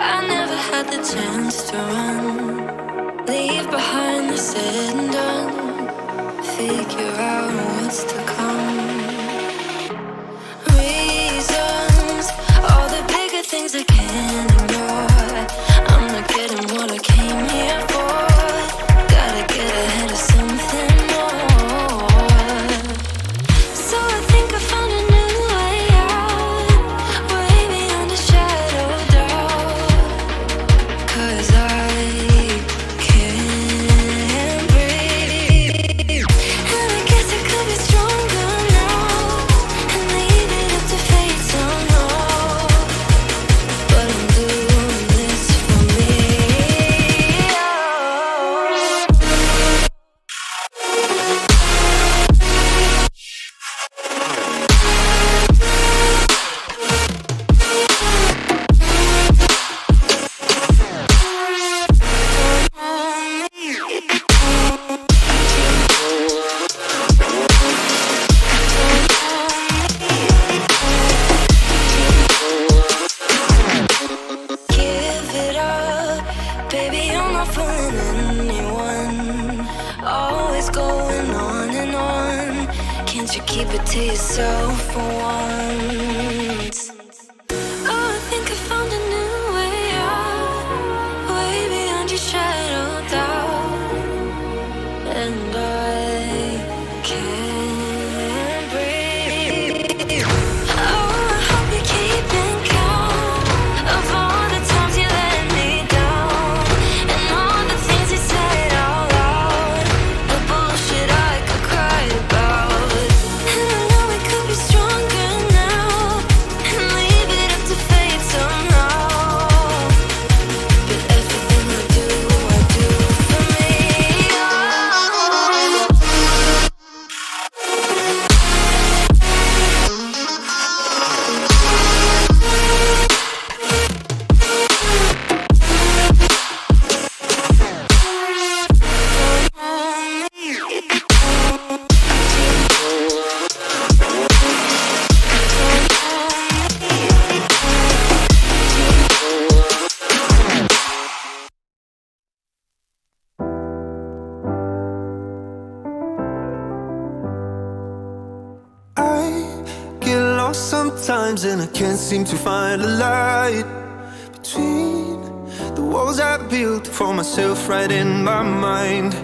I never had the chance to run, leave behind the said and done, figure out what's to come. Reasons, all the bigger things I can't ignore. I'm not getting what I came here for. Gotta get ahead of something more. So I think I found a new way out, way beyond a shadow of doubt. 'Cause I can't breathe, and I guess I could be stronger now and leave it up to fate somehow. But I'm doing this for me. Give it up, baby, I'm not fooling anyone. Always going on and on. Can't you keep it to yourself for once? Oh, I think I found a new way out, way beyond your shadow of doubt. And I can't breathe. Oh, I hope you're keeping count of all the times you let me down, and all the things you said out loud, the bullshit I could cry about. And I know we could be stronger now and leave it up to fate somehow. But everything I do for me. I get lost sometimes and I can't seem to find a light between the walls I built for myself right in my mind.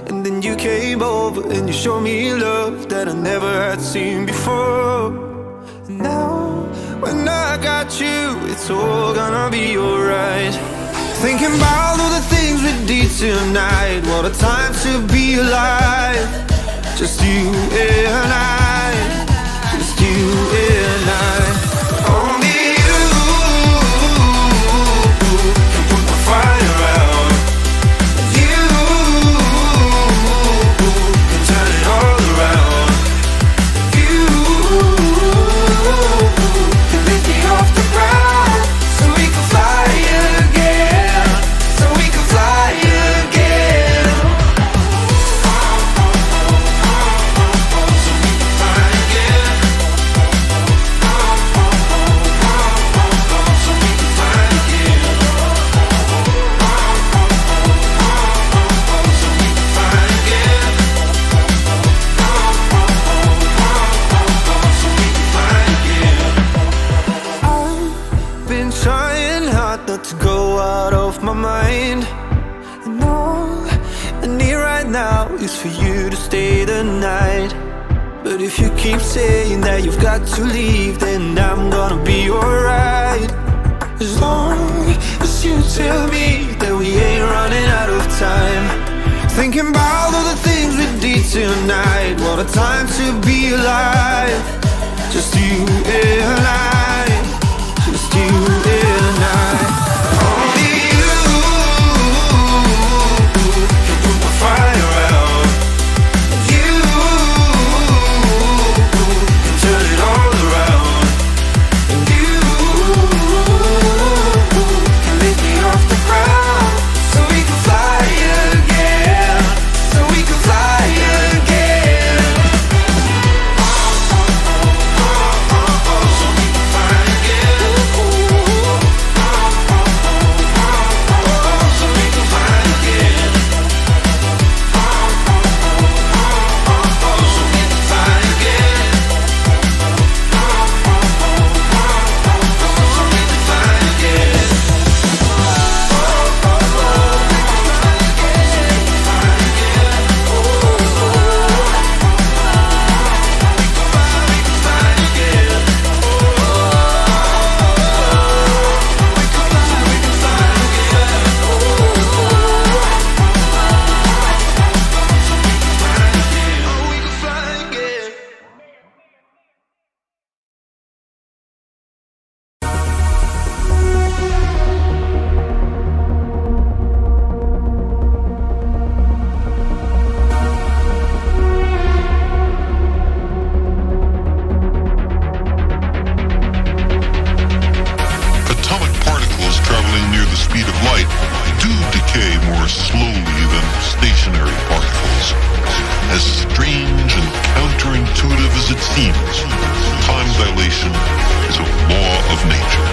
And then you came over and you showed me love that I never had seen before. And now when I got you, it's all gonna be alright. Thinking about all the things we did tonight, what a time to be alive. Just you and I, just you and I. Only you can put the fire out. You can turn it all around. You can lift me off the ground, so we can fly again, so we can fly again. Trying hard not to go out of my mind. And all I need right now is for you to stay the night. But if you keep saying that you've got to leave, then I'm gonna be alright. As long as you tell me that we ain't running out of time. Thinking about all the things we did tonight, what a time to be alive. Just you and I, just you and I. Only you can put the fire out. You can turn it all around. And you can lift as it seems. Time dilation is a law of nature.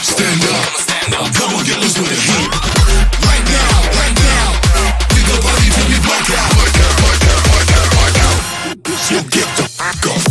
stand up, come on, get loose with the heat. Right now, we gon' party till we black out. So get the fuck up.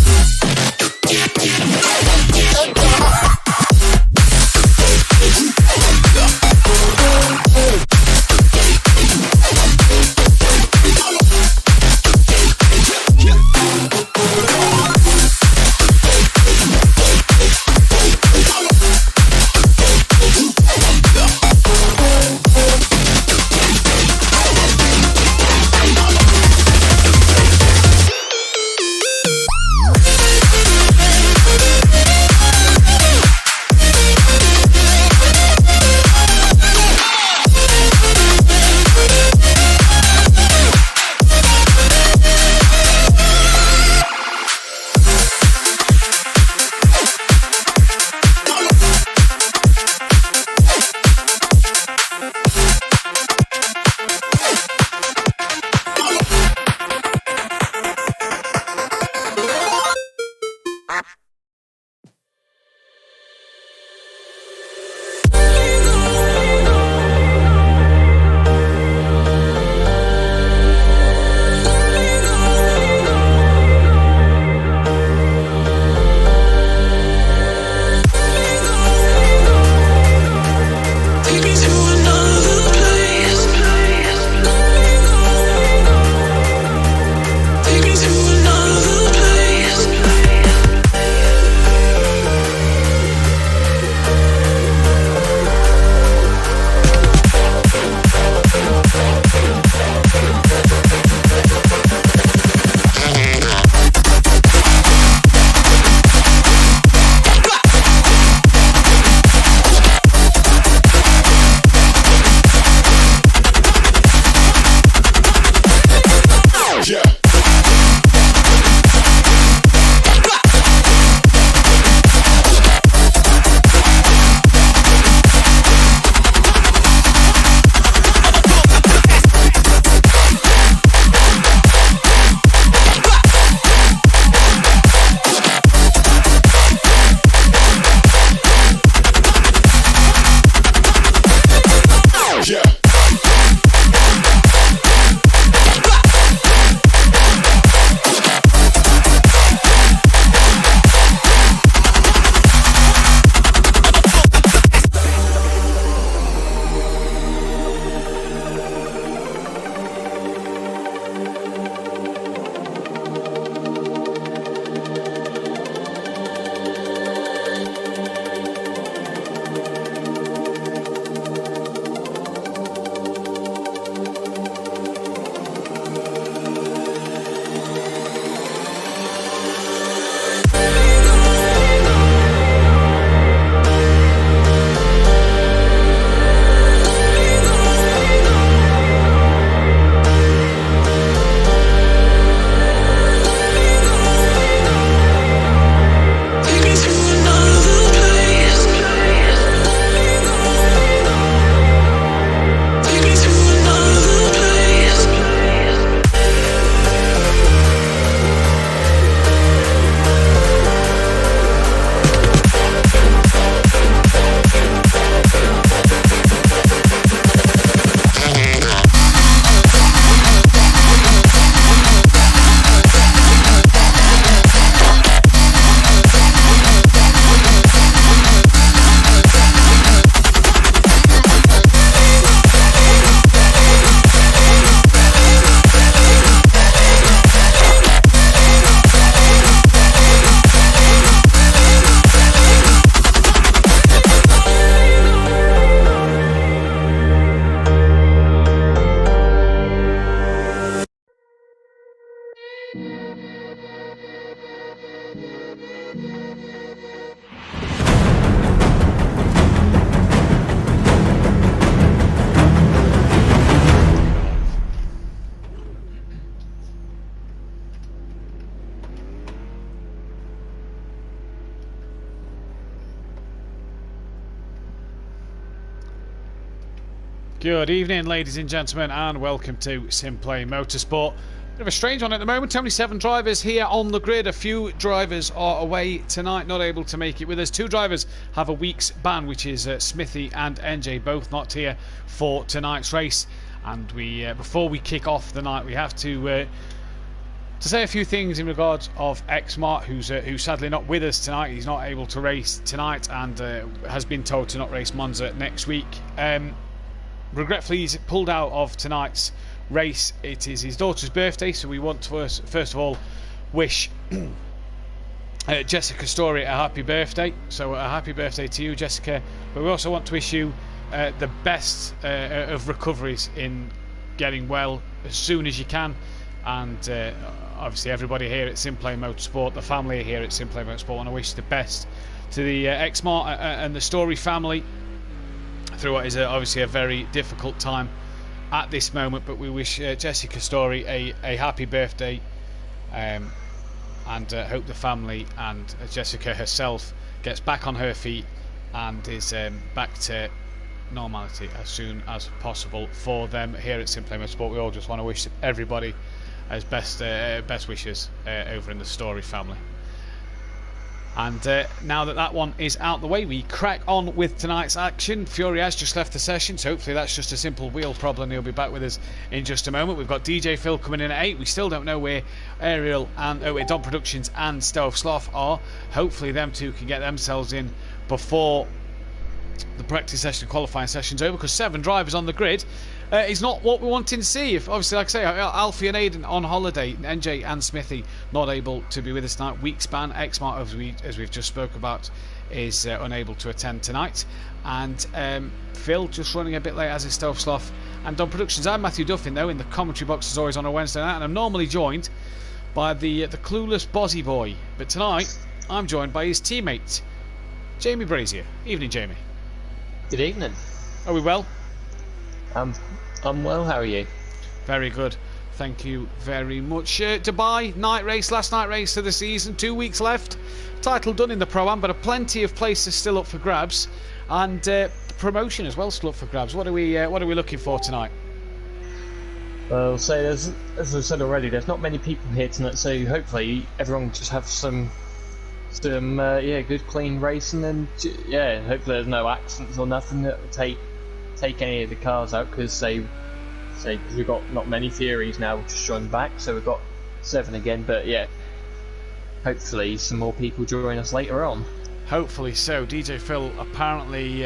Good evening, ladies and gentlemen, and welcome to Simplay Motorsport. Bit of a strange one at the moment. Only 7 drivers here on the grid. A few drivers are away tonight, not able to make it with us. 2 drivers have a week's ban, which is Smithy and NJ, both not here for tonight's race. And we, before we kick off the night, we have to say a few things in regards of Xmart, who's sadly not with us tonight. He's not able to race tonight and has been told to not race Monza next week. Regretfully, he's pulled out of tonight's race. It is his daughter's birthday, so we want to first of all wish Jessica Story a happy birthday. So a happy birthday to you, Jessica. But we also want to wish you the best of recoveries in getting well as soon as you can. And obviously everybody here at Simplay Motorsport, the family here at Simplay Motorsport, want to wish the best to the Xmart and the Story family through what is obviously a very difficult time at this moment. But we wish Jessica Story a happy birthday, and hope the family and Jessica herself gets back on her feet and is back to normality as soon as possible for them here at Simplay Motorsport. We all just want to wish everybody as best wishes over in the Story family. And now that one is out the way, we crack on with tonight's action. Fury has just left the session, so hopefully that's just a simple wheel problem. He'll be back with us in just a moment. We've got DJ Phil coming in at 8. We still don't know where Ariel and where Don Productions and Stealth Sloth are. Hopefully them two can get themselves in before the practice session, qualifying session's over, because 7 drivers on the grid is not what we wanted to see. If obviously, like I say, Alfie and Aiden on holiday, NJ and Smithy not able to be with us tonight. Week's ban. Xmart, as we've just spoke about, is unable to attend tonight, and Phil just running a bit late as is Stealth Sloth and Don Productions. I'm Matthew Duffin though in the commentary box as always on a Wednesday night, and I'm normally joined by the clueless Bozzy boy, but tonight I'm joined by his teammate Jamie Brazier. Evening, Jamie. Good evening. Are we well? I'm well, how are you? Very good, thank you very much. Dubai, night race, last night race of the season, 2 weeks left. Title done in the Pro-Am, but plenty of places still up for grabs, and promotion as well still up for grabs. What are we looking for tonight? Well, so as I said already, there's not many people here tonight, so hopefully everyone just have some good clean racing, and hopefully there's no accidents or nothing that will take any of the cars out, because we've got not many Furies now just joined back, so we've got 7 again. But yeah, hopefully some more people join us later on. Hopefully so. DJ Phil apparently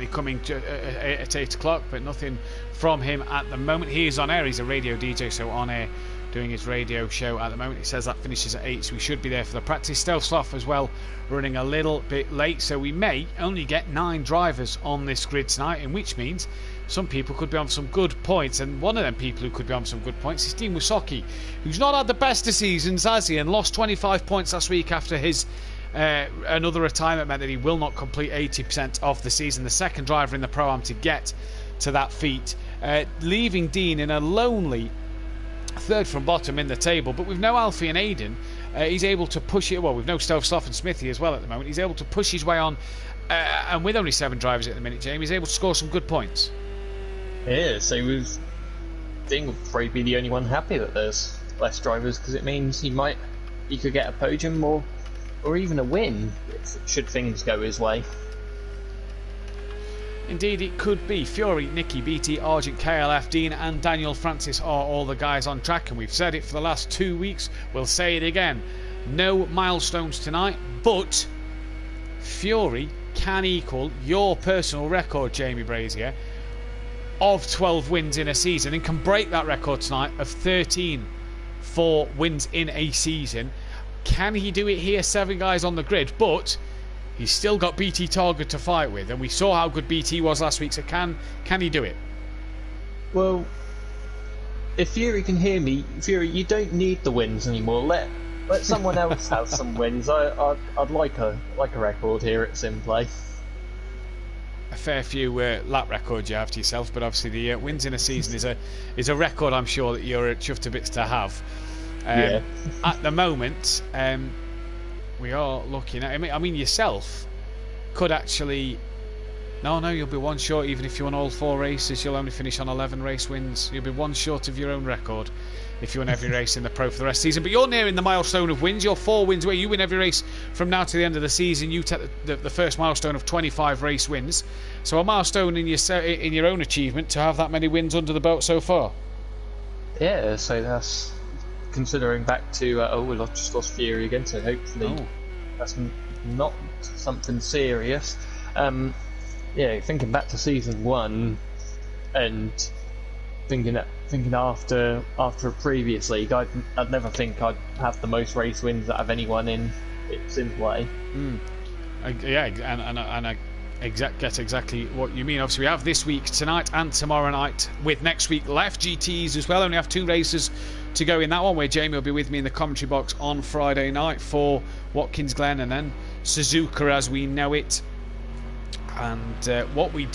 coming at 8 o'clock, but nothing from him at the moment. He is on air, he's a radio DJ, so on air doing his radio show at the moment. He says that finishes at 8, so we should be there for the practice. Stealth Sloth as well, running a little bit late, so we may only get 9 drivers on this grid tonight, in which means some people could be on some good points, and one of them people who could be on some good points is Dean Wysocki, who's not had the best of seasons, has he, and lost 25 points last week after his another retirement meant that he will not complete 80% of the season. The second driver in the Pro-Am to get to that feat, leaving Dean in a lonely 3rd from bottom in the table. But with no Alfie and Aiden, he's able to push it. Well, with no Stealth Sloth and Smithy as well at the moment, he's able to push his way on, and with only 7 drivers at the minute, Jamie, he's able to score some good points. Yeah, so Dean will probably be the only one happy that there's less drivers, because it means he could get a podium or even a win should things go his way. Indeed it could be. Fury, Nicky, BT, Argent, KLF, Dean and Daniel Francis are all the guys on track, and we've said it for the last 2 weeks, we'll say it again. No milestones tonight, but Fury can equal your personal record, Jamie Brazier, of 12 wins in a season, and can break that record tonight of 13 for wins in a season. Can he do it here? 7 guys on the grid, but he's still got BT Target to fight with, and we saw how good BT was last week, so can he do it? Well, if Fury can hear me, Fury, you don't need the wins anymore. Let someone else have some wins. I'd like a record here at Simplay. A fair few lap records you have to yourself, but obviously the wins in a season is a record I'm sure that you're chuffed to bits to have. Yeah. At the moment, we are looking at, I mean yourself could actually No, you'll be one short. Even if you won all 4 races, you'll only finish on 11 race wins. You'll be one short of your own record if you win every race in the Pro for the rest of the season. But you're nearing the milestone of wins. You're 4 wins away. You win every race from now to the end of the season. You take the first milestone of 25 race wins. So a milestone in your own achievement to have that many wins under the belt so far. Yeah, so that's considering back to we just lost Fury again. So hopefully that's not something serious. Yeah, thinking back to season 1 and thinking after a previous league, I'd never think I'd have the most race wins out of anyone in Simplay. Yeah, and I get exactly what you mean. Obviously, we have this week tonight and tomorrow night, with next week left GTs as well. Only have 2 races to go in that one, where Jamie will be with me in the commentary box on Friday night for Watkins Glen and then Suzuka as we know it. And what we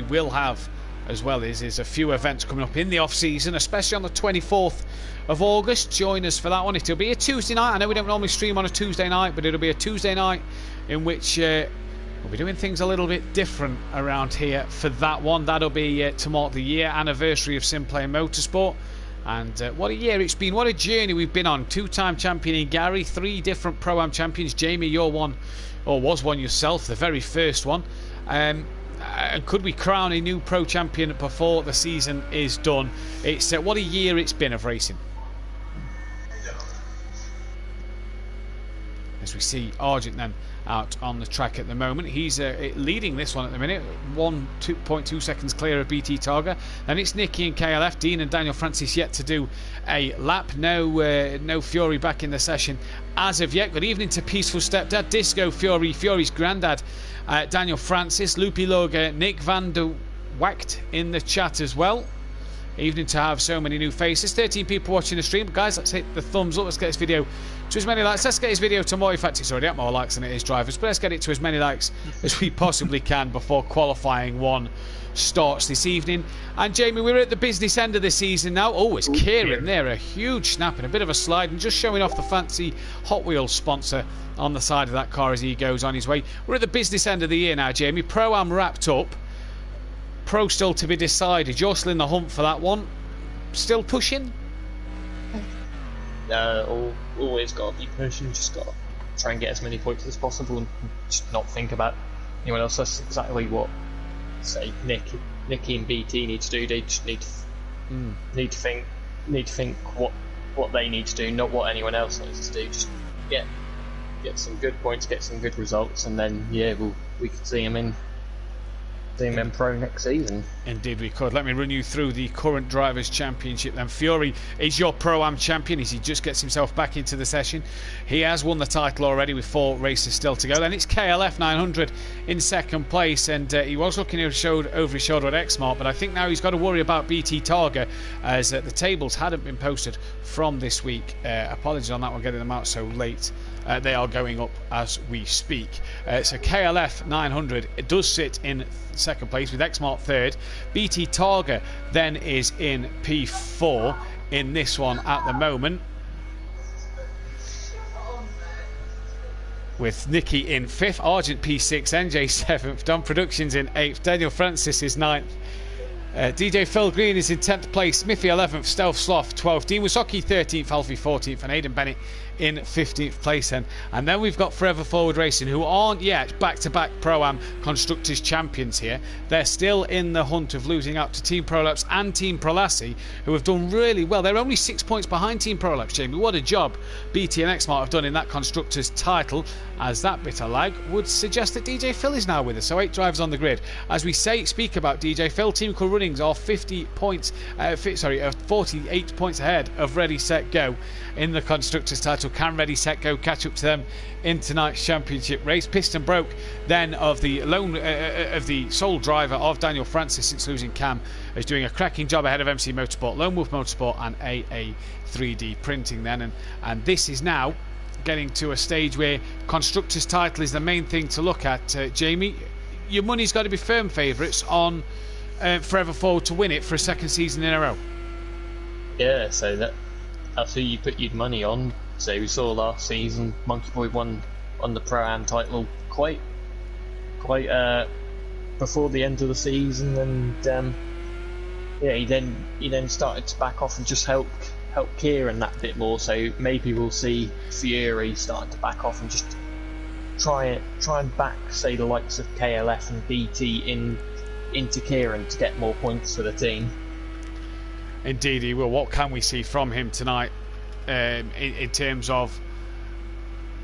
will have as well is a few events coming up in the off season, especially on the 24th of August. Join us for that one. It'll be a Tuesday night. I know we don't normally stream on a Tuesday night, but it'll be a Tuesday night in which we'll be doing things a little bit different around here for that one. That'll be to mark the year anniversary of Simplay Motorsport. And what a year it's been, what a journey we've been on. 2-time champion in Gary, 3 different Pro-Am champions. Jamie, you're one, or was one yourself, the very first one. And could we crown a new Pro champion before the season is done? It's what a year it's been of racing. As we see Argent then out on the track at the moment. He's leading this one at the minute, 2.2 seconds clear of BT Targa. Then it's Nicky and KLF. Dean and Daniel Francis yet to do a lap. No Fury back in the session as of yet. Good evening to Peaceful Stepdad, Disco Fury, Fury's granddad, Daniel Francis, Loopy Loger, Nick Van der Wacht in the chat as well. Evening to have so many new faces. 13 people watching the stream. Guys, let's hit the thumbs up. Let's get this video to as many likes. Let's get this video to more. In fact, it's already at more likes than it is drivers. But let's get it to as many likes as we possibly can before qualifying 1 starts this evening. And Jamie, we're at the business end of the season now. Oh, it's Kieran there. A huge snap and a bit of a slide. And just showing off the fancy Hot Wheels sponsor on the side of that car as he goes on his way. We're at the business end of the year now, Jamie. Pro-Am wrapped up. Pro still to be decided. You're still in the hunt for that one. Still pushing? Always got to be pushing. Just got to try and get as many points as possible and just not think about anyone else. That's exactly what, say, Nicky and BT need to do. They just need to think what they need to do, not what anyone else needs to do. Just get some good points, get some good results, and then we can see them in Pro next season. Indeed we could. Let me run you through the current Drivers' Championship then. Fury is your Pro-Am champion as he just gets himself back into the session. He has won the title already with 4 races still to go. Then it's KLF 900 in second place, and he was looking over his shoulder at X-Mart, but I think now he's got to worry about BT Targa as the tables hadn't been posted from this week. Apologies on that one, getting them out so late. They are going up as we speak. So KLF 900 it does sit in second place with X-Mart third. BT Targa then is in P4 in this one at the moment, with Nicky in 5th, Argent P6, NJ 7th, Don Productions in 8th, Daniel Francis is 9th, DJ Phil Green is in 10th place, Smithy 11th, Stealth Sloth 12th, Dean Wasocki 13th, Alfie 14th, and Aidan Bennett in 15th place then. And then we've got Forever Forward Racing, who aren't yet back-to-back Pro-Am Constructors champions here. They're still in the hunt of losing out to Team Prolapse and Team Prolassi, who have done really well. They're only 6 points behind Team Prolapse, Jamie. What a job BT and X-Mart have done in that Constructors title, as that bit of lag would suggest that DJ Phil is now with us. So 8 drivers on the grid. As we speak about DJ Phil, Team Cool Runnings are 48 points ahead of Ready Set Go in the Constructors title. Can Ready Set Go catch up to them in tonight's championship race? Piston broke then of the sole driver of Daniel Francis since losing Cam, is doing a cracking job ahead of MC Motorsport, Lone Wolf Motorsport and AA 3D Printing then, and this is now getting to a stage where Constructors title is the main thing to look at. Jamie, your money's got to be firm favourites on Forever Forward to win it for a second season in a row. Yeah, so that's who you put your money on. So we saw last season Monkey Boy won the Pro-Am title quite before the end of the season, and yeah, he then started to back off and just help Kieran that bit more. So maybe we'll see Fury starting to back off and just try and back, say, the likes of KLF and BT into Kieran to get more points for the team. Indeed he will. What can we see from him tonight in terms of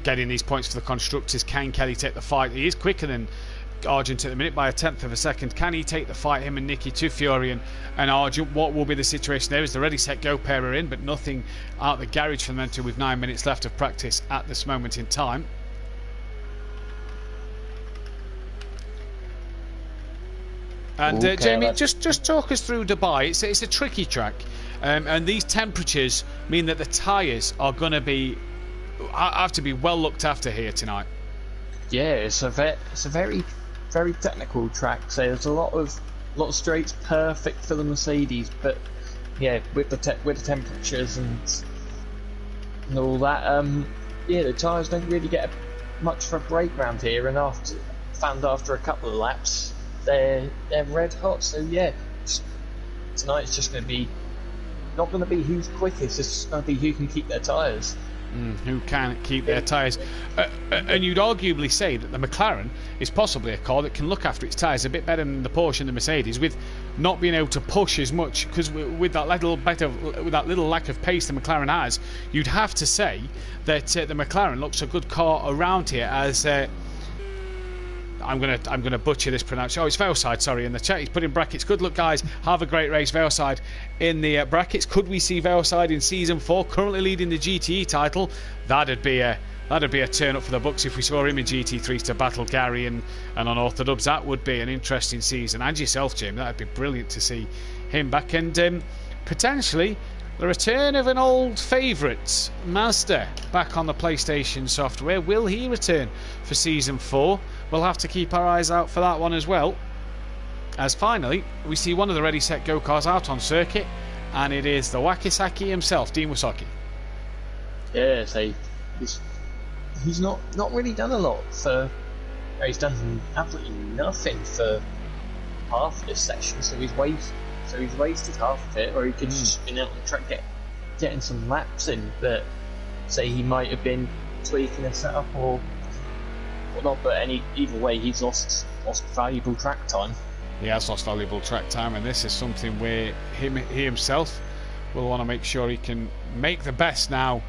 getting these points for the constructors? Can Kelly take the fight? He is quicker than Argent at the minute by 1/10 of a second. Can he take the fight, him and Nicky, to Fury and Argent? What will be the situation there? Is the ready set go pair are in, but nothing out the garage for them to, with 9 minutes left of practice at this moment in time. And Jamie, just talk us through Dubai. It's a tricky track, and these temperatures mean that the tyres are going to have to be well looked after here tonight. Yeah, it's a very technical track. So there's a lot of straights, perfect for the Mercedes, but yeah, with the temperatures and all that, yeah, the tyres don't really get much for a break round here. And after a couple of laps, they're red hot. So yeah, tonight it's just going to be not going to be who's quickest. It's just going to be who can keep their tyres. Who can keep their tyres. And you'd arguably say that the McLaren is possibly a car that can look after its tyres a bit better than the Porsche and the Mercedes, with not being able to push as much, because with that little lack of pace the McLaren has, you'd have to say that the McLaren looks a good car around here. As I'm gonna butcher this pronunciation. Oh, it's Veilside, sorry, in the chat. He's put in brackets. Good luck, guys. Have a great race, Veilside, in the brackets. Could we see Veilside in Season 4, currently leading the GTE title? That'd be a turn up for the books if we saw him in GT3 to battle Gary and on Autodubs. That would be an interesting season. And yourself, Jim, that'd be brilliant to see him back. And potentially the return of an old favourite, Mazda, back on the PlayStation software. Will he return for Season 4? We'll have to keep our eyes out for that one as well. As finally, we see one of the Ready Set Go cars out on circuit, and it is the Wakisaki himself, Dean Wasaki. Yeah, so he's not really done a lot for. He's done absolutely nothing for half of this session. So he's wasted half of it, or he could just been out on the track getting some laps in. But say he might have been tweaking a setup or not. But either way, he's lost valuable track time. He has lost valuable track time, and this is something where he himself will want to make sure he can make the best now,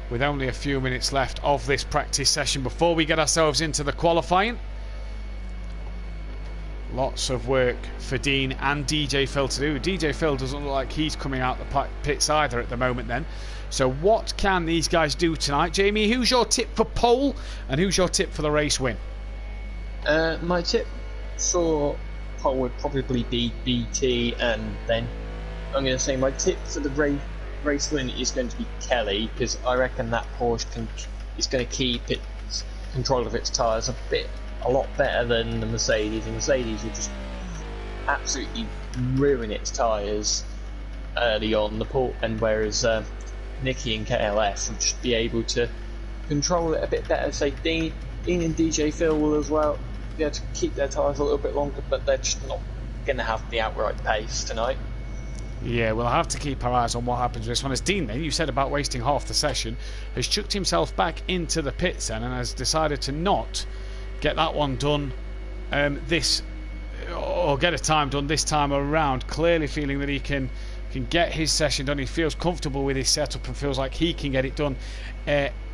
with only a few minutes left of this practice session before we get ourselves into the qualifying. Lots of work for Dean and DJ Phil to do. DJ Phil doesn't look like he's coming out the pits either at the moment then. So what can these guys do tonight? Jamie, who's your tip for pole, and who's your tip for the race win? My tip for pole would probably be BT, and then I'm going to say my tip for the race win is going to be Kelly, because I reckon that Porsche is going to keep its control of its tyres a lot better than the Mercedes. The Mercedes will just absolutely ruin its tyres early on, and whereas Nicky and KLF will just be able to control it a bit better. Say Dean and DJ Phil will as well be able to keep their tyres a little bit longer, but they're just not going to have the outright pace tonight. Yeah, we'll have to keep our eyes on what happens with this one. As Dean, then, you said about wasting half the session, has chucked himself back into the pits then, and has decided to not get that one done get a time done this time around. Clearly feeling that he can get his session done. He feels comfortable with his setup and feels like he can get it done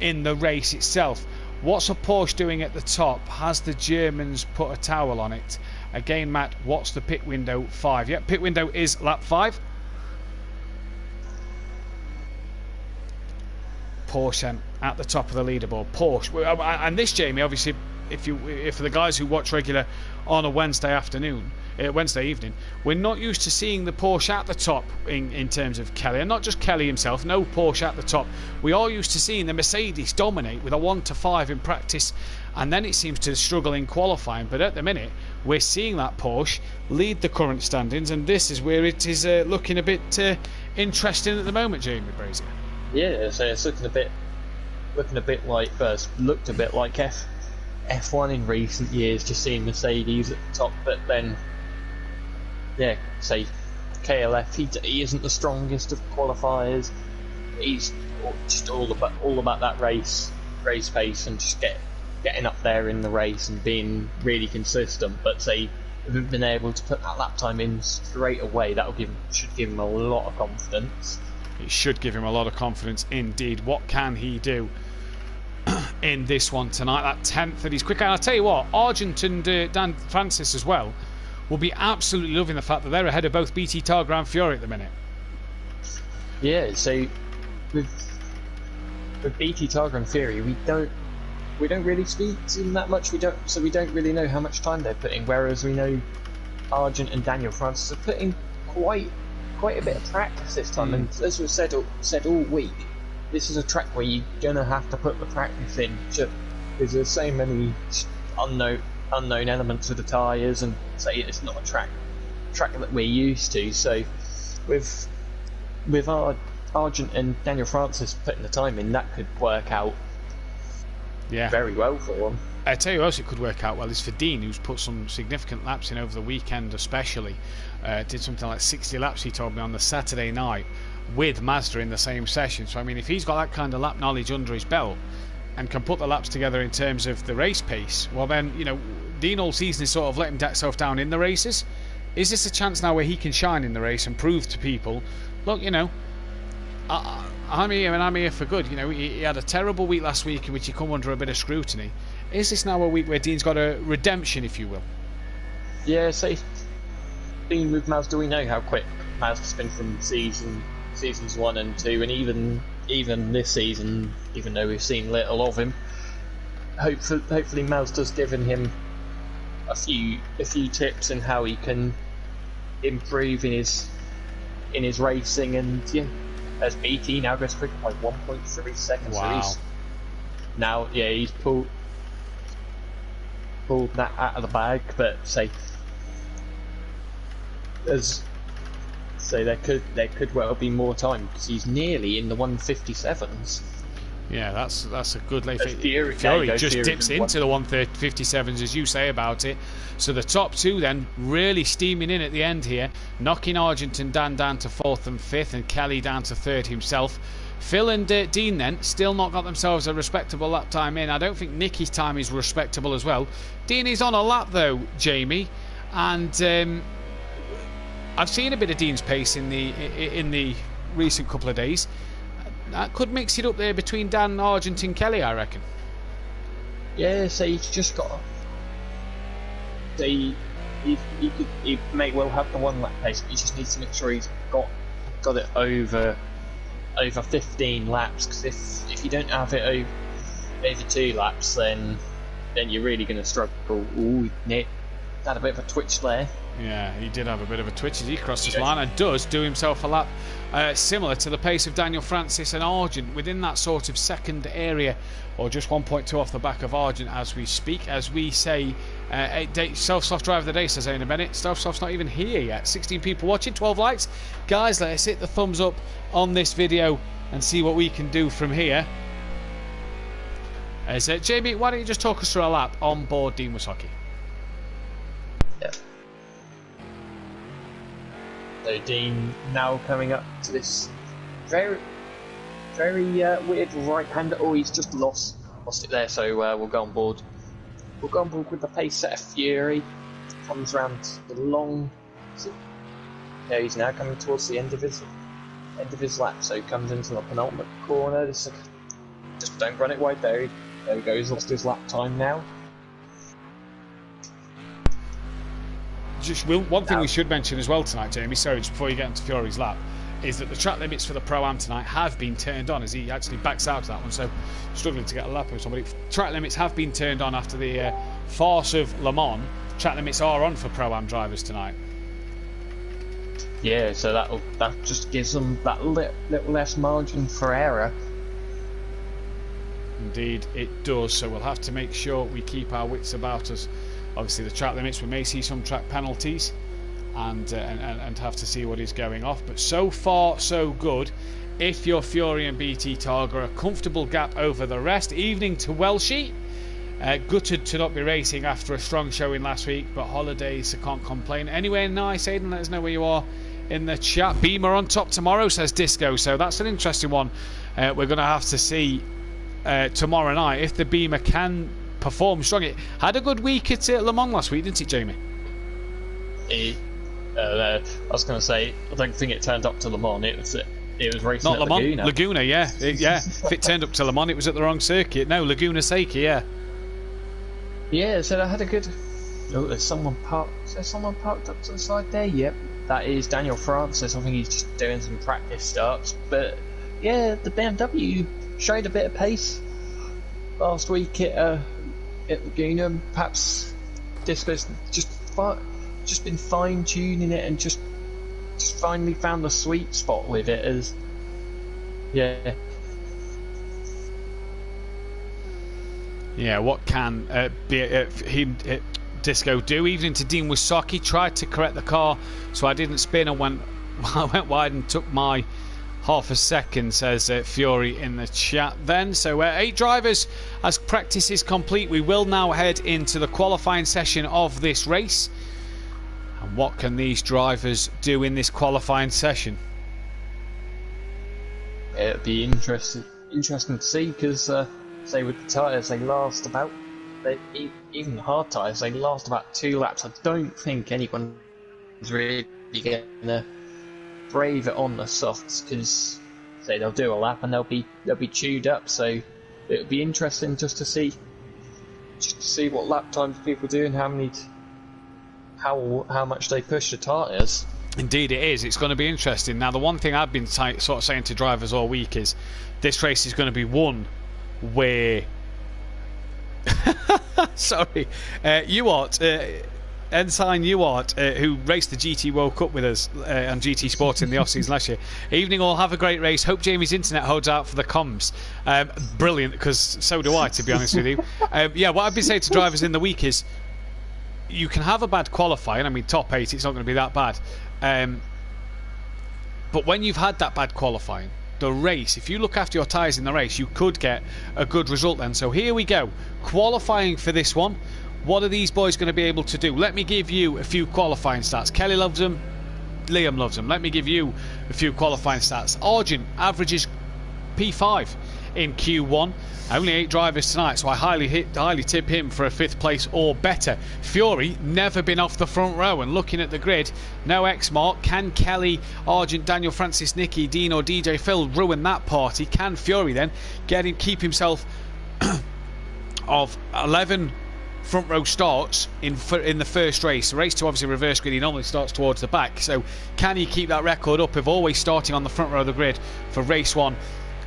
in the race itself. What's a Porsche doing at the top? Has the Germans put a towel on it? Again, Matt, what's the pit window? 5. Yep, pit window is lap 5. Porsche at the top of the leaderboard. Porsche, and this, Jamie, obviously, if for the guys who watch regular on a Wednesday evening, we're not used to seeing the Porsche at the top in terms of Kelly, and not just Kelly himself. No Porsche at the top. We are used to seeing the Mercedes dominate with a 1-5 in practice, and then it seems to struggle in qualifying. But at the minute, we're seeing that Porsche lead the current standings, and this is where it is looking a bit interesting at the moment, Jamie Brazier. Yeah, so it's looked a bit like F1 in recent years, just seeing Mercedes at the top, but then, yeah, say KLF, he isn't the strongest of qualifiers. He's just all about that race pace and just getting up there in the race and being really consistent. But say if we've been able to put that lap time in straight away, should give him a lot of confidence. It should give him a lot of confidence indeed. What can he do in this one tonight? That 10th that he's quick. And I'll tell you what, Argent and Dan Francis as well will be absolutely loving the fact that they're ahead of both BT Targa and Fiori at the minute. Yeah, so with BT Targa and Fury, we don't really speak to them that much. We don't really know how much time they're putting. Whereas we know Argent and Daniel Francis are putting quite a bit of practice this time. And as we've said all week, this is a track where you're gonna have to put the practice in, because there's so many unknown elements of the tyres, and say it's not a track that we're used to. So with our Argent and Daniel Francis putting the time in, that could work out very well for them. I tell you who else it could work out well is for Dean, who's put some significant laps in over the weekend especially. Did something like 60 laps, he told me, on the Saturday night with Mazda in the same session. So I mean, if he's got that kind of lap knowledge under his belt and can put the laps together in terms of the race pace, well then, you know, Dean all season is sort of letting himself down in the races. Is this a chance now where he can shine in the race and prove to people, look, you know, I'm here and I'm here for good. You know, he had a terrible week last week in which he come under a bit of scrutiny. Is this now a week where Dean's got a redemption, if you will? Yeah, so being with Mazda, we know how quick Mazda's been from seasons 1 and 2, and even this season, even though we've seen little of him, hopefully Mazda's given him a few tips on how he can improve in his racing. And yeah, as BT now goes quicker by 1.3 seconds. Wow. So he's pulled that out of the bag. But there could well be more time, because he's nearly in the 157s. Yeah, that's a good late. Fury just dips into the 157s, as you say about it. So the top two then really steaming in at the end here, knocking Argent and Dan down to 4th and 5th, and Kelly down to 3rd himself. Phil and Dean then still not got themselves a respectable lap time in. I don't think Nicky's time is respectable as well. Dean is on a lap though, Jamie, and I've seen a bit of Dean's pace in the recent couple of days. That could mix it up there between Dan, Argent and Kelly, I reckon. Yeah, so he's just got he may well have the 1 lap pace, but he just needs to make sure he's got it over 15 laps, because if you don't have it over 2 laps, then you're really going to struggle. Ooh, Nick had a bit of a twitch there. Yeah, he did have a bit of a twitch as he crossed his line, and does do himself a lap similar to the pace of Daniel Francis and Argent, within that sort of second area, or just 1.2 off the back of Argent as we speak. As we say, Self-Soft Driver of the Day, says Aina Bennett. Self-Soft's not even here yet. 16 people watching, 12 likes. Guys, let's hit the thumbs up on this video and see what we can do from here. Jamie, why don't you just talk us through a lap on board Dean Wysocki? Yeah. So Dean now coming up to this very weird right-hander. Oh, he's just lost it there. So we'll go on board. We'll go on board with the pace set of Fury. Comes round the long. Yeah, he's now coming towards the end of his lap. So he comes into the penultimate corner. Just don't run it wide there. There he goes. Lost his lap time now. One thing we should mention as well tonight, Jamie, sorry, just before you get into Fury's lap, is that the track limits for the Pro-Am tonight have been turned on, as he actually backs out of that one, so struggling to get a lap of somebody. Track limits have been turned on after the farce of Le Mans. Track limits are on for Pro-Am drivers tonight. Yeah, so that just gives them that little less margin for error. Indeed it does, so we'll have to make sure we keep our wits about us. Obviously the track limits, we may see some track penalties and have to see what is going off, but so far so good. If you're Fury and BT Targa, a comfortable gap over the rest. Evening to Welshie, Gutted to not be racing after a strong showing last week, but holidays, so can't complain. Anyway, nice, Aidan, let us know where you are in the chat. Beamer on top tomorrow, says Disco, so that's an interesting one. We're going to have to see tomorrow night if the Beamer can perform strong. It had a good week at Le Mans last week, didn't it, Jamie? I was going to say, I don't think it turned up to Le Mans. It was racing Not at Le Mans, Laguna. Laguna, yeah. If it turned up to Le Mans, it was at the wrong circuit. No, Laguna Seca, yeah. Yeah, so I had a good. Oh, there's someone parked up to the side there. Yep, that is Daniel Francis. I think he's just doing some practice starts. But yeah, the BMW showed a bit of pace last week at Laguna. Perhaps Disco's just been fine tuning it and just finally found the sweet spot with it. As yeah, what can Disco do? Evening to Dean Wisocki, tried to correct the car, so I didn't spin and I went wide and took my half a second, says Fury in the chat then. So 8 drivers as practice is complete. We will now head into the qualifying session of this race. And what can these drivers do in this qualifying session? it'd be interesting to see, because say with the tyres, they last about, even hard tyres, they last about 2 laps. I don't think anyone's really going to brave it on the softs, because say they'll do a lap and they'll be chewed up. So it would be interesting just to see what lap times people do and how much they push the tyres. Indeed it is. It's going to be interesting. Now, the one thing I've been sort of saying to drivers all week is this race is going to be one where sorry, Ensign Ewart, who raced the GT World Cup with us on GT Sport in the off-season last year. Evening all, have a great race. Hope Jamie's internet holds out for the comms. Brilliant, because so do I, to be honest with you. Yeah, what I've been saying to drivers in the week is you can have a bad qualifying. I mean, top 8, it's not going to be that bad. But when you've had that bad qualifying, the race, if you look after your tyres in the race, you could get a good result then. So here we go. Qualifying for this one. What are these boys going to be able to do? Let me give you a few qualifying stats. Kelly loves them. Liam loves them. Let me give you a few qualifying stats. Argent averages P5 in Q1. Only 8 drivers tonight, so I highly tip him for a 5th place or better. Fury, never been off the front row, and looking at the grid, no X mark. Can Kelly, Argent, Daniel Francis, Nicky, Dean or DJ Phil ruin that party? Can Fury then keep himself of 11 front row starts in the first race? Race 2 obviously reverse grid, he normally starts towards the back, so can he keep that record up of always starting on the front row of the grid for race 1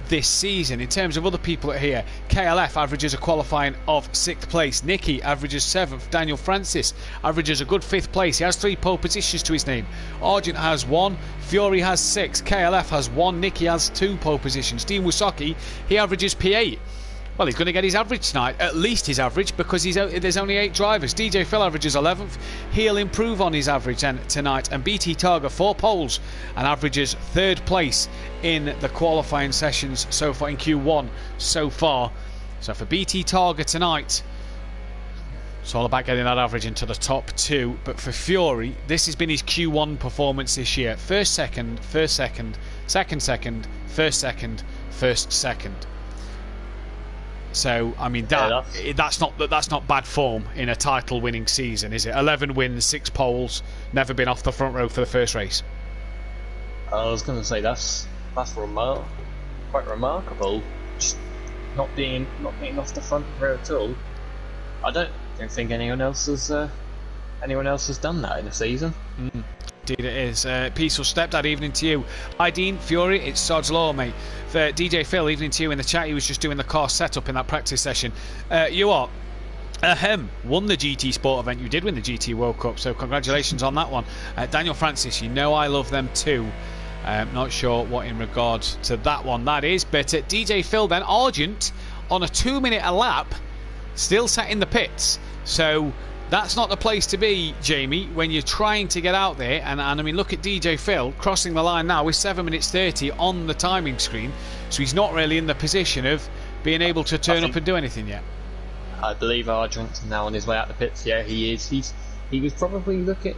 this season? In terms of other people here, KLF averages a qualifying of 6th place. Nicky averages 7th. Daniel Francis averages a good 5th place. He has 3 pole positions to his name. Argent has 1. Fury has 6. KLF has 1. Nicky has 2 pole positions. Dean Wisocki, he averages P8. Well, he's going to get his average tonight, at least his average, because there's only 8 drivers. DJ Phil averages 11th. He'll improve on his average tonight. And BT Targa, 4 poles and averages 3rd place in the qualifying sessions so far, in Q1 so far. So for BT Targa tonight, it's all about getting that average into the top 2. But for Fury, this has been his Q1 performance this year. First, second, first, second, second, second, first, second, first, second. So I mean that's not bad form in a title-winning season, is it? 11 wins, 6 poles, never been off the front row for the first race. I was going to say that's quite remarkable. Just not being off the front row at all. I don't think anyone else has done that in a season. Indeed it is. Peaceful Stepdad, evening to you. Hi Dean, Fury, it's Sod's Law, mate. For DJ Phil, evening to you in the chat. He was just doing the car setup in that practice session. You are won the GT Sport event. You did win the GT World Cup, so congratulations on that one. Daniel Francis, you know I love them too. Not sure what in regard to that one that is, but DJ Phil then, Argent on a 2-minute a lap, still sat in the pits. So that's not the place to be, Jamie, when you're trying to get out there. And I mean, look at DJ Phil crossing the line now with 7 minutes 30 on the timing screen. So he's not really in the position of being able to turn up and do anything yet. I believe Argent's now on his way out the pits. Yeah, he is. He was probably looking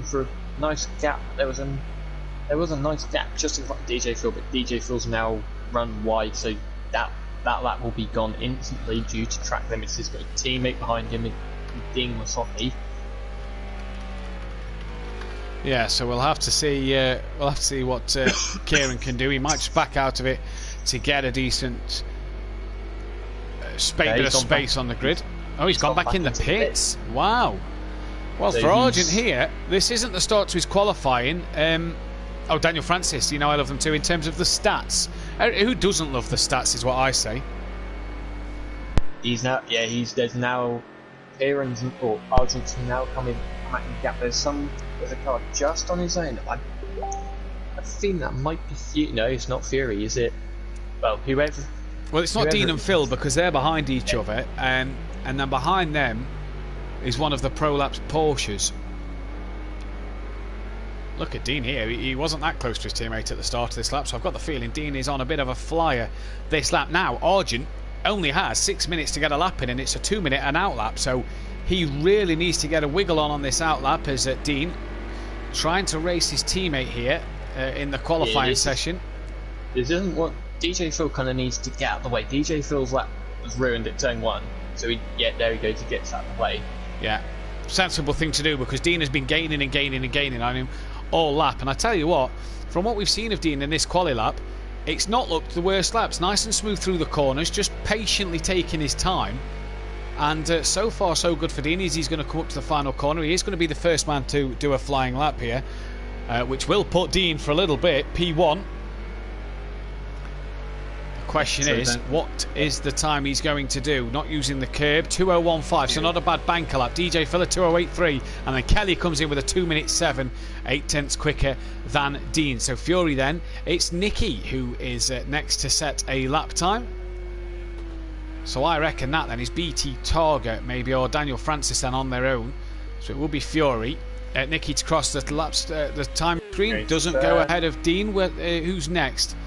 for a nice gap. There was a nice gap just in front of DJ Phil, but DJ Phil's now run wide, so that lap will be gone instantly due to track limits. He's got a teammate behind him, Dean Wasotti. Yeah, so we'll have to see. What Kieran can do. He might just back out of it to get a decent bit of space on the grid. Oh, he's gone back in the pits. Wow. Well, for Argent here, this isn't the start to his qualifying. Oh, Daniel Francis, you know I love them too in terms of the stats. Who doesn't love the stats is what I say. There's now Kieran's or Argent's now coming back in the gap. There's a car just on his own. I think that might be Fury. No, it's not Fury, is it? Well, whoever. Well, it's not Dean and Phil because they're behind each other, and then behind them is one of the Prolapse Porsches. Look at Dean here. He wasn't that close to his teammate at the start of this lap, so I've got the feeling Dean is on a bit of a flyer this lap. Now, Argent only has 6 minutes to get a lap in, and it's a 2-minute and out lap, so he really needs to get a wiggle on this out lap as Dean trying to race his teammate here in the qualifying session. This isn't what DJ Phil kind of needs to get out of the way. DJ Phil's lap was ruined at turn 1, so there he goes, he gets out of the way. Yeah, sensible thing to do because Dean has been gaining and gaining and gaining on him all lap, and I tell you what, from what we've seen of Dean in this quali lap, it's not looked the worst laps. Nice and smooth through the corners, just patiently taking his time, and so far so good for Dean. He's going to come up to the final corner. He is going to be the first man to do a flying lap here, which will put Dean for a little bit P1. Question is, what is the time he's going to do? Not using the curb, 2:015, so not a bad banker lap. DJ Phil 2:083, and then Kelly comes in with a 2:07, 8/10 quicker than Dean. So Fury then, it's Nicky who is next to set a lap time. So I reckon that then is BT Targa maybe, or Daniel Francis then on their own. So it will be Fury. Nicky to cross the laps, the time screen doesn't go ahead of Dean. Who's next?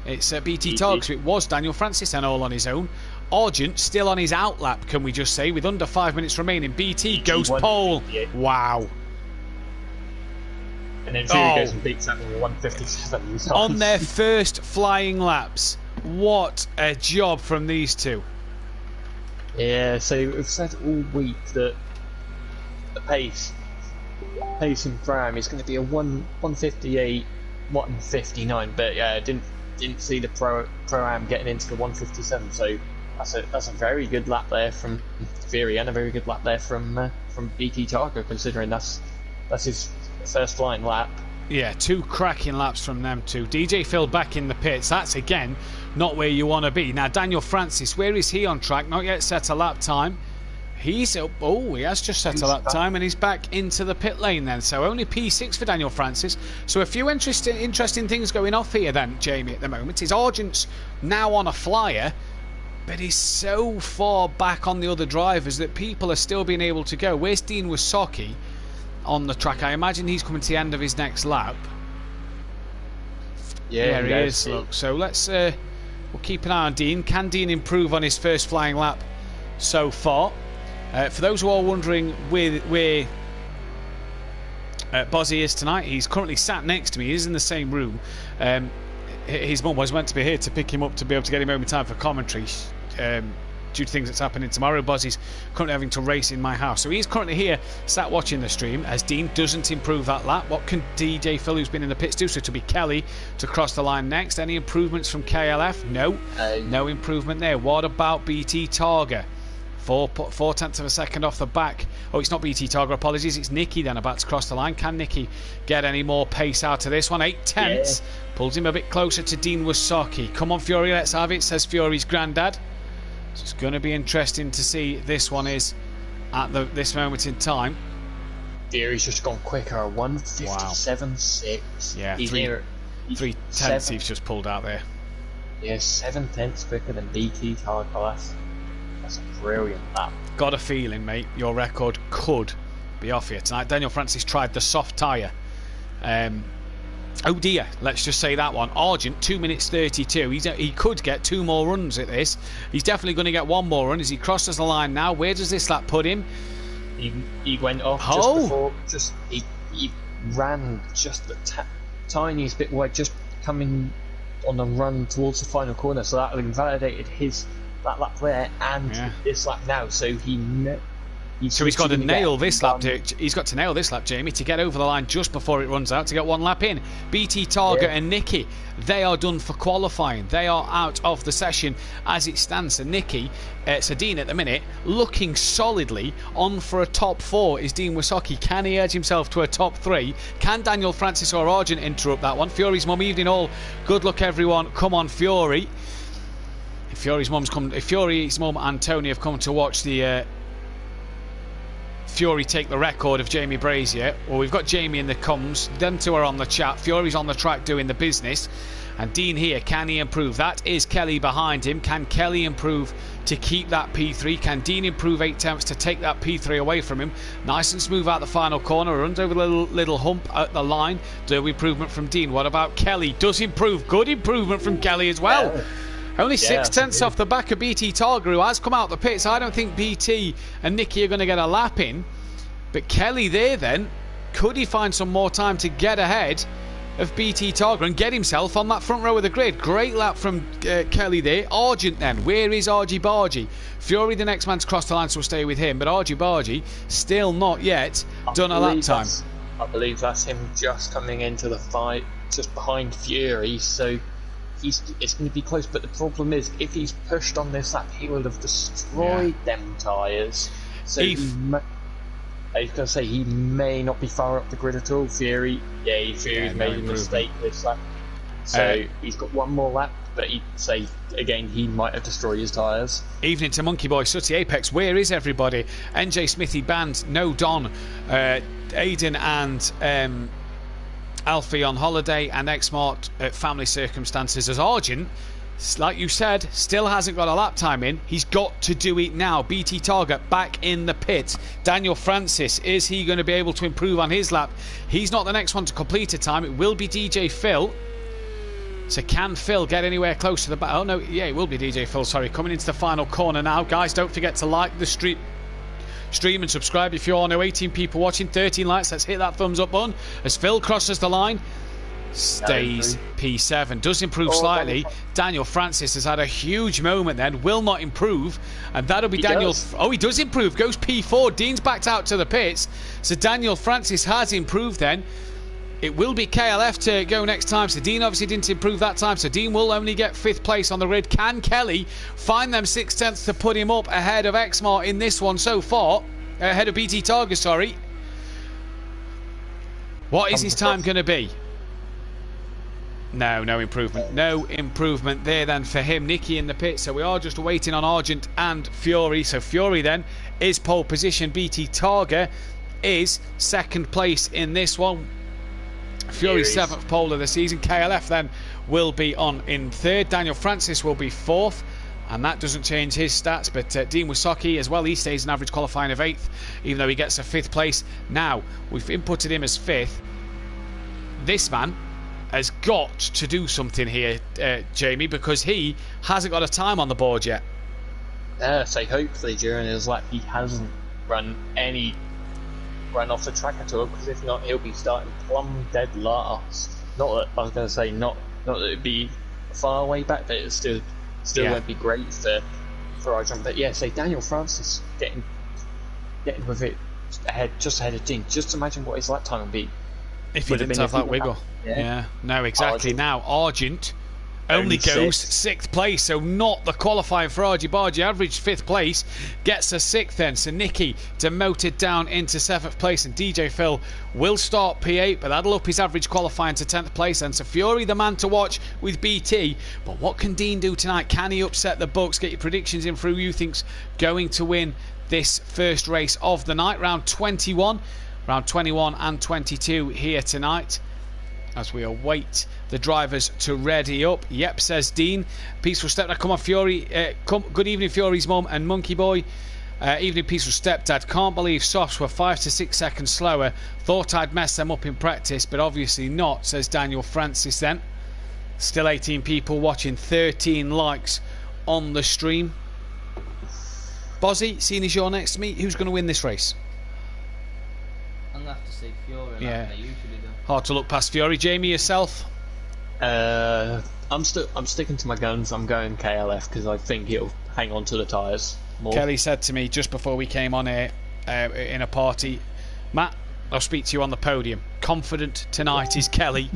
It's BT Targ, so it was Daniel Francis then all on his own. Argent still on his out lap, can we just say, with under 5 minutes remaining. BT goes pole. Wow. And then Fury goes and beats that with 157. On their first flying laps. What a job from these two. Yeah, so we've said all week that the pace in Bram is going to be a 158, 159, but yeah, didn't see the Pro-Am getting into the 157, so that's a very good lap there from Fury and a very good lap there from BT Targo, considering that's his first flying lap. Yeah, 2 cracking laps from them two. DJ Phil back in the pits. That's again not where you want to be. Now Daniel Francis, where is he on track? Not yet set a lap time. He has just set a lap time and he's back into the pit lane then. So only P6 for Daniel Francis. So a few interesting things going off here then, Jamie, at the moment. His Argent's now on a flyer, but he's so far back on the other drivers that people are still being able to go. Where's Dean Wasotti on the track? I imagine he's coming to the end of his next lap. Yeah, there he is. Look, so let's we'll keep an eye on Dean. Can Dean improve on his first flying lap so far? For those who are wondering where Bozzy is tonight, he's currently sat next to me. He's in the same room. His mum was meant to be here to pick him up to be able to get him home in time for commentary. Due to things that's happening tomorrow, Bozzy's currently having to race in my house. So he's currently here, sat watching the stream, as Dean doesn't improve that lap. What can DJ Phil, who's been in the pits, do? So to be Kelly to cross the line next. Any improvements from KLF? No. No improvement there. What about BT Targa? 4/10 of a second off the back. Oh, it's not BT Targa, apologies. It's Nicky then about to cross the line. Can Nicky get any more pace out of this one? 8/10. Pulls him a bit closer to Dean Wasotti. Come on, Fury, let's have it, says Fury's granddad. So it's going to be interesting to see this one is at this moment in time. Fury's just gone quicker, 157.6. Yeah, he's 3/10 he's just pulled out there. Yeah, 7/10 quicker than BT Targa. That's a brilliant lap. Got a feeling, mate, your record could be off here tonight. Daniel Francis tried the soft tyre Oh dear, let's just say that one. Argent, 2 minutes 32. He could get 2 more runs at this. He's definitely going to get 1 more run as he crosses the line now. Where does this lap put him? He went off just before. He ran just the tiniest bit wide, just coming on the run towards the final corner. So that invalidated that lap there and this lap now. So he's got to nail this lap. He's got to nail this lap, Jamie, to get over the line just before it runs out to get 1 lap in. BT Targa and Nicky, they are done for qualifying. They are out of the session as it stands. So Nicky, Dean at the minute, looking solidly on for a top 4 is Dean Wysocki. Can he edge himself to a top 3? Can Daniel Francis or Argent interrupt that one? Fury's mum, evening all. Good luck, everyone. Come on, Fury. If Fury's mum and Tony have come to watch the Fury take the record of Jamie Brazier. Well, we've got Jamie in the comms. Them two are on the chat. Fury's on the track doing the business. And Dean here, can he improve? That is Kelly behind him. Can Kelly improve to keep that P3? Can Dean improve 8 tenths to take that P3 away from him? Nice and smooth out the final corner. Runs over the little hump at the line. Do improvement from Dean. What about Kelly? Does improve. Good improvement from Kelly as well. Yeah. Only 6 tenths off the back of BT Targa, who has come out the pits. I don't think BT and Nicky are going to get a lap in. But Kelly there then, could he find some more time to get ahead of BT Targa and get himself on that front row of the grid? Great lap from Kelly there. Argent then, where is Argy Bargy? Fury, the next man to cross the line, so we'll stay with him. But Argy Bargy, still not yet done a lap time. I believe that's him just coming into the fight, just behind Fury, so it's going to be close. But the problem is, if he's pushed on this lap, he will have destroyed them tyres. So I was going to say, he may not be far up the grid at all. Fury's made a mistake this lap. So he's got 1 more lap, but he'd say, again, he might have destroyed his tyres. Evening to Monkey Boy, Sooty Apex, where is everybody? NJ Smithy Band, No Don, Aiden and Alfie on holiday, and X-Mart family circumstances. As Argent, like you said, still hasn't got a lap time in. He's got to do it now. BT Targa back in the pit. Daniel Francis, is he going to be able to improve on his lap? He's not the next one to complete a time. It will be DJ Phil. So can Phil get anywhere close to the back? Oh no, yeah, it will be DJ Phil, sorry. Coming into the final corner now. Guys, don't forget to like the stream and subscribe if you all know. 18 people watching, 13 likes. Let's hit that thumbs up button as Phil crosses the line. Stays P7, does improve slightly. Daniel Francis has had a huge moment then, will not improve, and that'll be Daniel. Oh, he does improve, goes P4. Dean's backed out to the pits, so Daniel Francis has improved then. It will be KLF to go next time, so Dean obviously didn't improve that time, so Dean will only get 5th place on the grid. Can Kelly find them 6 tenths to put him up ahead of X-Mart in this one so far? Ahead of BT Targa, sorry. What is his time going to be? No improvement. No improvement there then for him. Nicky in the pit, so we are just waiting on Argent and Fury. So Fury then is pole position. BT Targa is 2nd place in this one. Fury's 7th pole of the season. KLF then will be on in 3rd. Daniel Francis will be 4th. And that doesn't change his stats, but Dean Wysocki as well, he stays an average qualifying of 8th, even though he gets a 5th place. Now, we've inputted him as 5th. This man has got to do something here, Jamie, because he hasn't got a time on the board yet. So hopefully during his lap he hasn't run off the track at all, because if not he'll be starting plumb dead last. Not that I was going to say not that it'd be far way back, but it still won't be great for Argent. But yeah, say Daniel Francis getting with it just ahead of Dean. Just imagine what his lap time would be if he didn't have that wiggle. No, exactly. Now Argent only goes 6th place, so not the qualifying for Argy Bargy. Average 5th place, gets a 6th then. So Nicky demoted down into 7th place, and DJ Phil will start P8, but that'll up his average qualifying to 10th place. And so Fury, the man to watch with BT. But what can Dean do tonight? Can he upset the Bucks? Get your predictions in for who you think's going to win this first race of the night. Round 21 and 22 here tonight, as we await the drivers to ready up. Yep, says Dean. Peaceful step. Come on, Fury. Good evening, Fury's mum and Monkey Boy. Evening Peaceful Stepdad, can't believe softs were 5 to 6 seconds slower. Thought I'd mess them up in practice, but obviously not, says Daniel Francis then. Still 18 people watching, 13 likes on the stream. Bozzy, seeing as you're next to me, who's going to win this race? I'm going to have to say Fiore, Yeah. like they usually do. Hard to look past Fiore. Jamie, yourself? I'm sticking to my guns. I'm going KLF because I think he'll hang on to the tyres more. Kelly said to me just before we came on here in a party, Matt, I'll speak to you on the podium. Confident tonight is Kelly.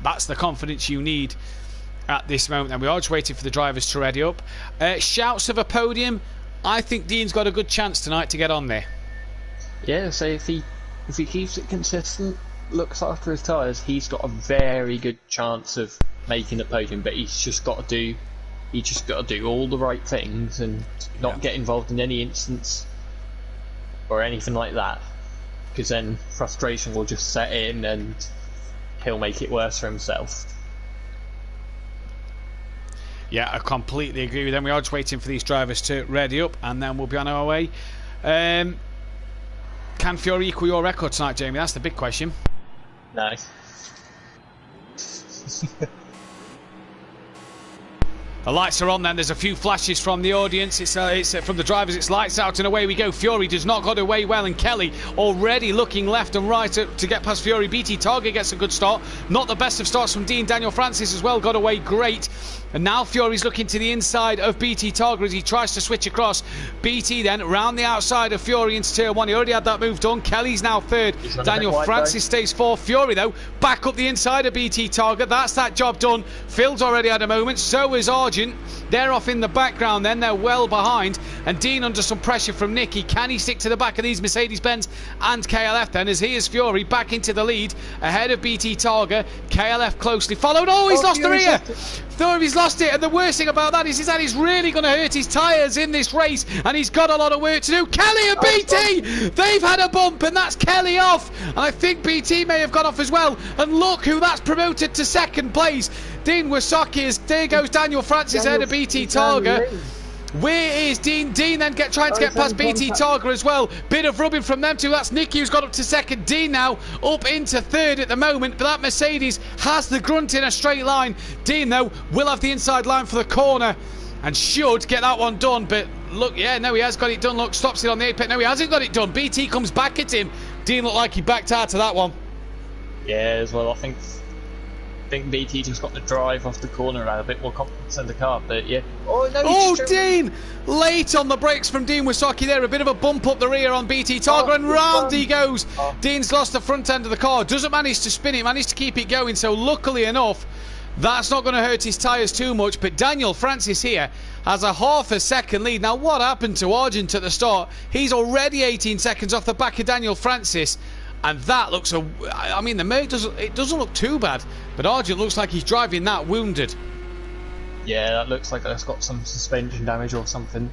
That's the confidence you need at this moment. And we are just waiting for the drivers to ready up. Shouts of a podium. I think Dean's got a good chance tonight to get on there. Yeah, so if he keeps it consistent, looks after his tyres, he's got a very good chance of making the podium. But he's just got to do all the right things and not get involved in any instance or anything like that, because then frustration will just set in and he'll make it worse for himself. Yeah, I completely agree with them. We are just waiting for these drivers to ready up and then we'll be on our way. Can Fiore equal your record tonight, Jamie? That's the big question. No. The lights are on then. There's a few flashes from the audience. It's from the drivers. It's lights out and away we go. Fiore does not got away well, and Kelly already looking left and right to get past Fiore. BT Target gets a good start. Not the best of starts from Dean. Daniel Francis as well got away great. And now Fiore's looking to the inside of BT Target as he tries to switch across. BT then round the outside of Fiore into turn 1. He already had that move done. Kelly's now third. Daniel Francis stays fourth. Fiore though back up the inside of BT Target. That's that job done. Phil's already had a moment. So is Argent. They're off in the background then. They're well behind. And Dean under some pressure from Nicky. Can he stick to the back of these Mercedes-Benz and KLF then, as he is Fiore back into the lead ahead of BT Target. KLF closely followed. Oh, he's lost the rear. He's lost it, and the worst thing about that is that he's really going to hurt his tyres in this race, and he's got a lot of work to do. Kelly and BT, they've had a bump, and that's Kelly off, and I think BT may have got off as well, and look who that's promoted to second place. Dean Wasaki, there goes Daniel Francis ahead of BT Target. Where is Dean? Dean then trying to get past BT Target as well. Bit of rubbing from them two. That's Nicky who's got up to second. Dean now up into third at the moment. But that Mercedes has the grunt in a straight line. Dean though will have the inside line for the corner and should get that one done. But look, yeah, no, he has got it done. Look, stops it on the apex. No, he hasn't got it done. BT comes back at him. Dean looked like he backed out to that one. Yeah, as well. I think BT just got the drive off the corner and had a bit more confidence in the car, but yeah. Oh, no, Dean! Late on the brakes from Dean Wasaki there. A bit of a bump up the rear on BT Target, and round he goes. Dean's lost the front end of the car. Doesn't manage to spin it, managed to keep it going, so luckily enough, that's not going to hurt his tyres too much. But Daniel Francis here has a half a second lead. Now, what happened to Argent at the start? He's already 18 seconds off the back of Daniel Francis. And that looks I mean, the Merc doesn't look too bad, but Argent looks like he's driving that wounded. Yeah, that looks like it's got some suspension damage or something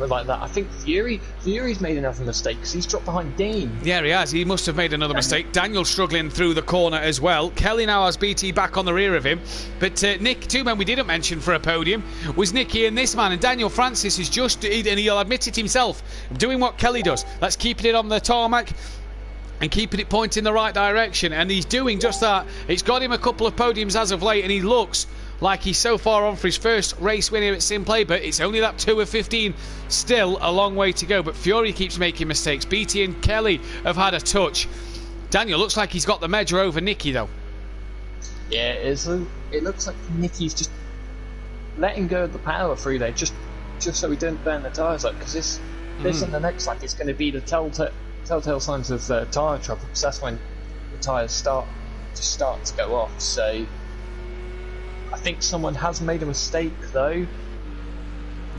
like that. I think Fiore's made another mistake because he's dropped behind Dean. Yeah, he has. He must have made another mistake. Daniel struggling through the corner as well. Kelly now has BT back on the rear of him. But Nick, two men we didn't mention for a podium was Nicky and this man. And Daniel Francis is just, and he'll admit it himself, doing what Kelly does. Let's keep it on the tarmac and keeping it pointing in the right direction, and he's doing just that. It's got him a couple of podiums as of late, and he looks like he's so far on for his first race win here at Simplay, but it's only that 2 of 15, still a long way to go. But Fiore keeps making mistakes. BT and Kelly have had a touch. Daniel looks like he's got the measure over Nicky though. Yeah, it looks like Nicky's just letting go of the power through there, just so he don't burn the tyres up, because this and the next lap is going to be the telltale signs of tyre trouble, because that's when the tyres start to go off. So I think someone has made a mistake though.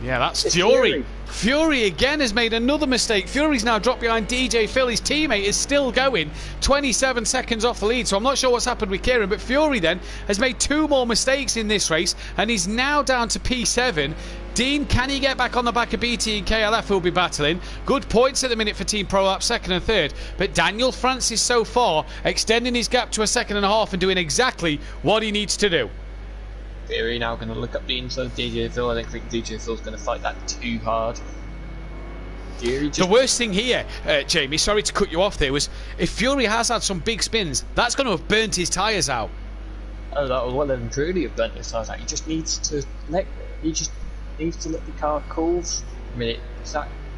Yeah, that's Fiore. Fiore again has made another mistake. Fiore's now dropped behind DJ Phil. His teammate is still going 27 seconds off the lead, so I'm not sure what's happened with Kieran, but Fiore then has made 2 more mistakes in this race and he's now down to P7. Dean, can he get back on the back of BT and KLF who'll be battling? Good points at the minute for Team ProLab, 2nd and 3rd. But Daniel Francis so far extending his gap to a 2nd and a half and doing exactly what he needs to do. Fiore now going to look up the inside of DJ Phil. I don't think DJ Phil's going to fight that too hard. The worst thing here, Jamie, sorry to cut you off there, was if Fury has had some big spins, that's going to have burnt his tyres out. Oh, that was well and truly have burnt his tyres out. He just needs to let the car cool. I mean,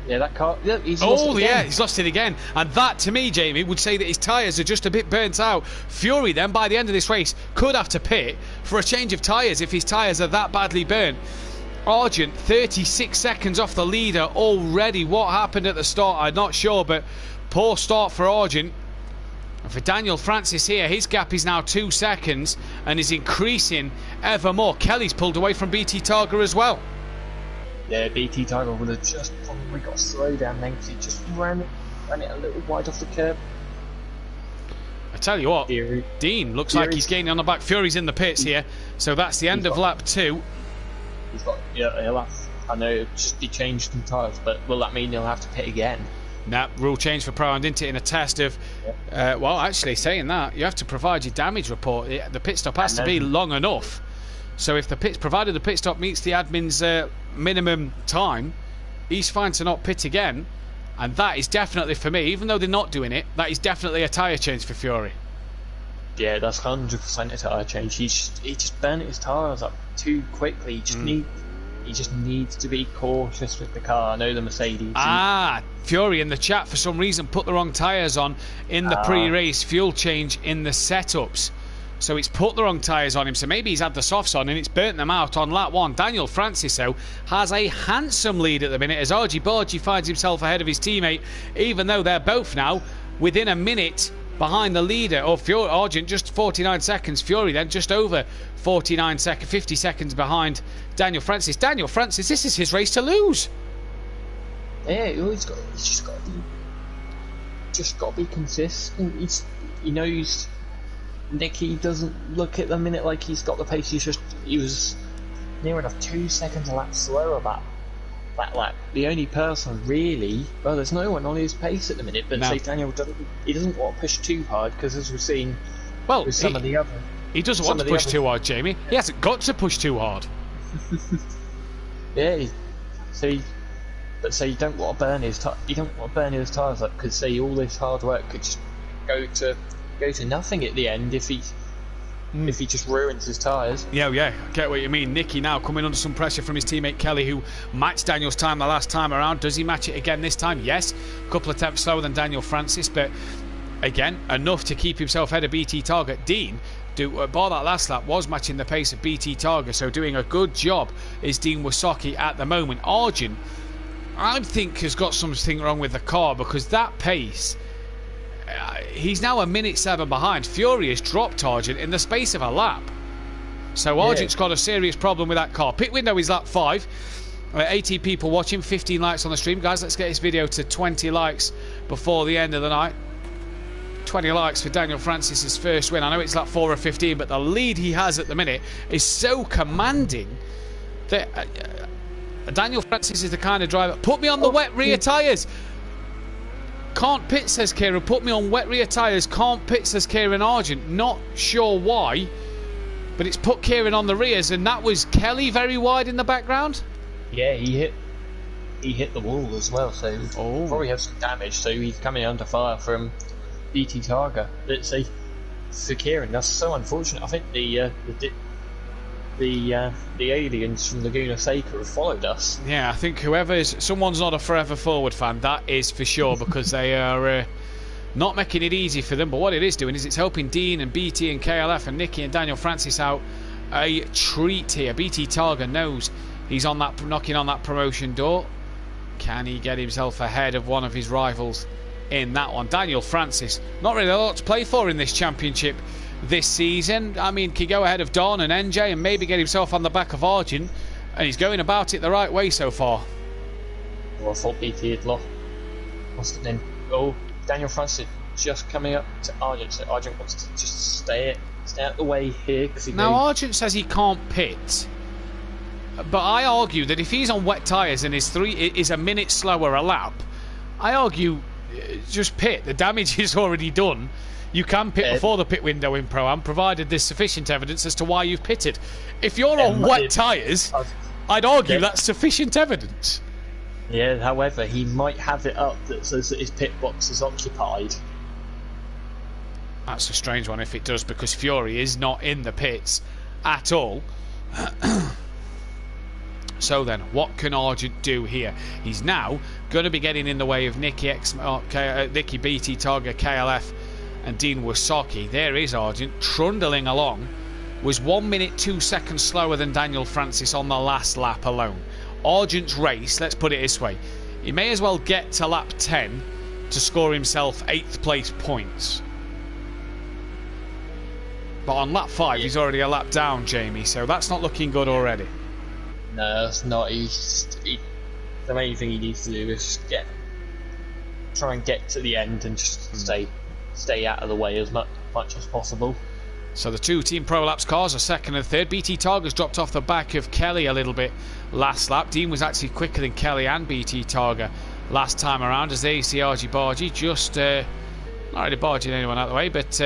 that car. Yeah, he's lost it again. He's lost it again. And that, to me, Jamie, would say that his tyres are just a bit burnt out. Fury, then, by the end of this race, could have to pit for a change of tyres if his tyres are that badly burnt. Argent, 36 seconds off the leader already. What happened at the start, I'm not sure, but poor start for Argent. And for Daniel Francis here, his gap is now 2 seconds and is increasing ever more. Kelly's pulled away from BT Targa as well. Yeah, BT Targa would have just probably got a slowdown then because he just ran it a little wide off the curb. I tell you what, Dean looks like he's gaining on the back. Fury's in the pits here, so that's the end of lap 2. He's got, he'll have, I know it'll just be changed some tyres, but will that mean he'll have to pit again? Nah, rule change for Pro-Am, didn't it, in a test of... well, actually, saying that, you have to provide your damage report. The pit stop has to be long enough. So if provided the pit stop meets the admin's minimum time, he's fine to not pit again. And that is definitely, for me, even though they're not doing it, that is definitely a tyre change for Fury. Yeah, that's 100% a tyre change. He just burnt his tyres up too quickly. He just needs to be cautious with the car. I know the Mercedes. Fury in the chat for some reason put the wrong tyres on in the pre-race fuel change in the setups. So it's put the wrong tyres on him. So maybe he's had the softs on and it's burnt them out on lap 1. Daniel Francis, though, has a handsome lead at the minute as Argy Bargy finds himself ahead of his teammate, even though they're both now within a minute behind the leader. Fury, Argent just 49 seconds. Fury then just over 50 seconds behind Daniel Francis. Daniel Francis, this is his race to lose. Yeah, he's just got to be consistent. He knows Nicky doesn't look at the minute like he's got the pace. He was near enough 2 seconds a lap slower that lap. The only person really, well, there's no one on his pace at the minute, but say Daniel doesn't want to push too hard because as we've seen with some of the other. He doesn't want to push too hard, Jamie. He hasn't got to push too hard. Yeah, so you don't want to burn his tyres up because say all this hard work could just go to nothing at the end if he just ruins his tyres. Yeah, I get what you mean. Nicky now coming under some pressure from his teammate Kelly, who matched Daniel's time the last time around. Does he match it again this time? Yes. A couple of tenths slower than Daniel Francis, but again, enough to keep himself ahead of BT Targa. Dean, bar that last lap, was matching the pace of BT Targa, so doing a good job is Dean Wasaki at the moment. Argent, I think, has got something wrong with the car because that pace... he's now a minute 7 behind. Fury has dropped Argent in the space of a lap. So Argent's got a serious problem with that car. Pit window is lap 5. 80 people watching, 15 likes on the stream. Guys, let's get this video to 20 likes before the end of the night. 20 likes for Daniel Francis's first win. I know it's lap 4 of 15, but the lead he has at the minute is so commanding that Daniel Francis is the kind of driver... Put me on the wet rear tyres! Can't pit, says Kieran. Put me on wet rear tyres. Can't pit, says Kieran Argent. Not sure why, but it's put Kieran on the rears, and that was Kelly very wide in the background. Yeah, he hit the wall as well, so probably has some damage. So he's coming under fire from BT Targa. Let's see, for Kieran, that's so unfortunate. I think the aliens from Laguna Seca have followed us. Yeah, I think someone's not a Forever Forward fan, that is for sure, because they are not making it easy for them. But what it is doing is it's helping Dean and BT and KLF and Nicky and Daniel Francis out a treat here. BT Targa knows he's knocking on that promotion door. Can he get himself ahead of one of his rivals in that one? Daniel Francis, not really a lot to play for in this championship this season. I mean, can go ahead of Don and NJ and maybe get himself on the back of Argent, and he's going about it the right way so far. Well, I thought BT had lost it then. Daniel Francis just coming up to Argent, so Argent wants to just stay out of the way here. Now Argent says he can't pit, but I argue that if he's on wet tyres and his 3 is a minute slower a lap, I argue just pit. The damage is already done. You can pit before the pit window in Pro-Am, provided there's sufficient evidence as to why you've pitted. If you're on wet tyres, I'd argue that's sufficient evidence. Yeah, however, he might have it up that says that his pit box is occupied. That's a strange one if it does, because Fury is not in the pits at all. So then, what can Argent do here? He's now going to be getting in the way of Nicky BT Targa, KLF and Dean Wasaki. There is Argent trundling along. Was 1 minute 2 seconds slower than Daniel Francis on the last lap alone. Argent's race, let's put it this way, he may as well get to lap 10 to score himself 8th place points. But on lap 5 he's already a lap down, Jamie, so that's not looking good already. No, it's not. The main thing he needs to do is try and get to the end and just stay out of the way as much as possible. So the two Team Pro Laps cars are second and third. BT Targa's dropped off the back of Kelly a little bit last lap. Dean was actually quicker than Kelly and BT Targa last time around, as they see Argy Bargy just not really barging anyone out of the way, but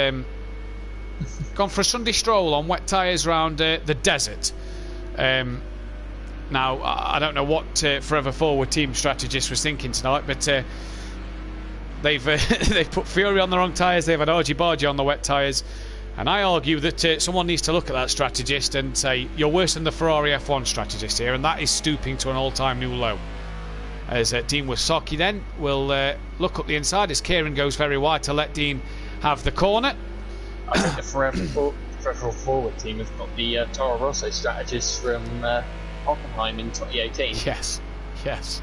gone for a Sunday stroll on wet tyres around the desert. Now, I don't know what Forever Forward team strategist was thinking tonight, but they've put Fury on the wrong tyres, they've had Argy Bargy on the wet tyres, and I argue that someone needs to look at that strategist and say, you're worse than the Ferrari F1 strategist here, and that is stooping to an all-time new low. As Dean Wasaki then will look up the inside as Kieran goes very wide to let Dean have the corner. I think the Forever Forward team have got the Toro Rosso strategist from Hockenheim in 2018. Yes.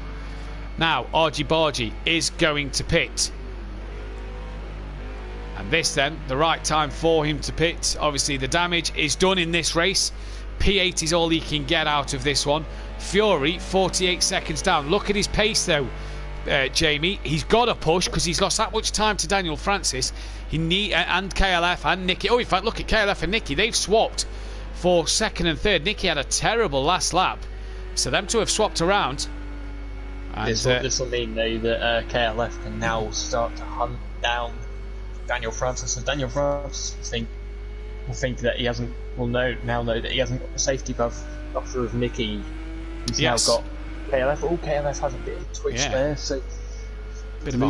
Now, Argy Bargy is going to pit. And this then, the right time for him to pit. Obviously, the damage is done in this race. P8 is all he can get out of this one. Fury, 48 seconds down. Look at his pace, though, Jamie. He's got to push because he's lost that much time to Daniel Francis. And KLF and Nicky. Oh, in fact, look at KLF and Nicky. They've swapped for second and third. Nicky had a terrible last lap. So them two have swapped around. And, this will mean, though, that KLF can now start to hunt down Daniel Francis, and Daniel Francis will think that will now know that he hasn't got the safety buffer of Nicky. He's now got KLF. Oh, KLF has a bit of a twitch there, so bit of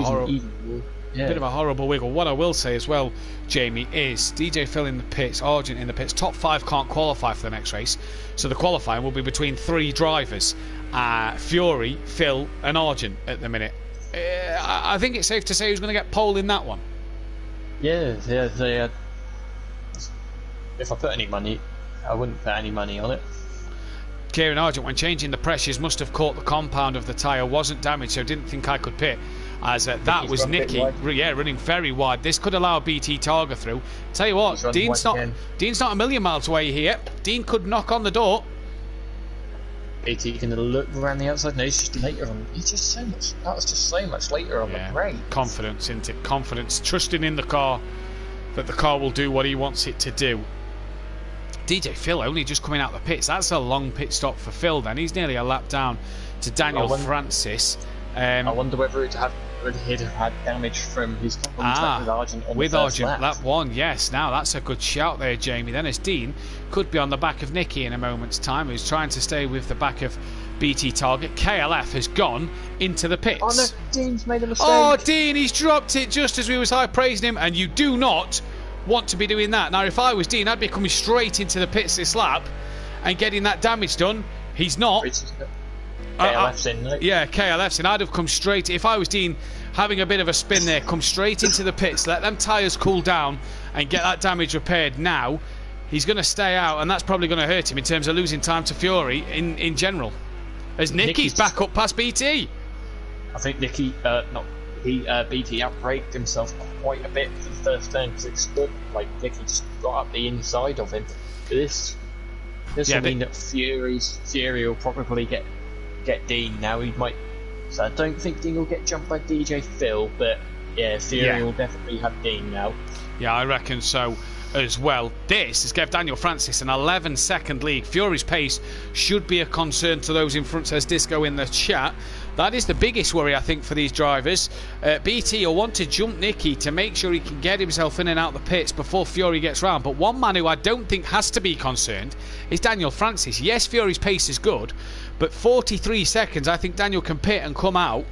a horrible wiggle. What I will say as well, Jamie, is DJ Phil in the pits, Argent in the pits. Top 5 can't qualify for the next race, so the qualifying will be between 3 drivers: Fury, Phil, and Argent at the minute. I think it's safe to say who's going to get pole in that one. Yeah. If I put any money, I wouldn't put any money on it. Kieran Argent, when changing the pressures, must have caught the compound of the tyre, wasn't damaged, so didn't think I could pit. As that was Nicky, running very wide. This could allow BT Targa through. Tell you what, Dean's not a million miles away here. Dean could knock on the door. BT can look around the outside. No, he's just later on. He's just so much. That was just so much later on the break. Confidence, isn't it? Confidence, trusting in the car that the car will do what he wants it to do. DJ Phil only just coming out the pits. That's a long pit stop for Phil. Then he's nearly a lap down to Daniel Francis. I wonder whether he'd have had damage from his contact with Argent on the first lap. Lap 1, yes. Now that's a good shout there, Jamie. Then as Dean could be on the back of Nicky in a moment's time, who's trying to stay with the back of BT Target. KLF has gone into the pits. Oh no, Dean's made a mistake. Oh, Dean, he's dropped it just as we was high praising him, and you do not want to be doing that. Now, if I was Dean, I'd be coming straight into the pits this lap and getting that damage done. He's not. KLF's in. Yeah, KLF's in. I'd have come straight. If I was Dean, having a bit of a spin there, come straight into the pits, let them tyres cool down and get that damage repaired now. He's going to stay out, and that's probably going to hurt him in terms of losing time to Fury in general. As Nicky's back up past BT. I think BT outbraked himself quite a bit for the first turn because it stood like Nicky just got up the inside of him. This will mean that Fury will probably get Dean now. He might. So I don't think Dean will get jumped by DJ Phil, but Fury will definitely have Dean now. Yeah, I reckon so as well. This has given Daniel Francis an 11-second lead. Fury's pace should be a concern to those in front, says Disco in the chat. That is the biggest worry, I think, for these drivers. BT will want to jump Nicky to make sure he can get himself in and out the pits before Fury gets round. But one man who I don't think has to be concerned is Daniel Francis. Yes, Fury's pace is good, but 43 seconds, I think Daniel can pit and come out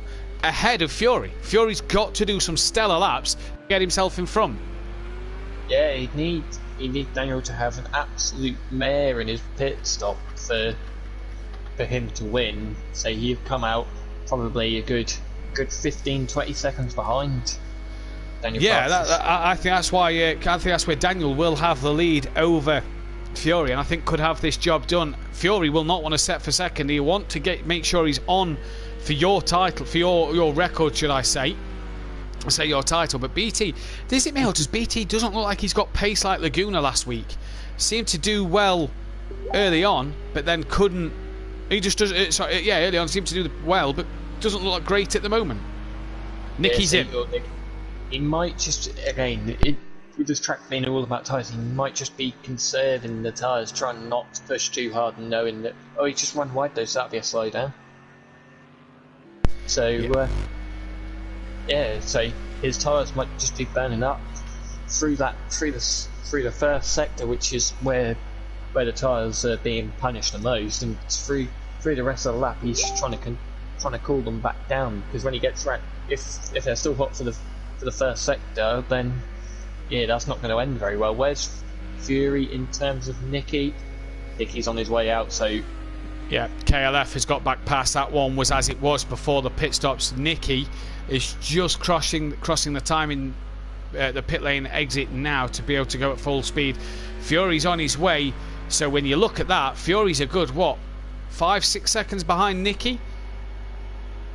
ahead of Fury. Fury's got to do some stellar laps to get himself in front. Yeah, he needs Daniel to have an absolute mare in his pit stop for him to win. So he'd come out probably a good 15-20 seconds behind Daniel. Yeah, I think that's why. I think that's where Daniel will have the lead over Fury, and I think could have this job done. Fury will not want to set for second. He'll want to make sure he's on for your title, for your record, should I say your title. But BT, does it mean, or does BT doesn't look like he's got pace like Laguna last week? Seemed to do well early on, but then couldn't. He just does. Early on seemed to do well, but doesn't look like great at the moment. Nicky's in. He might just, again, with this track being all about tyres, he might just be conserving the tyres, trying not to push too hard and knowing that, he just run wide though, so that'll be a slowdown. So, so his tyres might just be burning up through the first sector, which is where the tyres are being punished the most, and through the rest of the lap he's just trying to cool them back down, because when he gets right, if they're still hot for the first sector, then that's not going to end very well. Where's Fury in terms of Nicky? Nicky's on his way out, so yeah, KLF has got back past. That one was as it was before the pit stops. Nicky is just crossing the timing, the pit lane exit now to be able to go at full speed. Fury's on his way, so when you look at that, Fury's a good 5-6 seconds behind Nicky.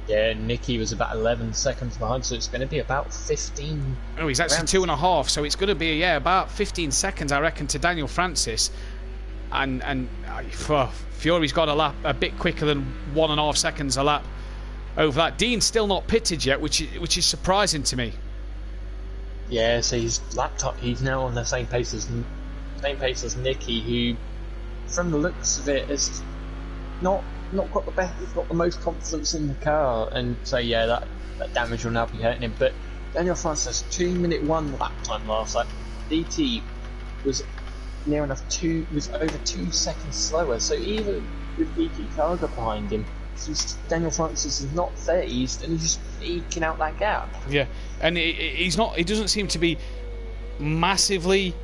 Yeah, Nicky was about 11 seconds behind, so it's going to be about 15. Oh, he's actually 2.5, so it's going to be about 15 seconds, I reckon, to Daniel Francis. And Fury's got a bit quicker than 1.5 seconds a lap over that. Dean's still not pitted yet, which is surprising to me. Yeah, so he's now on the same pace as Nicky, who, from the looks of it, is not got the best, got the most confidence in the car, and so that damage will now be hurting him. But Daniel Francis 2-minute 1 lap time last lap. DT was near enough was over 2 seconds slower. So even with DT Targa behind him, Daniel Francis is not phased, and he's just eking out that gap. Yeah, and he's not. He doesn't seem to be massively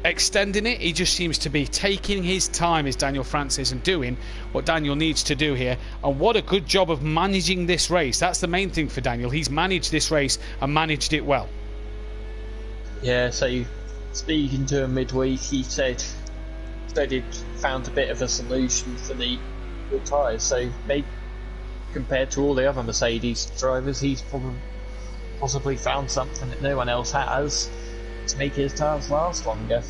extending it. He just seems to be taking his time, is Daniel Francis, and doing what Daniel needs to do here. And what a good job of managing this race. That's the main thing for Daniel. He's managed this race and managed it well. Yeah, so speaking to him midweek, he said he'd found a bit of a solution for the tyres. So maybe compared to all the other Mercedes drivers, he's possibly found something that no one else has to make his tyres last longer.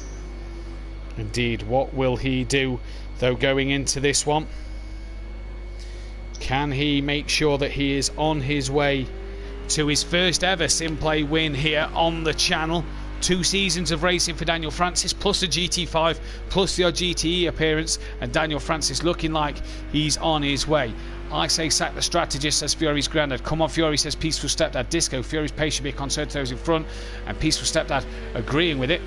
Indeed. What will he do, though, going into this one? Can he make sure that he is on his way to his first ever Simplay win here on the channel? 2 seasons of racing for Daniel Francis, plus the GT5, plus the GTE appearance, and Daniel Francis looking like he's on his way. I say sack the strategist, says Fury's granddad. Come on, Fury, says Peaceful Stepdad. Disco, Fury's pace should be a concern to those in front, and Peaceful Stepdad agreeing with it.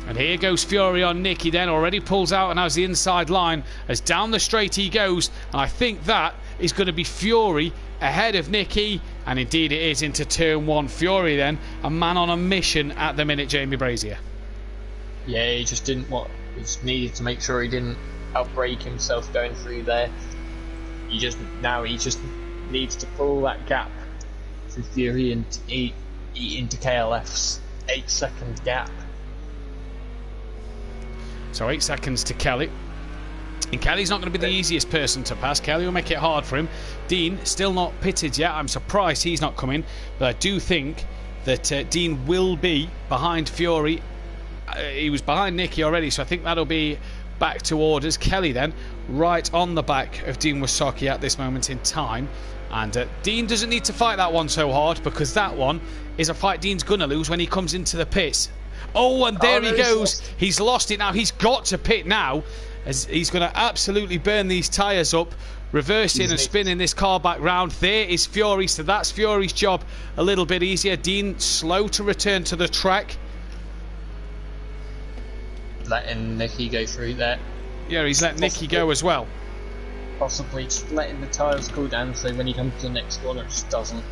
And here goes Fury on Nicky then, already pulls out and has the inside line as down the straight he goes, and I think that is going to be Fury ahead of Nicky, and indeed it is into turn 1. Fury then, a man on a mission at the minute, Jamie Brazier. Yeah, he just he needed to make sure he didn't outbrake himself going through there. He just needs to pull that gap from Fury and eat into KLF's 8-second gap. So 8 seconds to Kelly. And Kelly's not going to be the easiest person to pass. Kelly will make it hard for him. Dean, still not pitted yet. I'm surprised he's not coming. But I do think that Dean will be behind Fury. He was behind Nicky already, so I think that'll be back to orders. Kelly then, right on the back of Dean Wasocki at this moment in time. And Dean doesn't need to fight that one so hard, because that one is a fight Dean's going to lose when he comes into the pits. Oh, and there he goes. He's lost it now. He's got to pit now. as he's going to absolutely burn these tyres up, reversing and spinning this car back round. There is Fury, so that's Fury's job a little bit easier. Dean slow to return to the track. Letting Nicky go through there. Yeah, he's let Nicky go as well. Possibly just letting the tyres cool down so when he comes to the next corner it just doesn't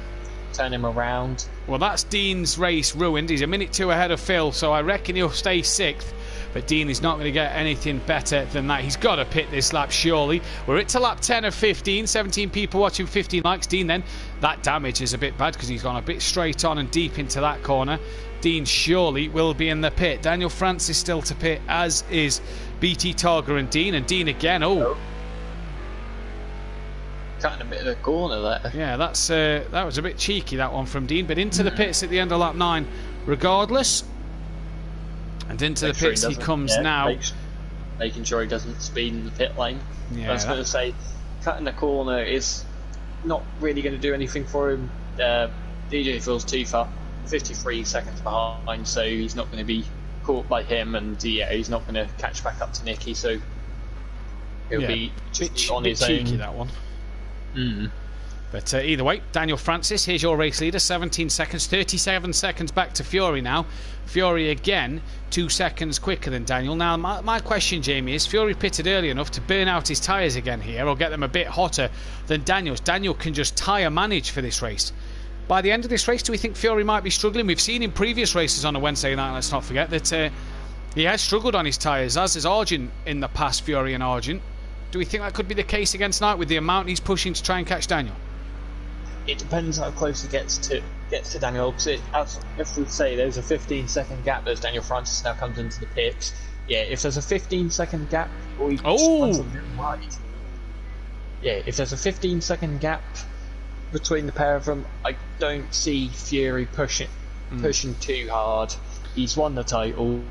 turn him around. Well, that's Dean's race ruined. He's a minute 2 ahead of Phil, so I reckon he'll stay 6th. But Dean is not going to get anything better than that. He's got to pit this lap, surely. We're at to lap 10 of 15. 17 people watching, 15 likes. Dean then, that damage is a bit bad because he's gone a bit straight on and deep into that corner. Dean surely will be in the pit. Daniel Francis still to pit, as is BT Targa and Dean. And Dean again, Cutting a bit of the corner there. Yeah, that was a bit cheeky, that one from Dean. But into the pits at the end of lap 9 regardless. And into the pits he comes now. Making sure he doesn't speed in the pit lane. Yeah, I was going to say, cutting the corner is not really going to do anything for him. DJ feels too far, 53 seconds behind, so he's not going to be caught by him, and he's not going to catch back up to Nicky, so he'll be just on his cheeky, own. That one. But either way, Daniel Francis, here's your race leader, 17 seconds, 37 seconds back to Fury now. Fury again, 2 seconds quicker than Daniel. Now, my question, Jamie, is Fury pitted early enough to burn out his tyres again here, or get them a bit hotter than Daniel's? Daniel can just tyre manage for this race. By the end of this race, do we think Fury might be struggling? We've seen in previous races on a Wednesday night, let's not forget, that he has struggled on his tyres, as is Argent in the past, Fury and Argent. Do we think that could be the case against tonight with the amount he's pushing to try and catch Daniel? It depends how close he gets to Daniel, because if we say there's a 15-second gap as Daniel Francis now comes into the pits, if there's a 15-second gap, or he runs a bit wide. If there's a 15-second gap between the pair of them, I don't see Fury pushing too hard. He's won the title.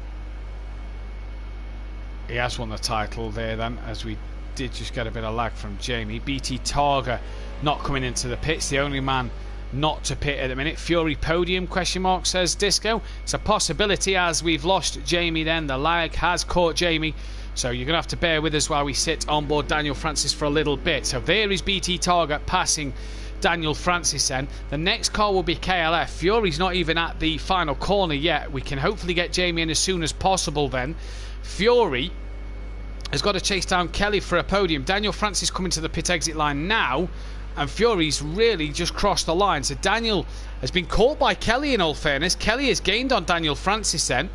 He has won the title there then, as we did just get a bit of lag from Jamie. BT Targa not coming into the pits, the only man not to pit at the minute. Fury podium, question mark, says Disco. It's a possibility, as we've lost Jamie then. The lag has caught Jamie, so you're going to have to bear with us while we sit on board Daniel Francis for a little bit. So there is BT Targa passing Daniel Francis then. The next car will be KLF. Fury's not even at the final corner yet. We can hopefully get Jamie in as soon as possible then. Fury has got to chase down Kelly for a podium. Daniel Francis coming to the pit exit line now, and Fury's really just crossed the line. So Daniel has been caught by Kelly, in all fairness. Kelly has gained on Daniel Francis then.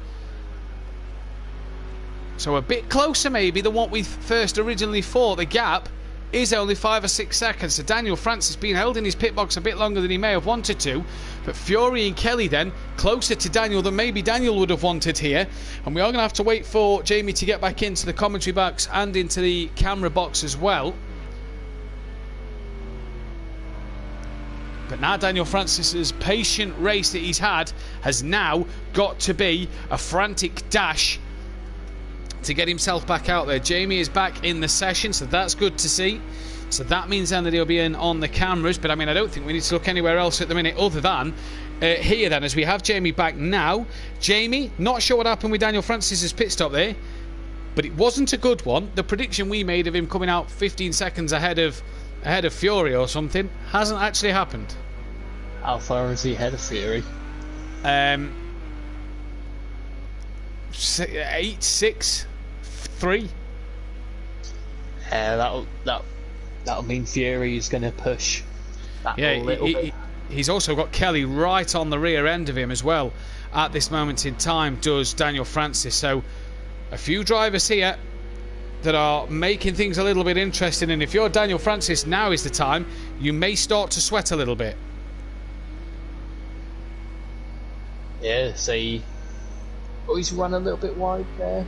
So a bit closer maybe than what we first originally thought. The gap is only 5 or 6 seconds. So Daniel Francis being held in his pit box a bit longer than he may have wanted to. But Fury and Kelly then closer to Daniel than maybe Daniel would have wanted here. And we are going to have to wait for Jamie to get back into the commentary box and into the camera box as well. But now Daniel Francis's patient race that he's had has now got to be a frantic dash to get himself back out there. Jamie is back in the session, so that's good to see. So that means then that he'll be in on the cameras, but I mean, I don't think we need to look anywhere else at the minute other than here then, as we have Jamie back now. Jamie, not sure what happened with Daniel Francis's pit stop there, but it wasn't a good one. The prediction we made of him coming out 15 seconds ahead of Fury or something hasn't actually happened. How far is he ahead of Fury? 8, 6, 3. That'll mean Fury is going to push that a little bit. He's also got Kelly right on the rear end of him as well at this moment in time, does Daniel Francis. So a few drivers here that are making things a little bit interesting, and if you're Daniel Francis, now is the time. You may start to sweat a little bit. Yeah, see. Oh, he's run a little bit wide there.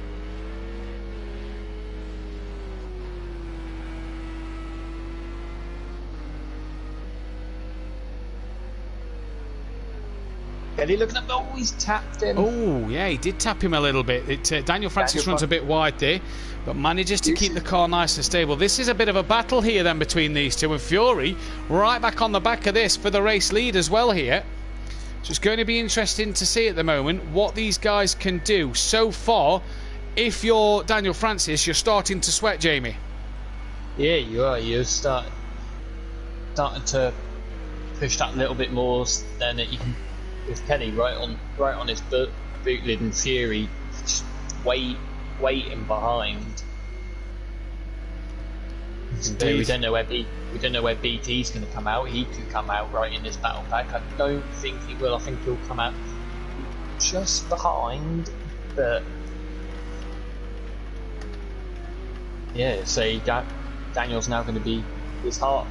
Kelly looking up. Oh, he's tapped him. Oh, yeah, he did tap him a little bit. Daniel Francis runs a bit wide there, but manages to keep the car nice and stable. This is a bit of a battle here then between these two, and Fury right back on the back of this for the race lead as well here. So it's going to be interesting to see at the moment what these guys can do. So far, if you're Daniel Francis, you're starting to sweat, Jamie. Yeah, you are. You're starting to push that little bit more than you can with Kelly right on his boot lid, and Fury just waiting behind. We don't know where BT's going to come out. He could come out right in this battle pack. I don't think he will. I think he'll come out just behind. But yeah, so Daniel's now going to be, his heart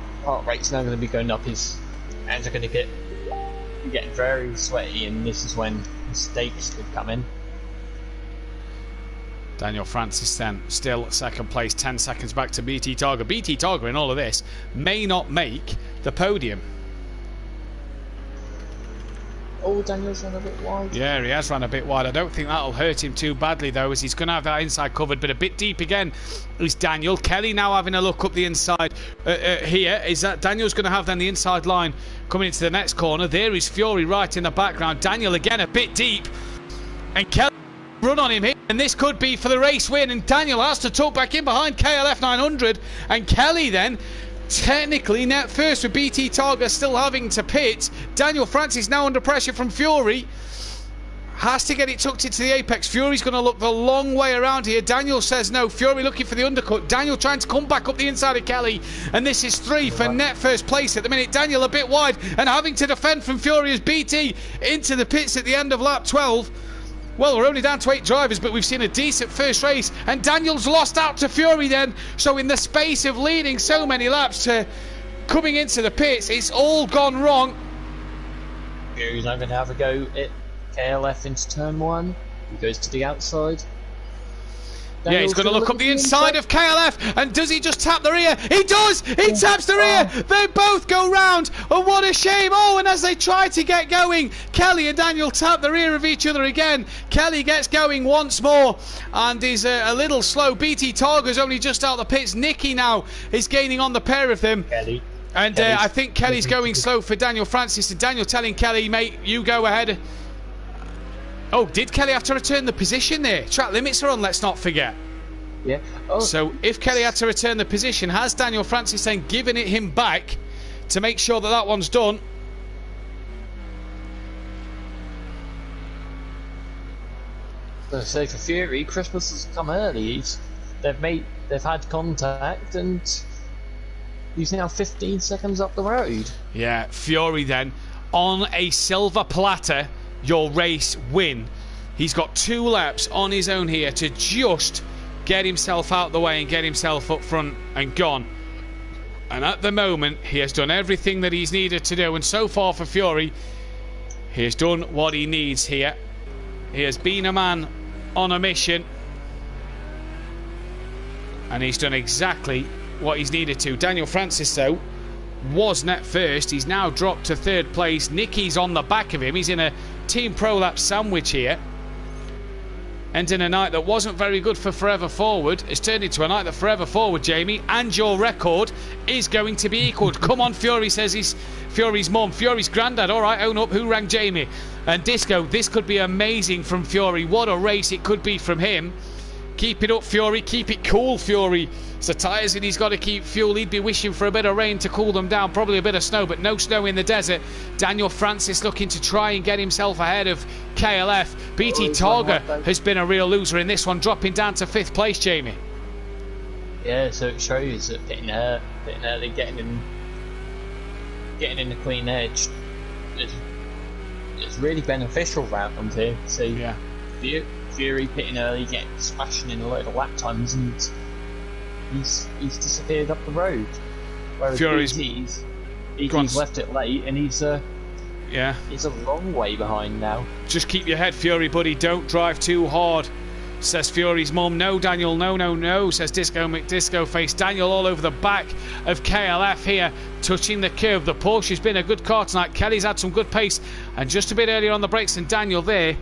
rate's now going to be going up. His hands are going to get very sweaty, and this is when mistakes could come in. Daniel Francis then still second place, 10 seconds back to BT Targa. BT Targa in all of this may not make the podium. Oh, Daniel's run a bit wide. Yeah, he has run a bit wide. I don't think that'll hurt him too badly though, as he's going to have that inside covered, but a bit deep again is Daniel. Kelly now having a look up the inside here. Is that Daniel's going to have then the inside line coming into the next corner. There is Fury right in the background. Daniel again a bit deep, and Kelly run on him here, and this could be for the race win, and Daniel has to tuck back in behind KLF 900, and Kelly then technically net first with BT Targa still having to pit. Daniel Francis now under pressure from Fury, has to get it tucked into the apex. Fury's going to look the long way around here. Daniel says no. Fury looking for the undercut. Daniel trying to come back up the inside of Kelly, and this is 3 for net first place at the minute. Daniel a bit wide and having to defend from Fury as BT into the pits at the end of lap 12. Well, we're only down to 8 drivers, but we've seen a decent first race, and Daniel's lost out to Fury then. So in the space of leading so many laps to coming into the pits, it's all gone wrong. Fury's now going to have a go at KLF into turn 1. He goes to the outside. Yeah, he's going to look up the inside of KLF, and does he just tap the rear? He does! He taps the rear! They both go round, and what a shame! Oh, and as they try to get going, Kelly and Daniel tap the rear of each other again. Kelly gets going once more, and is a little slow. BT Targa's only just out of the pits. Nicky now is gaining on the pair of them. Kelly. And I think Kelly's going slow for Daniel Francis, and Daniel telling Kelly, mate, you go ahead. Oh, did Kelly have to return the position there? Track limits are on, let's not forget. Yeah. Oh. So if Kelly had to return the position, has Daniel Francis then given it him back to make sure that that one's done? So for Fury, Christmas has come early. They've had contact, and he's now 15 seconds up the road. Yeah, Fury then on a silver platter, your race win. He's got 2 laps on his own here to just get himself out the way and get himself up front and gone. And at the moment, he has done everything that he's needed to do. And so far for Fury, he has done what he needs here. He has been a man on a mission, and he's done exactly what he's needed to. Daniel Francis, though, was net first. He's now dropped to 3rd place. Nicky's on the back of him. He's in a Team Pro Lap sandwich here. Ending a night that wasn't very good for Forever Forward. It's turned into a night that Forever Forward, Jamie, and your record is going to be equalled. Come on, Fury, says he's Fury's mum. Fury's granddad. All right, own up. Who rang Jamie? And Disco, this could be amazing from Fury. What a race it could be from him. Keep it up, Fury. Keep it cool, Fury. It's the tyres that he's got to keep fuel. He'd be wishing for a bit of rain to cool them down. Probably a bit of snow, but no snow in the desert. Daniel Francis looking to try and get himself ahead of KLF. BT Targa has been a real loser in this one, dropping down to 5th place, Jamie. Yeah, so it shows that getting early, getting in the clean edge is really beneficial round here. So yeah, Fury pitting early, getting smashing in a load of lap times, and he's disappeared up the road. Whereas BT's left it late, and he's a long way behind now. Just keep your head, Fury, buddy. Don't drive too hard, says Fury's mum. No, Daniel, no, says Disco McDisco Face. Daniel all over the back of KLF here, touching the curve. The Porsche's been a good car tonight. Kelly's had some good pace, and just a bit earlier on the brakes than Daniel there.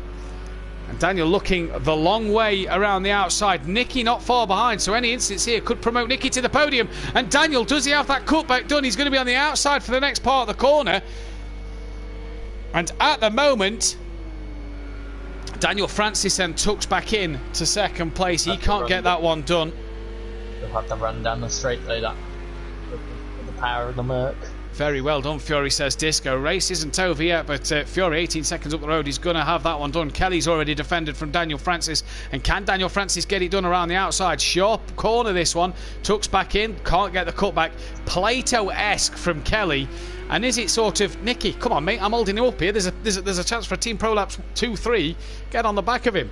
And Daniel looking the long way around the outside. Nicky not far behind, so any instance here could promote Nicky to the podium. And Daniel, does he have that cutback done? He's going to be on the outside for the next part of the corner. And at the moment, Daniel Francis then tucks back in to second place. He can't get that one done. They'll have to run down the straight though, that with the power of the Merc. Very well done, Fury, says Disco. Race isn't over yet, but Fury 18 seconds up the road. He's going to have that one done. Kelly's already defended from Daniel Francis. And can Daniel Francis get it done around the outside? Sharp corner this one. Tucks back in. Can't get the cutback. Plato-esque from Kelly. And is it sort of, Nicky, come on, mate, I'm holding him up here. There's a chance for a Team Pro Laps 2-3. Get on the back of him.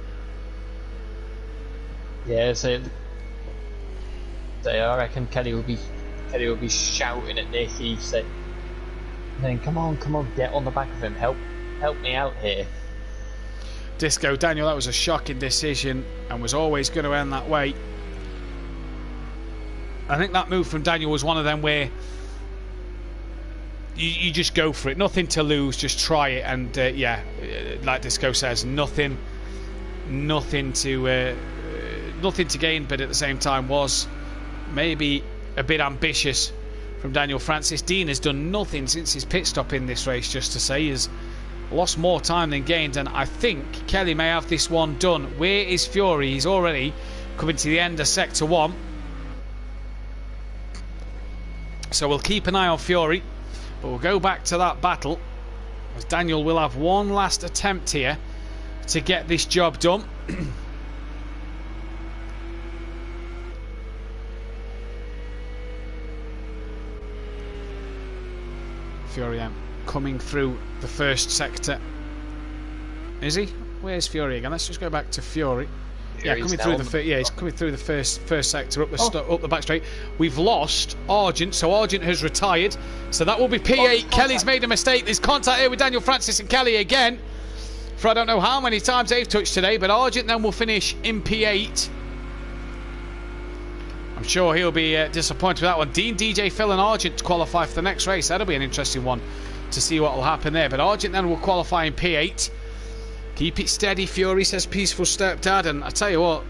Yeah, so I reckon Kelly will be shouting at Nicky, saying, come on, get on the back of him, help me out here. Disco, Daniel, that was a shocking decision and was always going to end that way. I think that move from Daniel was one of them where you just go for it, nothing to lose, just try it, and yeah, like Disco says, nothing to gain, but at the same time was maybe a bit ambitious from Daniel Francis. Dean has done nothing since his pit stop in this race, just to say. He has lost more time than gained, and I think Kelly may have this one done. Where is Fury? He's already coming to the end of Sector 1. So we'll keep an eye on Fury, but we'll go back to that battle, as Daniel will have one last attempt here to get this job done. Fury coming through the first sector. Is he? Where's Fury again? Let's just go back to Fury. Yeah, coming through the he's coming through the first sector up the back straight. We've lost Argent, so Argent has retired. So that will be P8. Kelly's made a mistake. There's contact here with Daniel Francis and Kelly again. For I don't know how many times they've touched today, but Argent then will finish in P8. I'm sure he'll be disappointed with that one. Dean, DJ, Phil and Argent to qualify for the next race. That'll be an interesting one to see what will happen there. But Argent then will qualify in P8. Keep it steady, Fury, says Peaceful Stepdad. And I tell you what,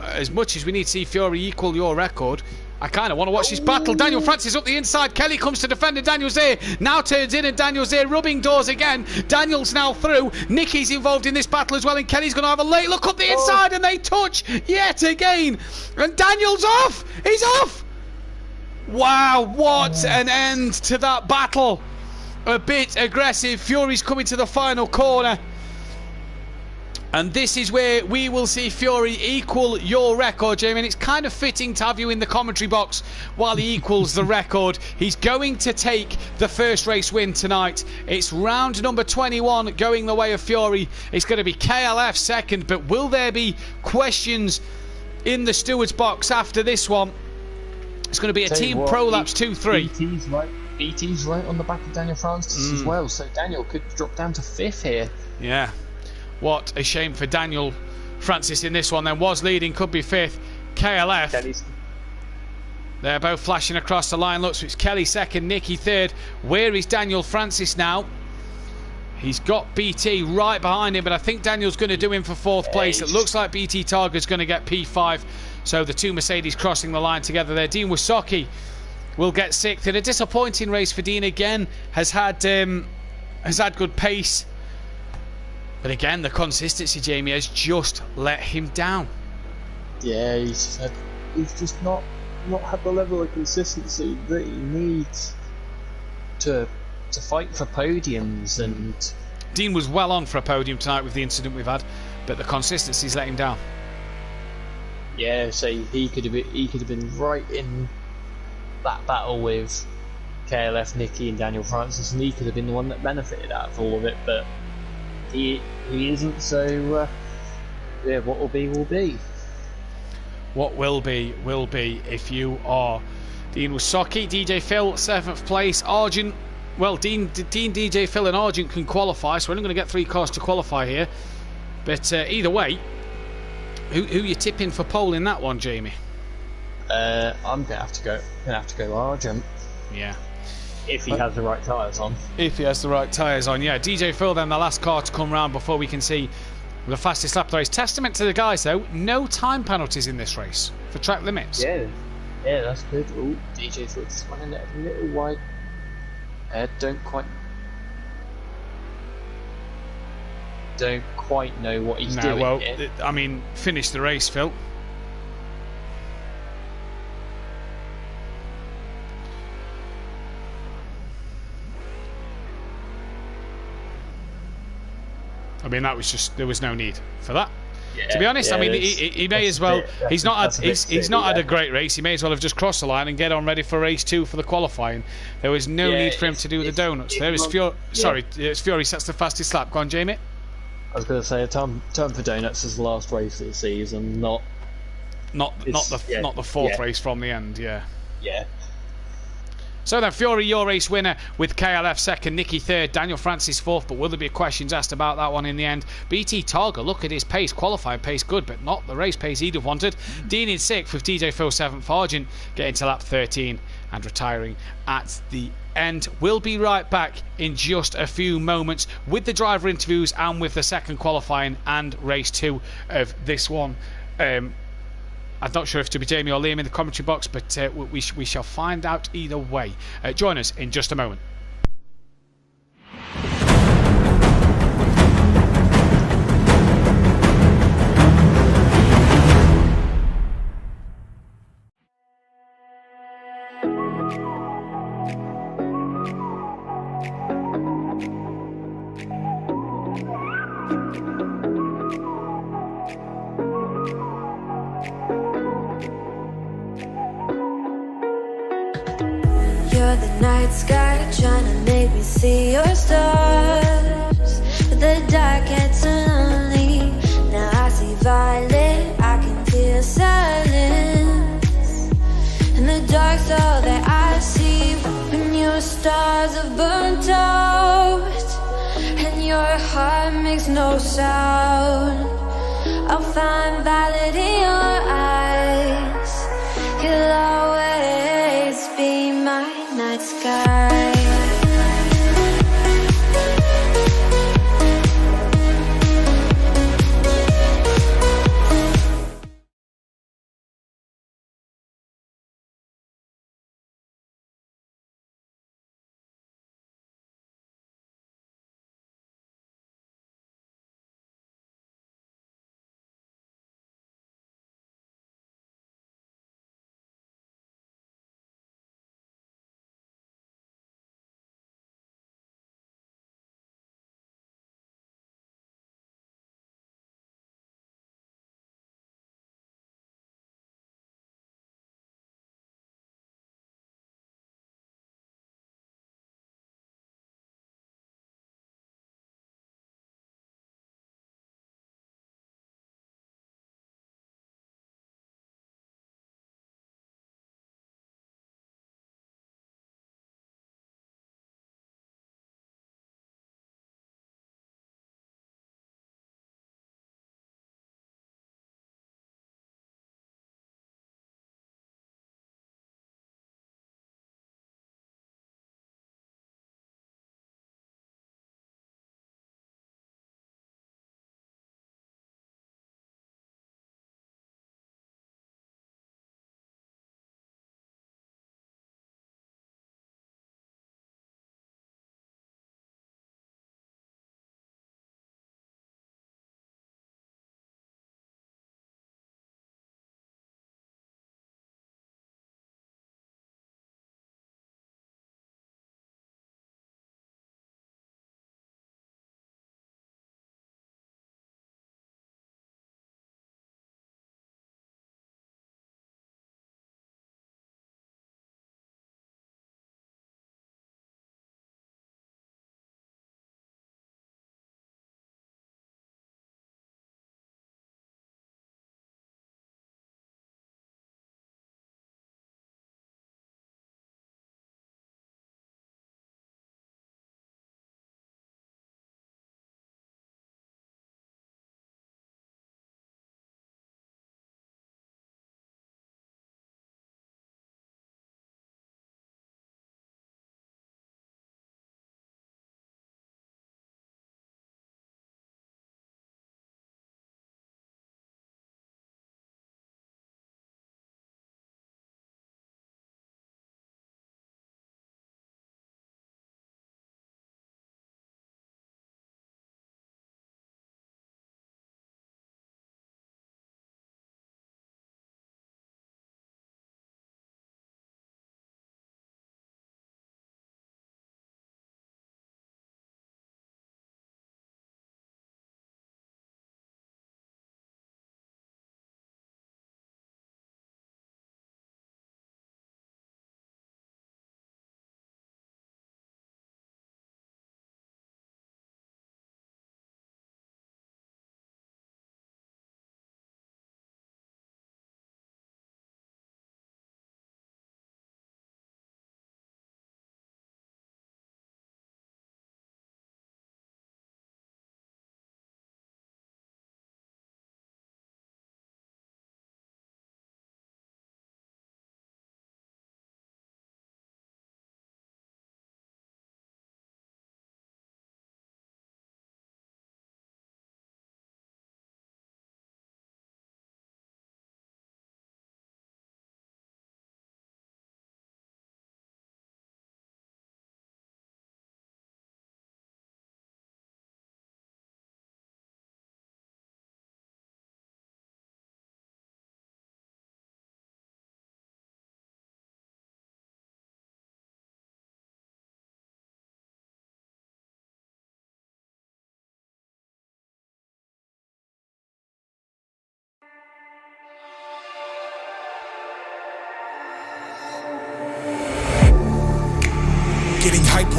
as much as we need to see Fury equal your record, I kind of want to watch this battle. Daniel Francis up the inside. Kelly comes to defend, and Daniel's there. Now turns in, and Daniel's there, rubbing doors again. Daniel's now through. Nicky's involved in this battle as well, and Kelly's going to have a late look up the inside, and they touch yet again. And Daniel's off. He's off. Wow, what an end to that battle. A bit aggressive. Fury's coming to the final corner. And this is where we will see Fury equal your record, Jamie. And it's kind of fitting to have you in the commentary box while he equals the record. He's going to take the first race win tonight. It's round number 21 going the way of Fury. It's going to be KLF second, but will there be questions in the steward's box after this one? It's going to be a Team Pro Laps 2-3. BT's right on the back of Daniel Francis as well, so Daniel could drop down to 5th here. Yeah. What a shame for Daniel Francis in this one then. Was leading, could be 5th. KLF. They're both flashing across the line. Looks, it's Kelly 2nd, Nicky 3rd. Where is Daniel Francis now? He's got BT right behind him, but I think Daniel's going to do him for 4th place. It looks like BT Targa's going to get P5. So the two Mercedes crossing the line together there. Dean Wysocki will get 6th. In a disappointing race for Dean again. Has had good pace. But again, the consistency, Jamie, has just let him down. Yeah, he's just not had the level of consistency that he needs to fight for podiums. And Dean was well on for a podium tonight with the incident we've had, but the consistency's let him down. Yeah, so he could have been right in that battle with KLF, Nicky and Daniel Francis, and he could have been the one that benefited out of all of it, but he isn't, so yeah, what will be will be. What will be if you are Dean Wysocki. DJ Phil 7th place. Argent, well, Dean, DJ Phil and Argent can qualify, so we're only going to get 3 cars to qualify here, but either way, who you tipping for pole in that one, Jamie? I'm gonna have to go Argent. Yeah. If he has the right tyres on. If he has the right tyres on, yeah. DJ Phil then the last car to come round before we can see the fastest lap of the race. Testament to the guys though, no time penalties in this race for track limits. Yeah, that's good. Oh, DJ Phil's running it a little wide. Don't quite. don't quite know what he's doing. Well, here. I mean, finish the race, Phil. I mean, that was just, there was no need for that. To be honest, I mean, he may as well. He's not had a great race. He may as well have just crossed the line and get on ready for race 2 for the qualifying. There was no need for him to do the donuts. There is Fury. Sorry, it's Fury sets the fastest lap. Go on, Jamie. I was going to say, time for donuts is the last race of the season, not the fourth race from the end. Yeah. So then, Fury, your race winner with KLF second, Nicky third, Daniel Francis fourth, but will there be questions asked about that one in the end? BT Targa, look at his pace, qualifying pace good, but not the race pace he'd have wanted. Dean in sixth with DJ Phil seventh, Argent getting to lap 13 and retiring at the end. We'll be right back in just a few moments with the driver interviews and with the second qualifying and race 2 of this one. I'm not sure if to be Jamie or Liam in the commentary box, but we shall find out either way. Join us in just a moment. You're the night sky trying to make me see your stars, but the dark gets so lonely. Now I see violet, I can feel silence, and the dark's all that I see. When your stars are burnt out and your heart makes no sound, I'll find violet in your eyes. You'll always be my night sky.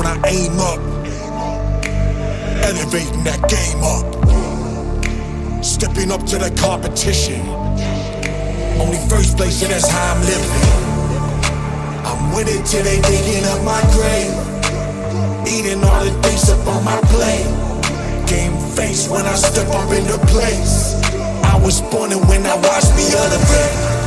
when I aim up, elevating that game up, stepping up to the competition. Only first place, and that's how I'm living. I'm with it till they digging up my grave, eating all the things up on my plate. Game face when I step up into place. I was born and when I watched me elevate.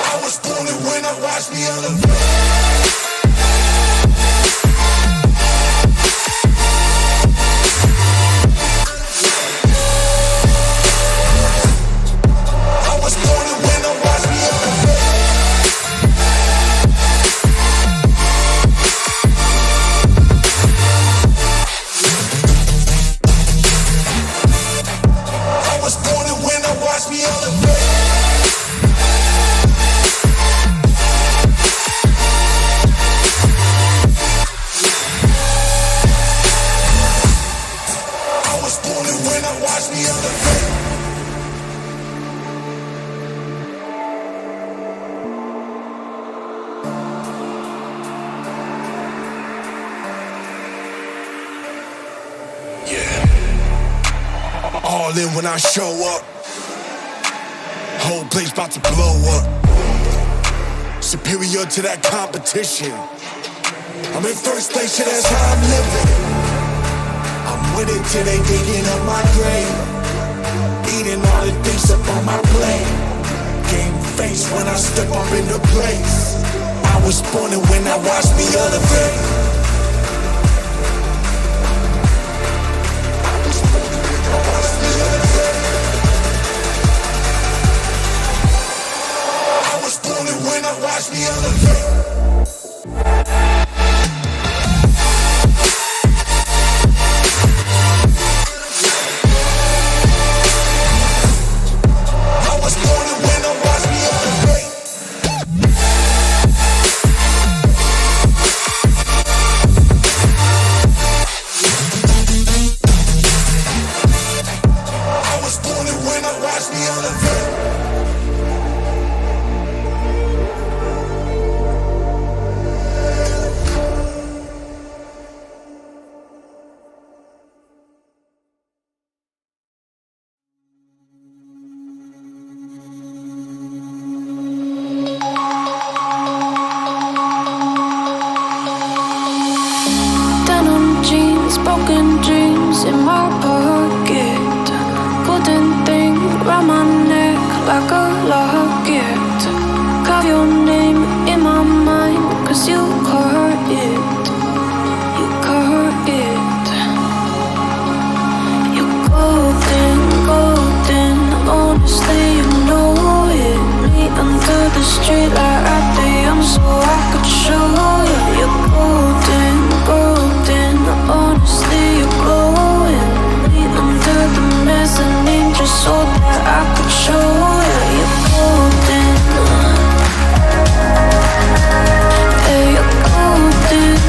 I was born and when I watched me elevate. All in when I show up, whole place about to blow up. Superior to that competition. I'm in first place, yeah, that's how I'm living. I'm with it till they digging up my grave, eating all the things up on my plate. Game face when I step up into place. I was born and when I watched me elevate. When I watch me elevate. I was born and when I watch me elevate. I was born and when I watch me elevate. Broken dreams in my pocket, golden thing round my neck like a locket. Carve your name in my mind, cause you caught it, you caught it. You're golden, golden, honestly you know it. Me under the street light at the young so I could show you. You're golden, golden, honestly you're glowing. Me under the mezzanine just so that I could show you. You're golden, yeah, you're golden,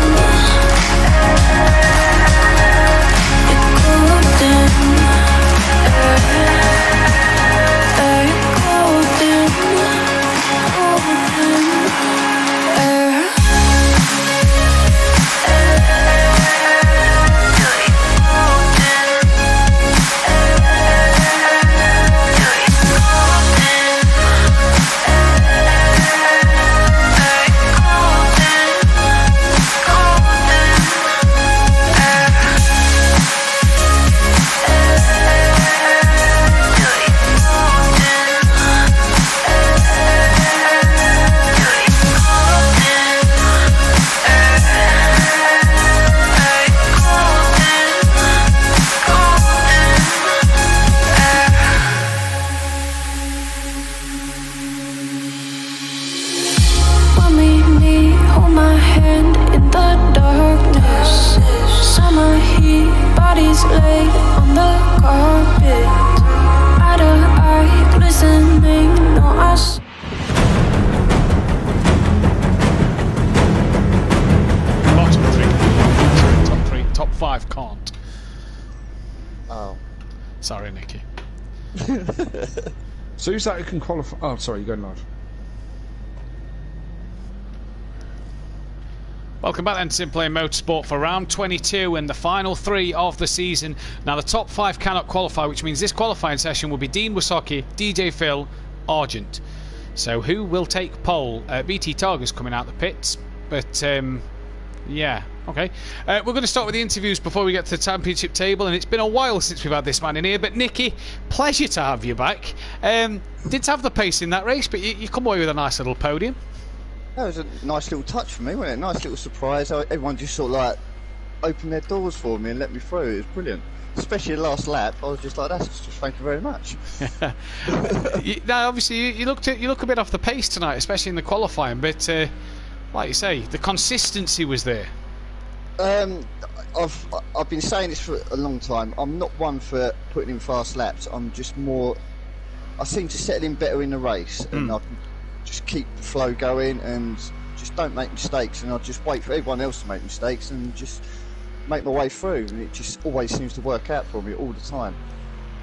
you're golden, yeah, you're golden, golden, yeah. When we meet, hold my hand in the darkness. Summer heat, bodies laid on the carpet. Eye to eye, glistening, no I Top 5 can't. Oh. Sorry, Nikki. So who's that who can qualify? Oh, sorry, you're going live. Welcome back then to Simplay Motorsport for round 22 and the final 3 of the season. Now the top 5 cannot qualify, which means this qualifying session will be Dean Wasocki, DJ Phil, Argent. So who will take pole? BT Targa's coming out the pits, but yeah, okay. We're going to start with the interviews before we get to the championship table, and it's been a while since we've had this man in here, but Nicky, pleasure to have you back. Didn't have the pace in that race, but you come away with a nice little podium. That was a nice little touch for me, wasn't it? Nice little surprise. Everyone just sort of like opened their doors for me and let me through. It was brilliant. Especially the last lap, I was just like, "That's just thank you very much." Now, obviously, you look a bit off the pace tonight, especially in the qualifying. But like you say, the consistency was there. I've been saying this for a long time. I'm not one for putting in fast laps. I'm just more. I seem to settle in better in the race, and I can just keep the flow going and just don't make mistakes, and I just wait for everyone else to make mistakes and just make my way through, and it just always seems to work out for me all the time.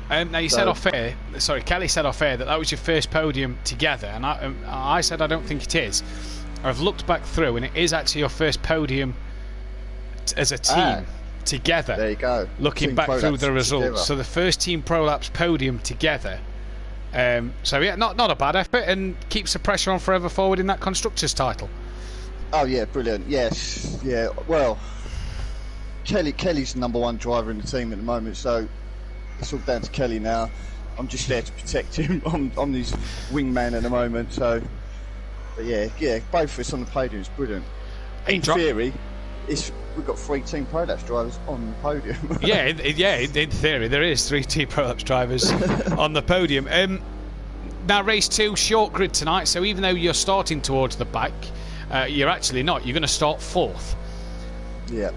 Now you said off air, sorry, Kelly said off air that was your first podium together, and I said I don't think it is. I've looked back through, and it is actually your first podium as a team together. There you go. Looking Team back Pro through Laps the results, together. so the first Team Pro Laps podium together. So yeah, not a bad effort, and keeps the pressure on forever forward in that constructors title. Oh yeah, brilliant. Yes, yeah. Well, Kelly's the #1 driver in the team at the moment, so it's all down to Kelly now. I'm just there to protect him. I'm his wingman at the moment. So, but yeah, both of us on the podium is brilliant. In theory, we've got 3 Team Pro Laps drivers on the podium. in theory there is 3 Team Pro Laps drivers on the podium. Now race 2, short grid tonight, so even though you're starting towards the back, you're actually not. You're going to start 4th. Yeah.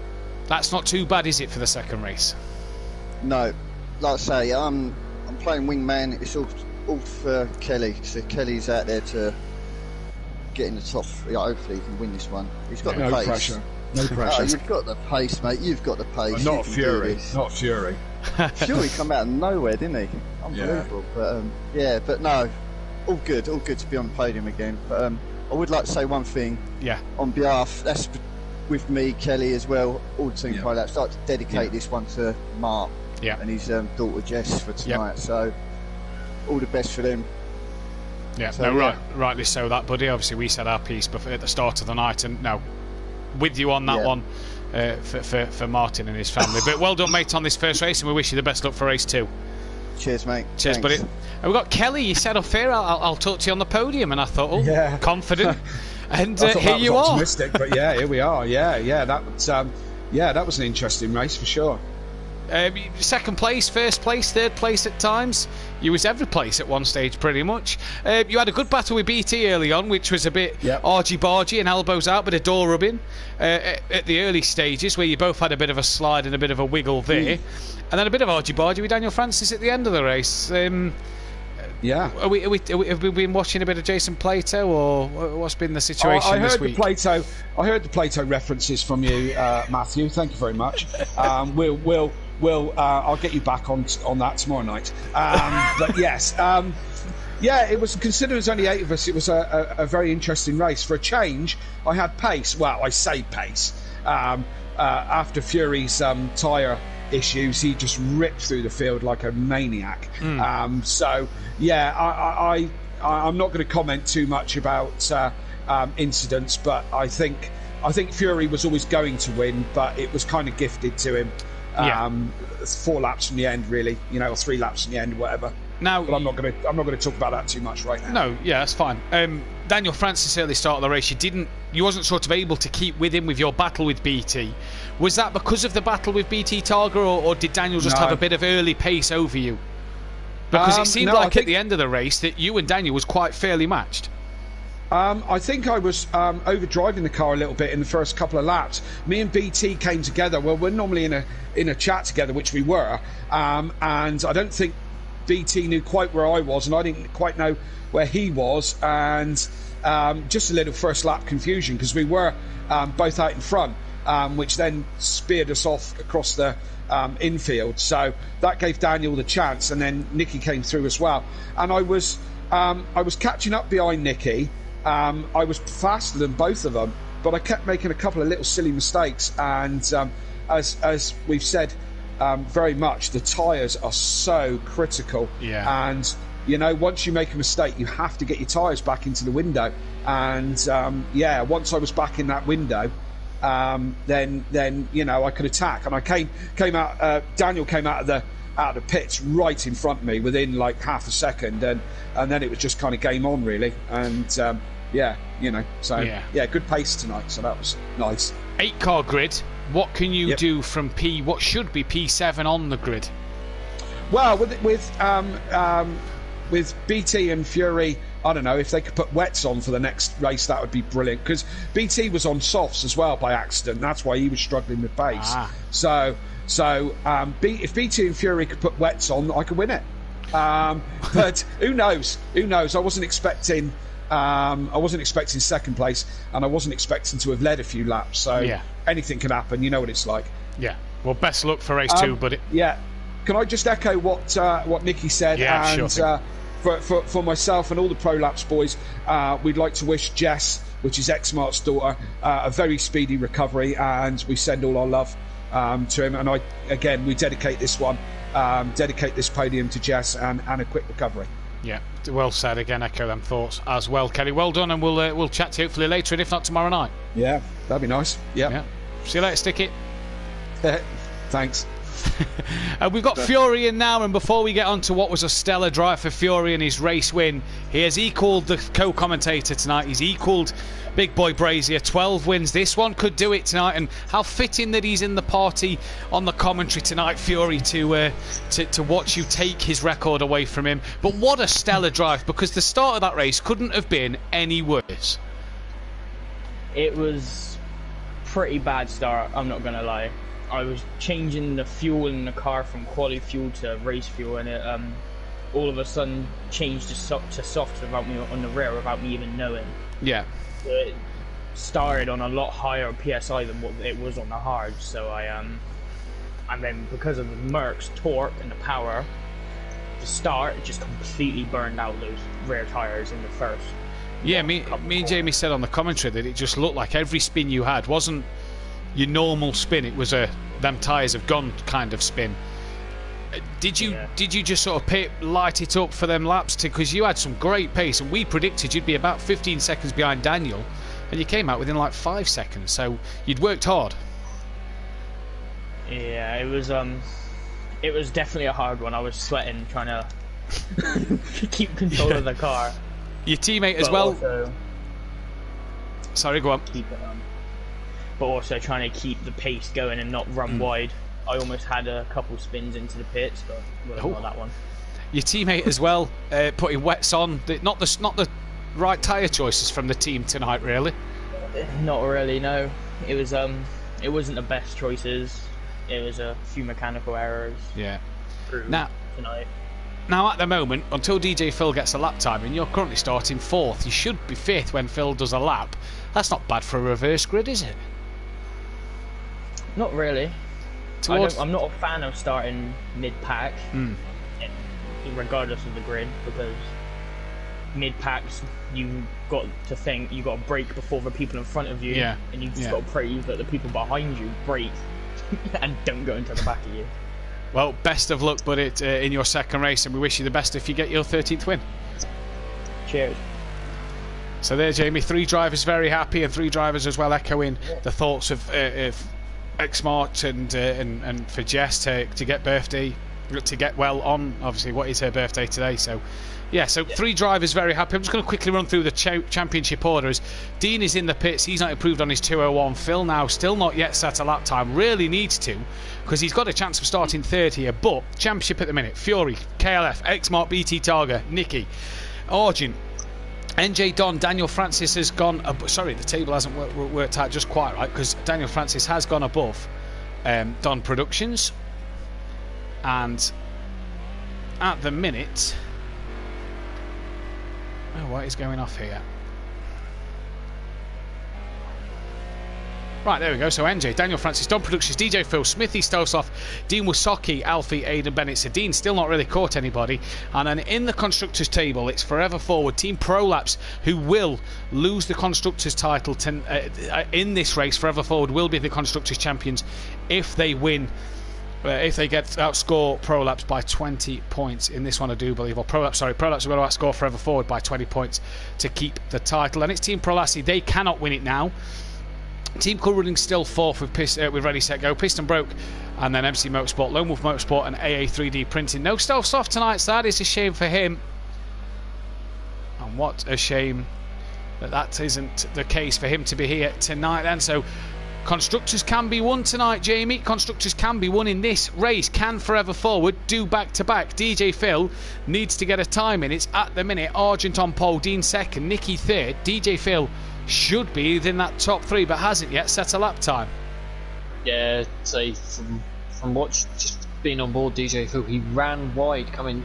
That's not too bad, is it, for the second race? No, like I say, I'm playing wingman. It's all for Kelly. So Kelly's out there to get in the top. Yeah, hopefully he can win this one. He's got the pace. Pressure. No pressure. Oh, you've got the pace, mate. You've got the pace. Not Fury. Not Fury. Fury come out of nowhere, didn't he? Unbelievable. Yeah. But no, all good to be on the podium again. But I would like to say one thing. Yeah. On behalf, that's with me, Kelly as well, all the Team Pro Laps. I'd like to dedicate this one to Mark and his daughter Jess for tonight. So all the best for them. Yeah, so, rightly so, that, buddy. Obviously, we said our piece at the start of the night, and now with you on that one for Martin and his family. But well done, mate, on this first race, and we wish you the best luck for race 2. Cheers, mate. Cheers, Thanks. buddy. And we've got Kelly. You said off here, I'll talk to you on the podium, and I thought, confident. And here you are. Optimistic, but yeah, here we are. Yeah, that was an interesting race for sure. Second place, first place, third place at times. You was every place at one stage, pretty much. You had a good battle with BT early on, which was a bit argy-bargy and elbows out, but a door rubbing at the early stages, where you both had a bit of a slide and a bit of a wiggle there. And then a bit of argy-bargy with Daniel Francis at the end of the race. Have we been watching a bit of Jason Plato, or what's been the situation this week? I heard the Plato references from you, Matthew. Thank you very much. I'll get you back on that tomorrow night. But yes, it was, considering there's only 8 of us, it was a very interesting race. For a change, I had pace. Well, I say pace. After Fury's tyre issues, he just ripped through the field like a maniac. So yeah, I'm not going to comment too much about incidents, but I think Fury was always going to win, but it was kind of gifted to him. 4 laps from the end, really, or 3 laps from the end, whatever. Now, but I'm not going to talk about that too much right now. No, yeah, that's fine. Daniel Francis early start of the race, you wasn't sort of able to keep with him with your battle with BT. Was that because of the battle with BT Targa, or did Daniel just have a bit of early pace over you? Because it seemed at the end of the race that you and Daniel was quite fairly matched. I think I was overdriving the car a little bit in the first couple of laps. Me and BT came together. Well, we're normally in a chat together, which we were, and I don't think BT knew quite where I was, and I didn't quite know where he was, and just a little first lap confusion because we were both out in front, which then speared us off across the infield. So that gave Daniel the chance, and then Nicky came through as well. And I was catching up behind Nicky. I was faster than both of them, but I kept making a couple of little silly mistakes. And as we've said very much, the tyres are so critical. Yeah. And you know, once you make a mistake, you have to get your tyres back into the window. And once I was back in that window, then you know, I could attack. And I came out. Daniel came out of the pits right in front of me within like half a second, and then it was just kind of game on really. And you know, so yeah, good pace tonight. So that was nice. 8-car grid. What can you do from what should be P7 on the grid? Well, with BT and Fury, I don't know if they could put wets on for the next race. That would be brilliant, because BT was on softs as well by accident. That's why he was struggling with pace. So if BT and Fury could put wets on, I could win it. But who knows? I wasn't expecting second place, and I wasn't expecting to have led a few laps. So anything can happen. You know what it's like. Yeah. Well, best luck for race 2, buddy. Yeah. Can I just echo what Nicky said? Yeah, and, sure. For myself and all the Prolapse boys, we'd like to wish Jess, which is X-Mart's daughter, a very speedy recovery, and we send all our love to him. And we dedicate this podium to Jess and a quick recovery. Yeah, well said. Again, echo them thoughts as well, Kelly. Well done, and we'll chat to you hopefully later, and if not tomorrow night. Yeah, that'd be nice. Yeah. See you later, Sticky. Thanks. We've got Fury in now, and before we get on to what was a stellar drive for Fury and his race win, he has equalled the co-commentator tonight. He's equalled Big Boy Brazier, 12 wins. This one could do it tonight, and how fitting that he's in the party on the commentary tonight, Fury, to watch you take his record away from him. But what a stellar drive, because the start of that race couldn't have been any worse. It was pretty bad start, I'm not going to lie. I was changing the fuel in the car from quality fuel to race fuel, and it all of a sudden changed to soft without me on the rear without me even knowing. Yeah. So it started on a lot higher PSI than what it was on the hard. So and then because of the Merc's torque and the power, the start it just completely burned out those rear tires in the first. Yeah, me and Jamie said on the commentary that it just looked like every spin you had wasn't your normal spin. It was them tyres have gone kind of spin. Did you just sort of light it up for them laps because you had some great pace, and we predicted you'd be about 15 seconds behind Daniel, and you came out within like 5 seconds, so you'd worked hard. Yeah, it was definitely a hard one. I was sweating trying to keep control of the car. Your teammate as well. Sorry, go on. But also trying to keep the pace going and not run wide. I almost had a couple spins into the pits, but not that one. Your teammate as well, putting wets on. Not the right tyre choices from the team tonight, really. Not really, no. It wasn't the best choices. It was a few mechanical errors. Yeah. Tonight. Now, at the moment, until DJ Phil gets a lap time, and you're currently starting 4th, you should be 5th when Phil does a lap. That's not bad for a reverse grid, is it? Not really. I'm not a fan of starting mid-pack, regardless of the grid, because mid-packs you got to brake before the people in front of you, and you've just got to pray that the people behind you brake and don't go into the back of you. Well, best of luck, buddy, in your second race, and we wish you the best if you get your 13th win. Cheers. So there, Jamie, 3 drivers very happy, and 3 drivers as well echoing the thoughts of X-Mart and for Jess to get well on, obviously, what is her birthday today. So yeah, 3 drivers very happy. I'm just going to quickly run through the championship orders. Dean is in the pits. He's not improved on his 2:01. Phil now still not yet set a lap time. Really needs to, because he's got a chance of starting 3rd here. But championship at the minute: Fury, KLF, X-Mart, BT Targa, Nicky, Argent, NJ Don, Daniel Francis has gone sorry, the table hasn't worked out just quite right, because Daniel Francis has gone above Don Productions, and at the minute. Oh, what is going off here? Right, there we go. So NJ, Daniel Francis, Don Productions, DJ Phil, Smithy Stosoff, Dean Wasocki, Alfie, Aidan Bennett. So Dean still not really caught anybody. And then in the Constructors table, it's forever forward Team Prolapse, who will lose the Constructors title in this race. Forever forward will be the Constructors champions if they win. If they outscore Prolapse by 20 points in this one, I do believe. Or Prolapse are going to outscore Forever Forward by 20 points to keep the title. And it's Team Prolapse. They cannot win it now. Team Cool Running still fourth with Ready Set Go, Piston Broke, and then MC Motorsport, Lone Wolf Motorsport, and AA 3D Printing. No Stealth Soft tonight, so that is a shame for him. And what a shame that isn't the case for him to be here tonight then. So Constructors can be won tonight, Jamie. Constructors can be won in this race. Can Forever Forward do back-to-back? DJ Phil needs to get a time in. It's at the minute Argent on pole, Dean second, Nicky third. DJ Phil should be within that top three, but hasn't yet set a lap time. Yeah, say from what's just being on board DJ Phil, he ran wide coming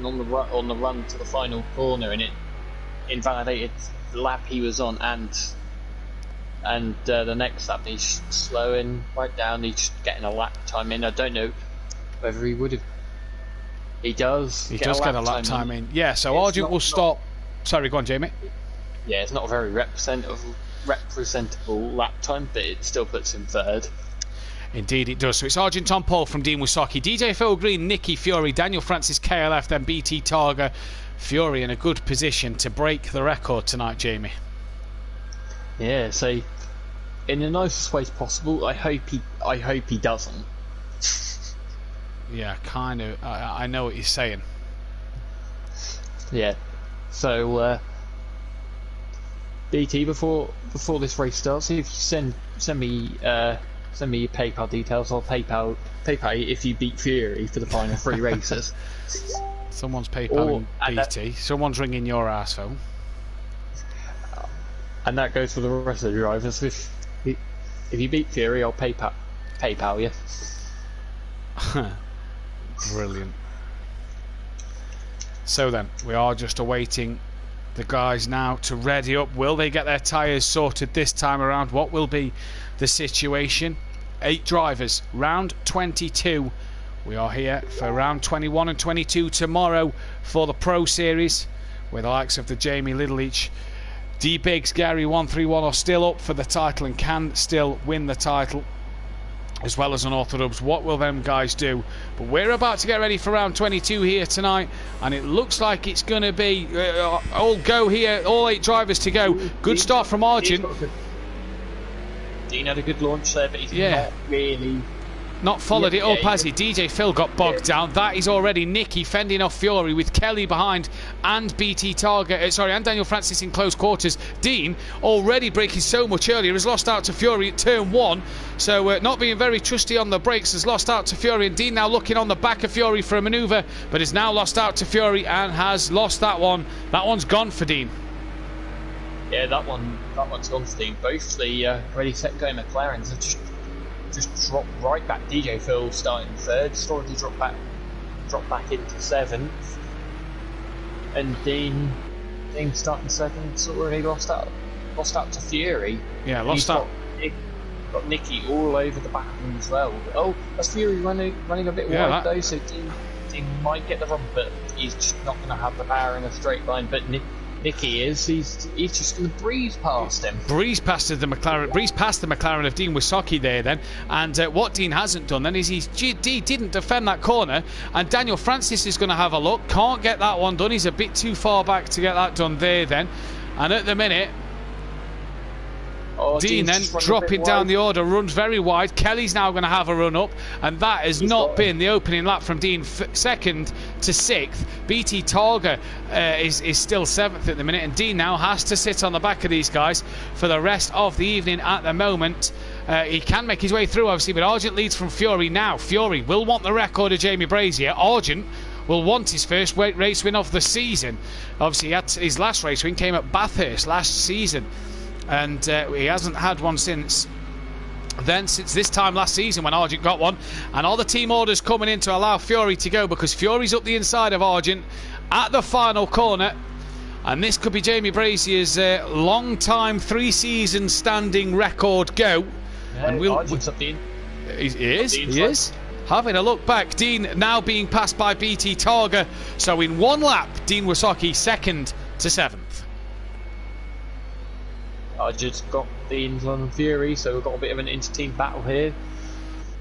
on the run to the final corner, and it invalidated the lap he was on, and the next lap he's slowing right down. He's getting a lap time in. I don't know whether he would have. He does. He does get a lap time in. Yeah. So Argent will stop. Sorry, go on, Jamie. Yeah, it's not a very representable lap time, but it still puts him third. Indeed it does. So it's Argent on pole from Dean Wasocki, DJ Phil Green, Nicky Fury, Daniel Francis KLF, then BT Targa. Fury in a good position to break the record tonight, Jamie. Yeah, so in the nicest ways possible, I hope he doesn't. Yeah, kind of. I know what you're saying. Yeah. So BT, before this race starts, if you send me your PayPal details, I'll PayPal if you beat Fury for the final 3 races. Someone's PayPaling BT. Someone's ringing your arsehole. And that goes for the rest of the drivers. If you beat Fury, I'll PayPal you. Brilliant. So then, we are just awaiting the guys now to ready up. Will they get their tyres sorted this time around? What will be the situation? 8 drivers, round 22. We are here for round 21 and 22 tomorrow for the Pro Series, with the likes of the Jamie Littleach, D Biggs, Gary 131 are still up for the title and can still win the title, as well as Unorthodox. What will them guys do? But we're about to get ready for round 22 here tonight, and it looks like it's going to be all go here, all 8 drivers to go. Good start from Argent. Dean had a good launch there, but he's not really not followed it up, has he? DJ Phil got bogged down. That is already Nicky fending off Fury with Kelly behind and BT Target, and Daniel Francis in close quarters. Dean, already braking so much earlier, has lost out to Fury at turn 1. So not being very trusty on the brakes, has lost out to Fury. And Dean now looking on the back of Fury for a manoeuvre, but has now lost out to Fury and has lost that one. That one's gone for Dean. Yeah, that one's gone for Dean. Both the Ready Set Go McLarens have just dropped right back. DJ Phil starting third, Stority dropped back into 7th, and Dean starting 2nd, sort of already lost out to Fury. Yeah, lost out. Got Nicky all over the back of him as well. Oh, that's Fury running a bit wide though, so Dean might get the run, but he's just not going to have the power in a straight line. But Nicky he's just going to breeze past him. Breeze past the McLaren of Dean Wasocki there then. And what Dean hasn't done then is he didn't defend that corner, and Daniel Francis is going to have a look. Can't get that one done. He's a bit too far back to get that done there then. And at the minute, Dean then dropping down the order, runs very wide. Kelly's now going to have a run up, and that has not been the opening lap from Dean. 2nd to 6th. BT Targa is still 7th at the minute, and Dean now has to sit on the back of these guys for the rest of the evening. At the moment, he can make his way through, obviously, but Argent leads from Fury now. Fury will want the record of Jamie Brazier. Argent will want his first race win of the season. Obviously, his last race win came at Bathurst last season, and he hasn't had one since. than since this time last season when Argent got one. And all the team orders coming in to allow Fury to go, because Fury's up the inside of Argent at the final corner. And this could be Jamie Brazier's long-time 3-season standing record go. Yeah, and Argent's up the he is. Having a look back, Dean now being passed by BT Targa. So in one lap, Dean Wasaki 2nd to 7th. I just got the London Fury, so we've got a bit of an inter-team battle here.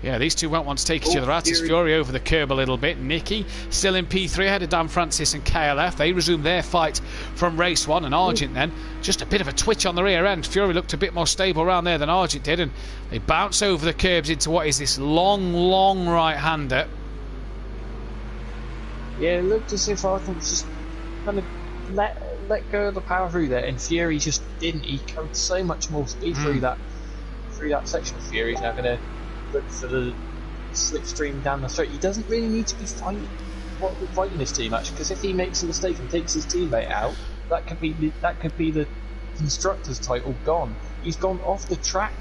Yeah, these two won't want to take each other out. It's Fury over the curb a little bit. Nicky still in P3 ahead of Dan Francis and KLF. They resume their fight from race 1, and Argent then just a bit of a twitch on the rear end. Fury looked a bit more stable around there than Argent did, and they bounce over the curbs into what is this long right-hander. Yeah, it looked as if Argent was just kind of let go of the power through there, and Fury just didn't. He carried so much more speed through that section. Fury's now going to look for the slipstream down the straight. He doesn't really need to be fighting his team actually, because if he makes a mistake and takes his teammate out, that could be the constructor's title gone. He's gone off the track.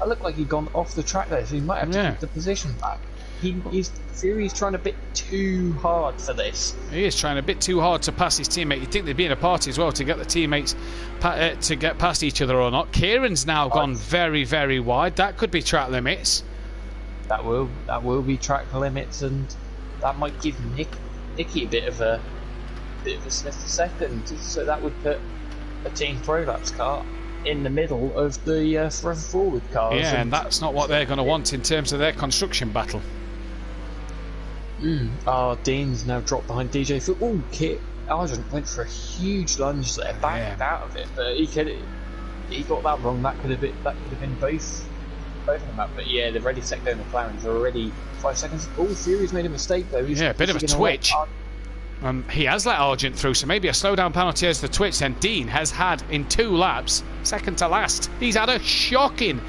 It looked like he'd gone off the track there, so he might have to keep the position back. Fury's trying a bit too hard for this. He is trying a bit too hard to pass his teammate. You'd think they'd be in a party as well to get the teammates to get past each other or not. Kieran's now gone very, very wide. That could be track limits. That will be track limits, and that might give Nicky a bit of a sniff for second. So that would put a Team Prolapse car in the middle of the Forever Forward cars. Yeah, and that's not what they're going to want in terms of their construction battle. Dean's now dropped behind DJ Foot. Kit Argent went for a huge lunge there, backed out of it, but he got that wrong. That could have been both of them up. But yeah, the ready set go McLaren's are already 5 seconds. Fury's made a mistake though. A bit of a twitch. He has let Argent through, so maybe a slowdown penalty as the twitch. Then Dean has had in 2 laps, second to last. He's had a shocking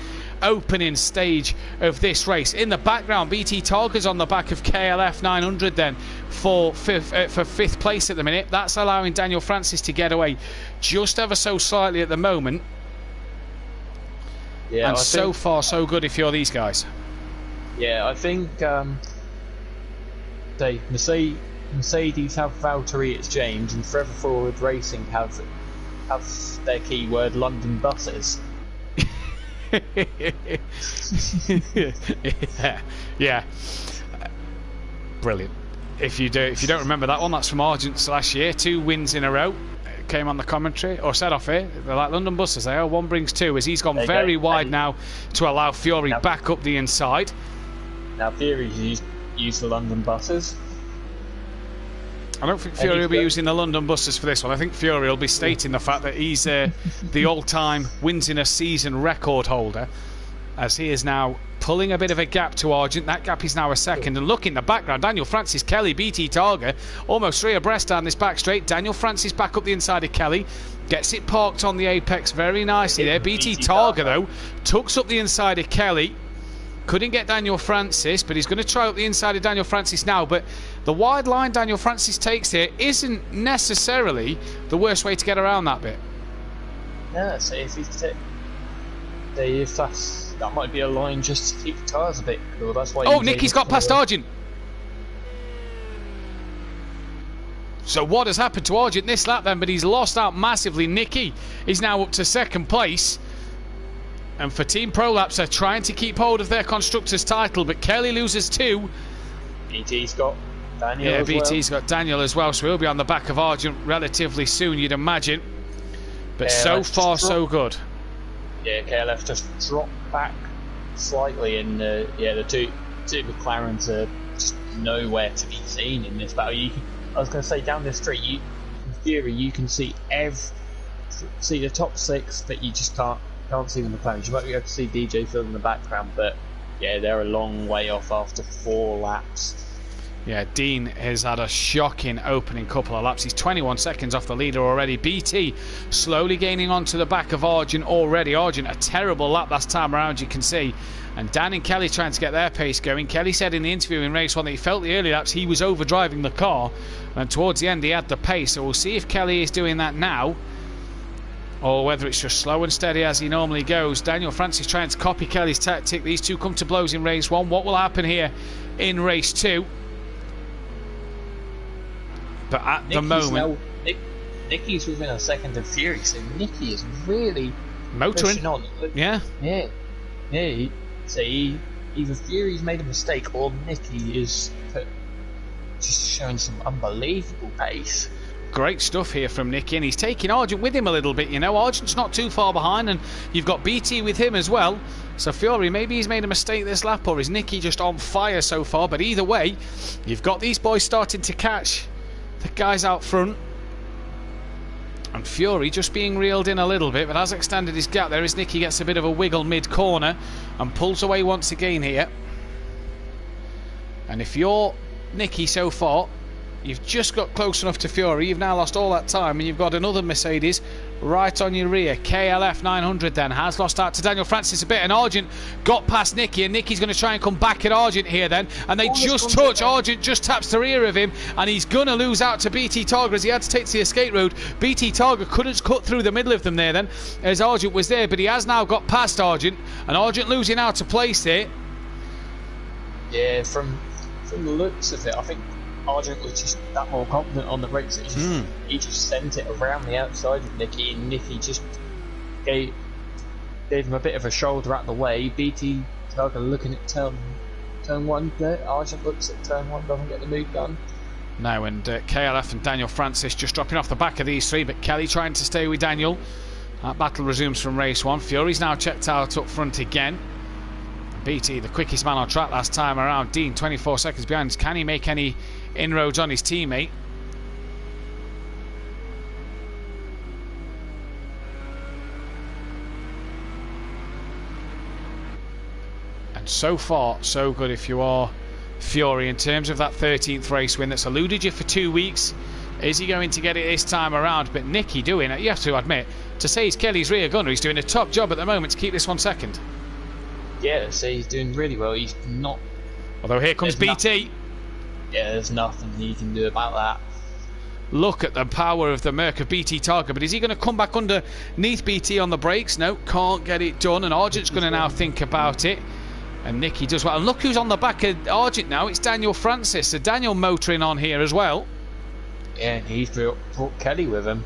opening stage of this race. In the background, BT Targa's on the back of KLF 900 then for fifth place at the minute. That's allowing Daniel Francis to get away just ever so slightly at the moment. Yeah, and so far so good if you're these guys. Yeah, I think Mercedes have Valtteri, it's James, and Forever Forward Racing have their keyword London buses. yeah. Brilliant. If you don't remember that one, that's from Argent's last year. 2 wins in a row. Came on the commentary or said off here. They're like London buses. They are. One brings 2 as he's gone very wide now to allow Fury back up the inside. Now Fury's used the London buses. I don't think Fury will be using the London buses for this one. I think Fury will be stating the fact that he's the all-time wins in a season record holder, as he is now pulling a bit of a gap to Argent. That gap is now a second. And look in the background, Daniel Francis, Kelly, BT Targa, almost 3 abreast down this back straight. Daniel Francis back up the inside of Kelly, gets it parked on the apex very nicely there. BT Targa, though, tucks up the inside of Kelly. Couldn't get Daniel Francis, but he's going to try up the inside of Daniel Francis now. But the wide line Daniel Francis takes here isn't necessarily the worst way to get around that bit. Yeah, so if that might be a line just to keep the tyres a bit cool. That's why. Nicky's got past Argent. So what has happened to Argent this lap then? But he's lost out massively. Nicky is now up to 2nd place. And for Team Prolapse, they're trying to keep hold of their constructors' title, but Kelly loses 2. BT's got Daniel. Yeah, BT's got Daniel as well, so he'll be on the back of Argent relatively soon, you'd imagine. But so far, so good. Yeah, KLF just dropped back slightly, and the two McLarens are just nowhere to be seen in this battle. I was going to say, down this street, in theory, you can see the top 6, but you just can't see the McLarens. You might be able to see DJ Phil in the background, but yeah, they're a long way off after 4 laps. Yeah, Dean has had a shocking opening couple of laps. He's 21 seconds off the leader already. BT slowly gaining onto the back of Argent already. Argent, a terrible lap last time around, you can see. And Dan and Kelly trying to get their pace going. Kelly said in the interview in race 1 that he felt the early laps he was overdriving the car, and towards the end he had the pace. So we'll see if Kelly is doing that now. or whether it's just slow and steady as he normally goes. Daniel Francis trying to copy Kelly's tactic. These two come to blows in race 1. What will happen here in race 2? But at the moment... Nicky's within a second of Fury, so Nicky is really motoring on. Yeah. So either Fury's made a mistake or Nicky is just showing some unbelievable pace. Great stuff here from Nicky, and he's taking Argent with him a little bit, you know. Argent's not too far behind, and you've got BT with him as well. So Fury, maybe he's made a mistake this lap, or is Nicky just on fire so far? But either way, you've got these boys starting to catch the guys out front. And Fury just being reeled in a little bit, but has extended his gap there as Nicky gets a bit of a wiggle mid-corner and pulls away once again here. And if you're Nicky so far, you've just got close enough to Fury. You've now lost all that time, and you've got another Mercedes right on your rear. KLF 900 then has lost out to Daniel Francis a bit, and Argent got past Nicky, and Nicky's going to try and come back at Argent here then, and they just touch. Argent just taps the rear of him, and he's going to lose out to BT Targa as he had to take to the escape road. BT Targa couldn't cut through the middle of them there then, as Argent was there, but he has now got past Argent, and Argent losing out to place there. Yeah, from the looks of it, I think Argent was just that more confident on the brakes. He just sent it around the outside of Nicky, and Nicky just gave him a bit of a shoulder out the way. BT Targa looking at turn 1 there. Argent looks at turn 1, doesn't get the move done. No, and KLF and Daniel Francis just dropping off the back of these three, but Kelly trying to stay with Daniel. That battle resumes from race 1. Fury's now checked out up front again. BT, the quickest man on track last time around. Dean, 24 seconds behind. Can he make any inroads on his teammate? And so far, so good if you are Fury in terms of that 13th race win that's eluded you for 2 weeks. Is he going to get it this time around? But Nicky doing it, you have to admit, to say he's Kelly's rear gunner, he's doing a top job at the moment to keep this one second. Yeah, so he's doing really well. He's not... Although here comes BT. There's nothing he can do about that. Look at the power of the Merc of BT Targa, but is he going to come back underneath BT on the brakes? No, can't get it done, and Argent's going to now think about it. And Nicky does well. And look who's on the back of Argent now, it's Daniel Francis. So Daniel motoring on here as well. Yeah, and he's brought Kelly with him.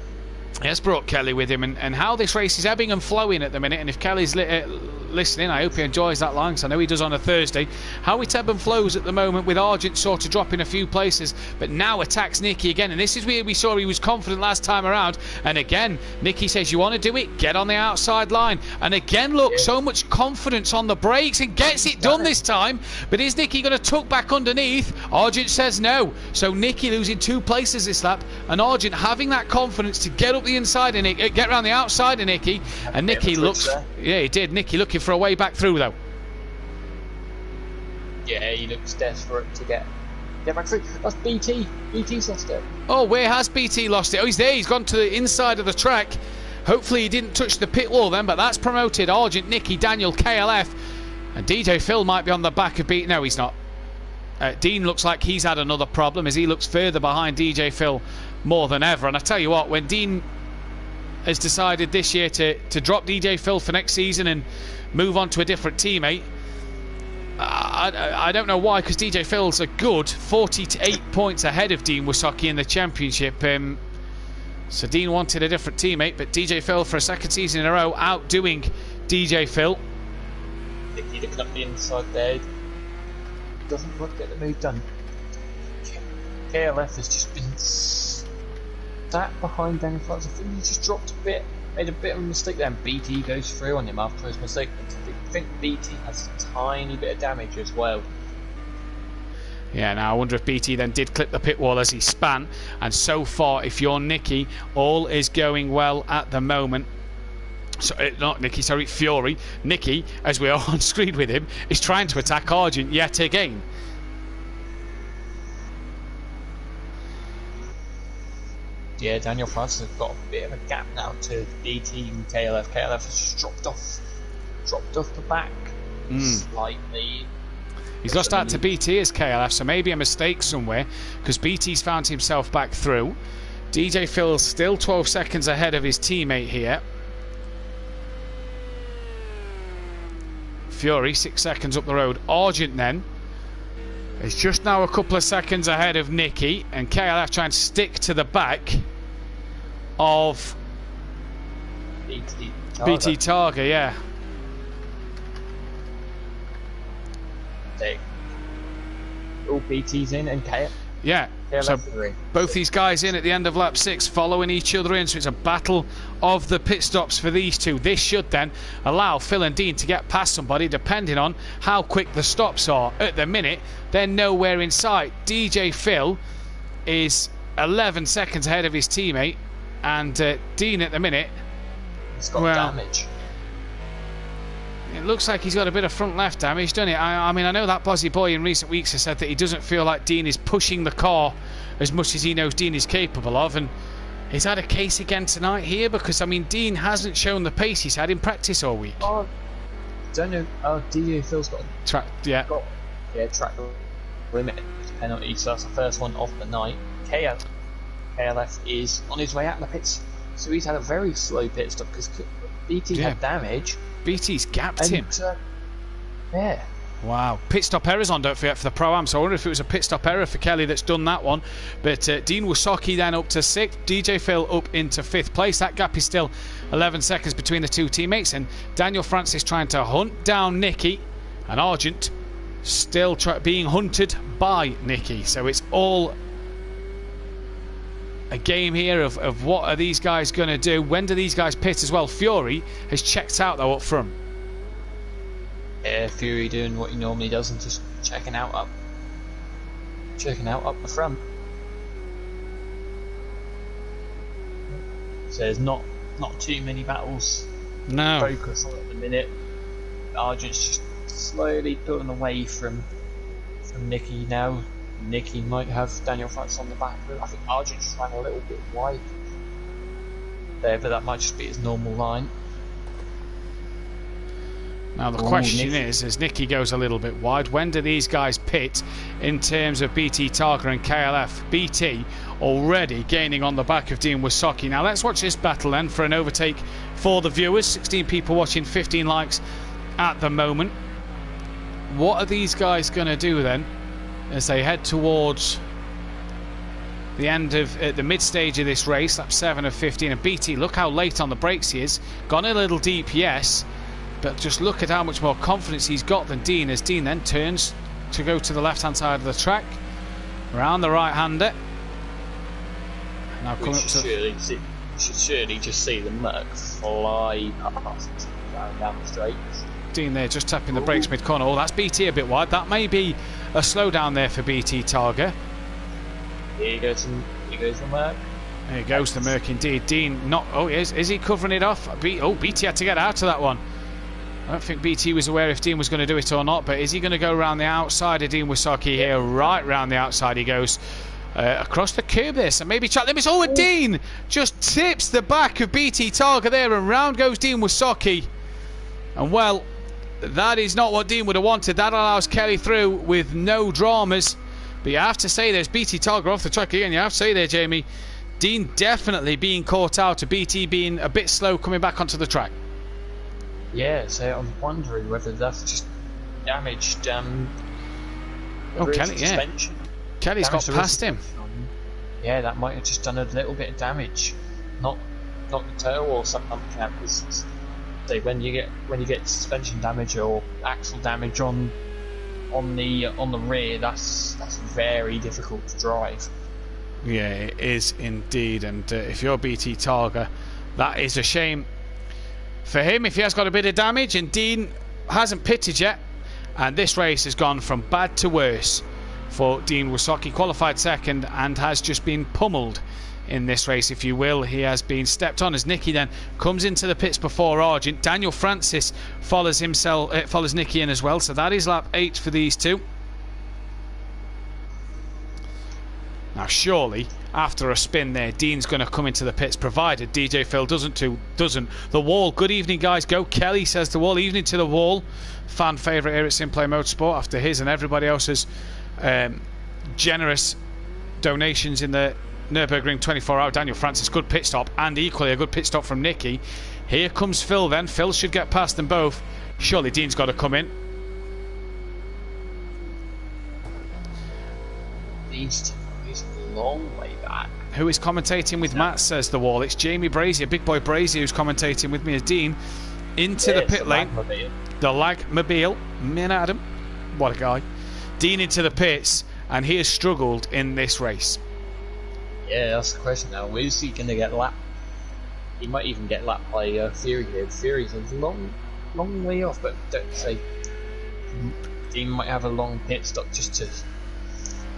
He has brought Kelly with him, and how this race is ebbing and flowing at the minute. And if Kelly's listening, I hope he enjoys that line, because I know he does on a Thursday. How it ebb and flows at the moment with Argent sort of dropping a few places, but now attacks Nicky again. And this is where we saw he was confident last time around. And again, Nicky says, you want to do it? Get on the outside line. And again, look, so much confidence on the brakes, and gets it done this time. But is Nicky going to tuck back underneath? Argent says no. So Nicky losing 2 places this lap, and Argent having that confidence to get up the inside and get around the outside of Nicky. And Nicky looks, yeah, he did. Nicky looking for a way back through though. Yeah, he looks desperate to get back through. That's BT. BT's lost it. Oh, where has BT lost it? Oh, he's there. He's gone to the inside of the track. Hopefully he didn't touch the pit wall then, but that's promoted Argent, Nicky, Daniel, KLF, and DJ Phil might be on the back of BT. No, he's not. Dean looks like he's had another problem as he looks further behind DJ Phil more than ever. And I tell you what, when Dean has decided this year to drop DJ Phil for next season and move on to a different teammate, I don't know why, because DJ Phil's a good 48 points ahead of Dean Wysocki in the championship. So Dean wanted a different teammate, but DJ Phil for a second season in a row outdoing DJ Phil. Nicky looking up the inside there, doesn't quite get the move done. KLF has just been sat behind Daniel Francis. I think he just dropped a bit, made a bit of a mistake there, and BT goes through on him after his mistake. I think BT has a tiny bit of damage as well. Yeah, now I wonder if BT then did clip the pit wall as he span. And so far, if you're Nicky, all is going well at the moment. So, not Nicky, sorry, Fury. Nicky, as we are on screen with him, is trying to attack Argent yet again. Yeah, Daniel Francis has got a bit of a gap now to BT and KLF. KLF has just dropped off the back slightly. He's lost out to BT as KLF, so maybe a mistake somewhere, because BT's found himself back through. DJ Phil's still 12 seconds ahead of his teammate here. Fury 6 seconds up the road. Argent then is just now a couple of seconds ahead of Nicky, and KLF trying to stick to the back of BT Targa, yeah. All BT's in and KLF. Yeah, so both these guys in at the end of lap 6, following each other in, so it's a battle of the pit stops for these two. This should then allow Phil and Dean to get past somebody, depending on how quick the stops are. At the minute, they're nowhere in sight. DJ Phil is 11 seconds ahead of his teammate, and Dean at the minute, he's got damage. It looks like he's got a bit of front left damage, doesn't it? I mean, I know that Bozzy Boy in recent weeks has said that he doesn't feel like Dean is pushing the car as much as he knows Dean is capable of, and is that a case again tonight here? Because, I mean, Dean hasn't shown the pace he's had in practice all week. Oh, don't know. Oh, DJ Phil's got track, yeah. Track limit penalty, so that's the first one of the night. KLF is on his way out of the pits, so he's had a very slow pit stop because BT had damage. BT's gapped him. Yeah. Wow. Pit stop errors on, don't forget, for the Pro-Am, so I wonder if it was a pit stop error for Kelly that's done that one. But Dean Wasocki then up to 6th, DJ Phil up into 5th place. That gap is still 11 seconds between the two teammates, and Daniel Francis trying to hunt down Nicky, and Argent still being hunted by Nicky. So it's all a game here of what are these guys going to do. When do these guys pit as well? Fury has checked out though up front. Yeah, Fury doing what he normally does and just checking out up the front. So there's not too many battles focus on at the minute. Argent's just slowly pulling away from Nicky now. Nicky might have Daniel Francis on the back. I think Argent just ran a little bit wide there, but that might just be his normal line. Now the question is, as Nicky goes a little bit wide, when do these guys pit in terms of BT Targa and KLF? BT already gaining on the back of Dean Wasocki. Now let's watch this battle then for an overtake for the viewers. 16 people watching, 15 likes at the moment. What are these guys going to do then as they head towards the end of the mid stage of this race? Lap 7 of 15, and BT, look how late on the brakes he is. Gone a little deep, yes, but just look at how much more confidence he's got than Dean, as Dean then turns to go to the left hand side of the track, around the right hander. Now coming up to should surely just see the Merc fly past down the straight. Dean there just tapping the brakes mid corner. Oh, that's BT a bit wide. That may be a slowdown there for BT Targa. Here goes the Merc. There goes the Merc indeed. Dean not. Oh, is he covering it off? BT had to get out of that one. I don't think BT was aware if Dean was going to do it or not, but is he going to go around the outside of Dean Wasocki here? Right round the outside he goes. Across the curb there, so maybe track limits. Oh, and Dean just tips the back of BT Targa there, and round goes Dean Wasocki. And well, that is not what Dean would have wanted. That allows Kelly through with no dramas. But you have to say there's BT Targa off the track again. You have to say there, Jamie, Dean definitely being caught out, to BT being a bit slow coming back onto the track. Yeah, so I'm wondering whether that's just damaged Kelly, suspension. Yeah. Kelly's got past him. Yeah, that might have just done a little bit of damage. Not the tail or something. So when you get suspension damage or axle damage on the rear, that's very difficult to drive. Yeah, it is indeed. And if you're BT Targa, that is a shame for him if he has got a bit of damage. And Dean hasn't pitted yet, and this race has gone from bad to worse for Dean Wasocki. Qualified second and has just been pummeled in this race, if you will. He has been stepped on as Nicky then comes into the pits before Argent. Daniel Francis follows Nicky in as well, so that is lap 8 for these two. Now surely after a spin there, Dean's going to come into the pits, provided DJ Phil doesn't. The Wall, good evening guys, go Kelly, says the Wall. Evening to the Wall, fan favourite here at Simplay Motorsport after his and everybody else's generous donations in the Nürburgring 24-hour. Daniel Francis, good pit stop, and equally a good pit stop from Nicky. Here comes Phil then. Phil should get past them both. Surely Dean's got to come in. He's a long way back. Who is commentating with Matt, says the wall. It's Jamie Brazier, big boy Brazier, who's commentating with me as Dean into the pit lane. The Lagmobile. Min Adam. What a guy. Dean into the pits, and he has struggled in this race. Yeah, that's the question now. Is he going to get lapped? He might even get lapped by Fury here. Fury's a long way off, but don't say. Dean might have a long pit stop just to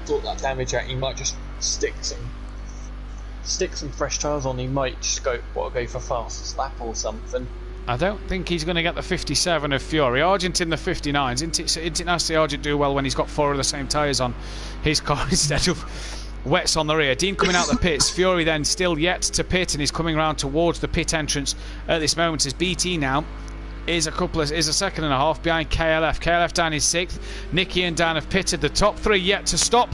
sort that damage out. He might just stick some fresh tyres on. He might just go for fastest lap or something. I don't think he's going to get the 57 of Fury. Argent in the 59s. Isn't it nice to see Argent do well when he's got 4 of the same tyres on his car instead of wets on the rear? Dean coming out the pits. Fury then still yet to pit, and he's coming around towards the pit entrance at this moment as BT now is a second and a half behind KLF. KLF down is 6th. Nicky and Dan have pitted. The top 3 yet to stop.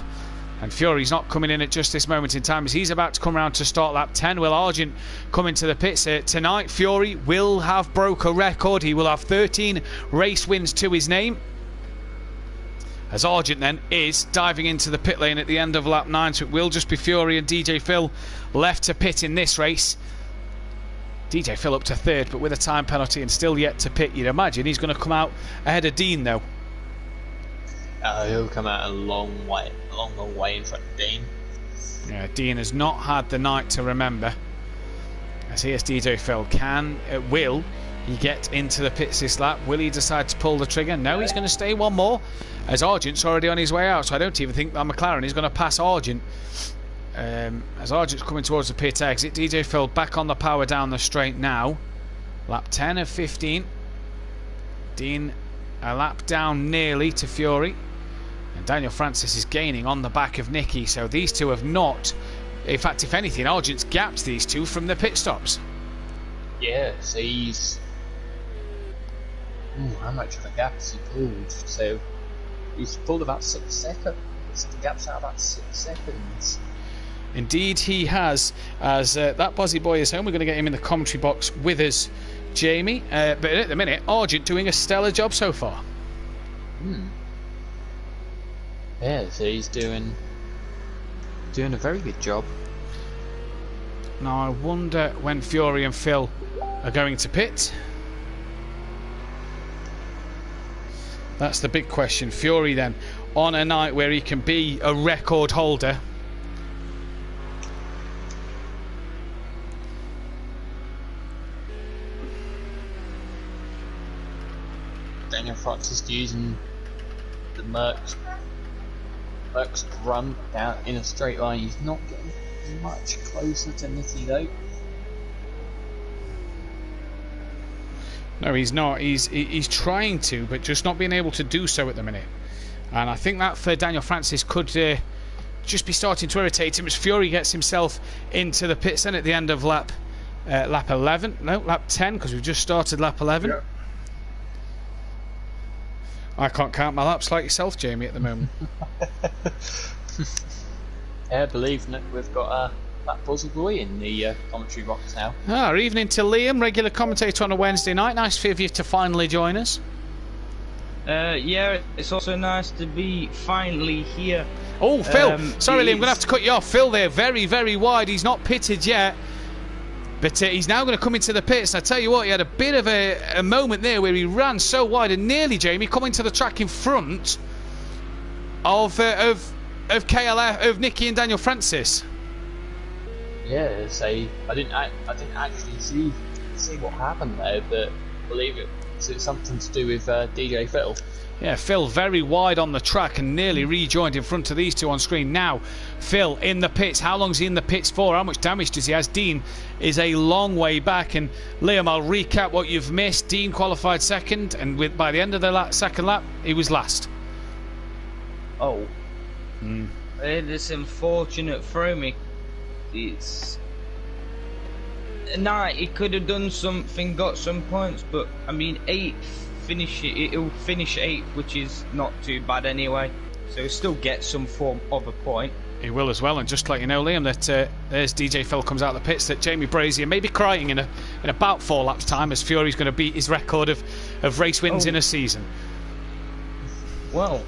And Fury's not coming in at just this moment in time as he's about to come around to start lap 10. Will Argent come into the pits here tonight? Fury will have broke a record. He will have 13 race wins to his name. As Argent then is diving into the pit lane at the end of lap 9. So it will just be Fury and DJ Phil left to pit in this race. DJ Phil up to 3rd, but with a time penalty and still yet to pit. You'd imagine he's going to come out ahead of Dean though. He'll come out a long way in front of Dean. Yeah, Dean has not had the night to remember. As here's DJ Phil. Will he get into the pits this lap? Will he decide to pull the trigger? No, he's going to stay one more. As Argent's already on his way out, so I don't even think that McLaren is going to pass Argent. As Argent's coming towards the pit exit, DJ Phil back on the power down the straight now. Lap 10 of 15. Dean a lap down nearly to Fury. And Daniel Francis is gaining on the back of Nicky, so these two have not. In fact, if anything, Argent's gapped these two from the pit stops. Yeah, so he's. How much of a gap has he pulled? So he's pulled about 6 seconds. The gap's out about 6 seconds. Indeed, he has. As that Bozzy boy is home, we're going to get him in the commentary box with us, Jamie. But at the minute, Argent doing a stellar job so far. Yeah, so he's doing a very good job. Now I wonder when Fury and Phil are going to pit. That's the big question. Fury then on a night where he can be a record holder. Daniel Francis using the Merck's run down in a straight line. He's not getting much closer to Nicky though. No, he's not. He's trying to, but just not being able to do so at the minute. And I think that for Daniel Francis could just be starting to irritate him as Fury gets himself into the pits then at the end of lap 11. No, lap 10, because we've just started lap 11. Yeah. I can't count my laps like yourself, Jamie, at the moment. Yeah, believe it, we've got that Buzzy boy in the commentary box now. Evening to Liam, regular commentator on a Wednesday night. Nice for you to finally join us. Yeah, it's also nice to be finally here. Oh, Phil, sorry Liam, I'm going to have to cut you off. Phil there, very, very wide. He's not pitted yet. But he's now going to come into the pits. I tell you what, he had a bit of a moment there where he ran so wide and nearly, Jamie, coming to the track in front of KLF, of Nicky and Daniel Francis. Yeah, I didn't actually see what happened there, but believe it, it's something to do with DJ Phil. Yeah, Phil very wide on the track and nearly rejoined in front of these two on screen. Now, Phil in the pits. How long's he in the pits for? How much damage does he have? Dean is a long way back. And Liam, I'll recap what you've missed. Dean qualified second, and by the end of the second lap, he was last. Oh. It's unfortunate for me. It's... Nah, he could have done something, got some points, but, I mean, 8th. It'll finish 8th, which is not too bad anyway, so he'll still get some form of a point. He will as well, and just to let you know, Liam, that there's DJ Phil comes out of the pits, that Jamie Brazier may be crying in about 4 laps time, as Fury's going to beat his record of race wins in a season. Well,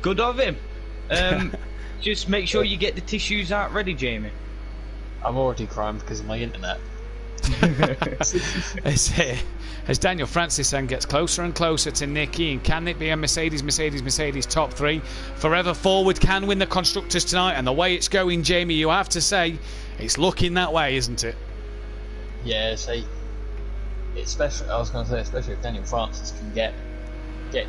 good of him. Just make sure you get the tissues out ready, Jamie. I'm already crying because of my internet. As Daniel Francis then gets closer and closer to Nicky, and can it be a Mercedes top 3? Forever Forward can win the Constructors tonight, and the way it's going, Jamie, you have to say it's looking that way, isn't it? Yeah, especially if Daniel Francis can get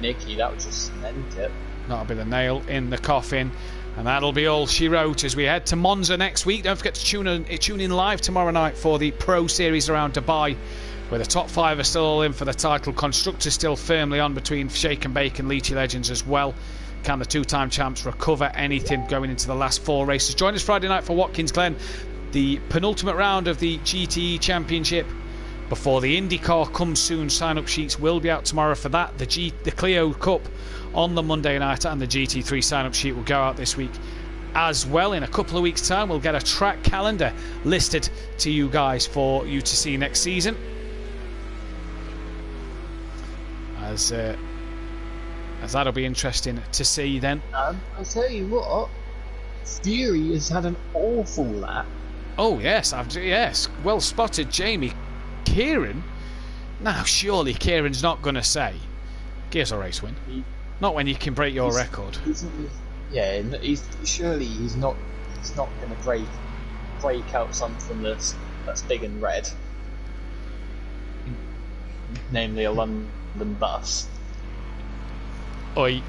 Nicky, that would just cement it. That'll be the nail in the coffin. And that'll be all she wrote as we head to Monza next week. Don't forget to tune in live tomorrow night for the Pro Series around Dubai, where the top 5 are still all in for the title. Constructors still firmly on between Shake and Bake and Leachy Legends as well. Can the 2-time champs recover anything going into the last 4 races? Join us Friday night for Watkins Glen, the penultimate round of the GTE Championship. Before the IndyCar comes soon, sign-up sheets will be out tomorrow for that. The Clio Cup on the Monday night, and the GT3 sign-up sheet will go out this week as well. In a couple of weeks' time, we'll get a track calendar listed to you guys for you to see next season. As that'll be interesting to see then. I'll tell you what, Fury has had an awful lap. Oh yes, yes, well spotted, Jamie. Kieran, now surely Kieran's not going to say, "Here's a race win." Not when you can break your record. He's not going to break out something that's big and red, namely a London bus. Oi,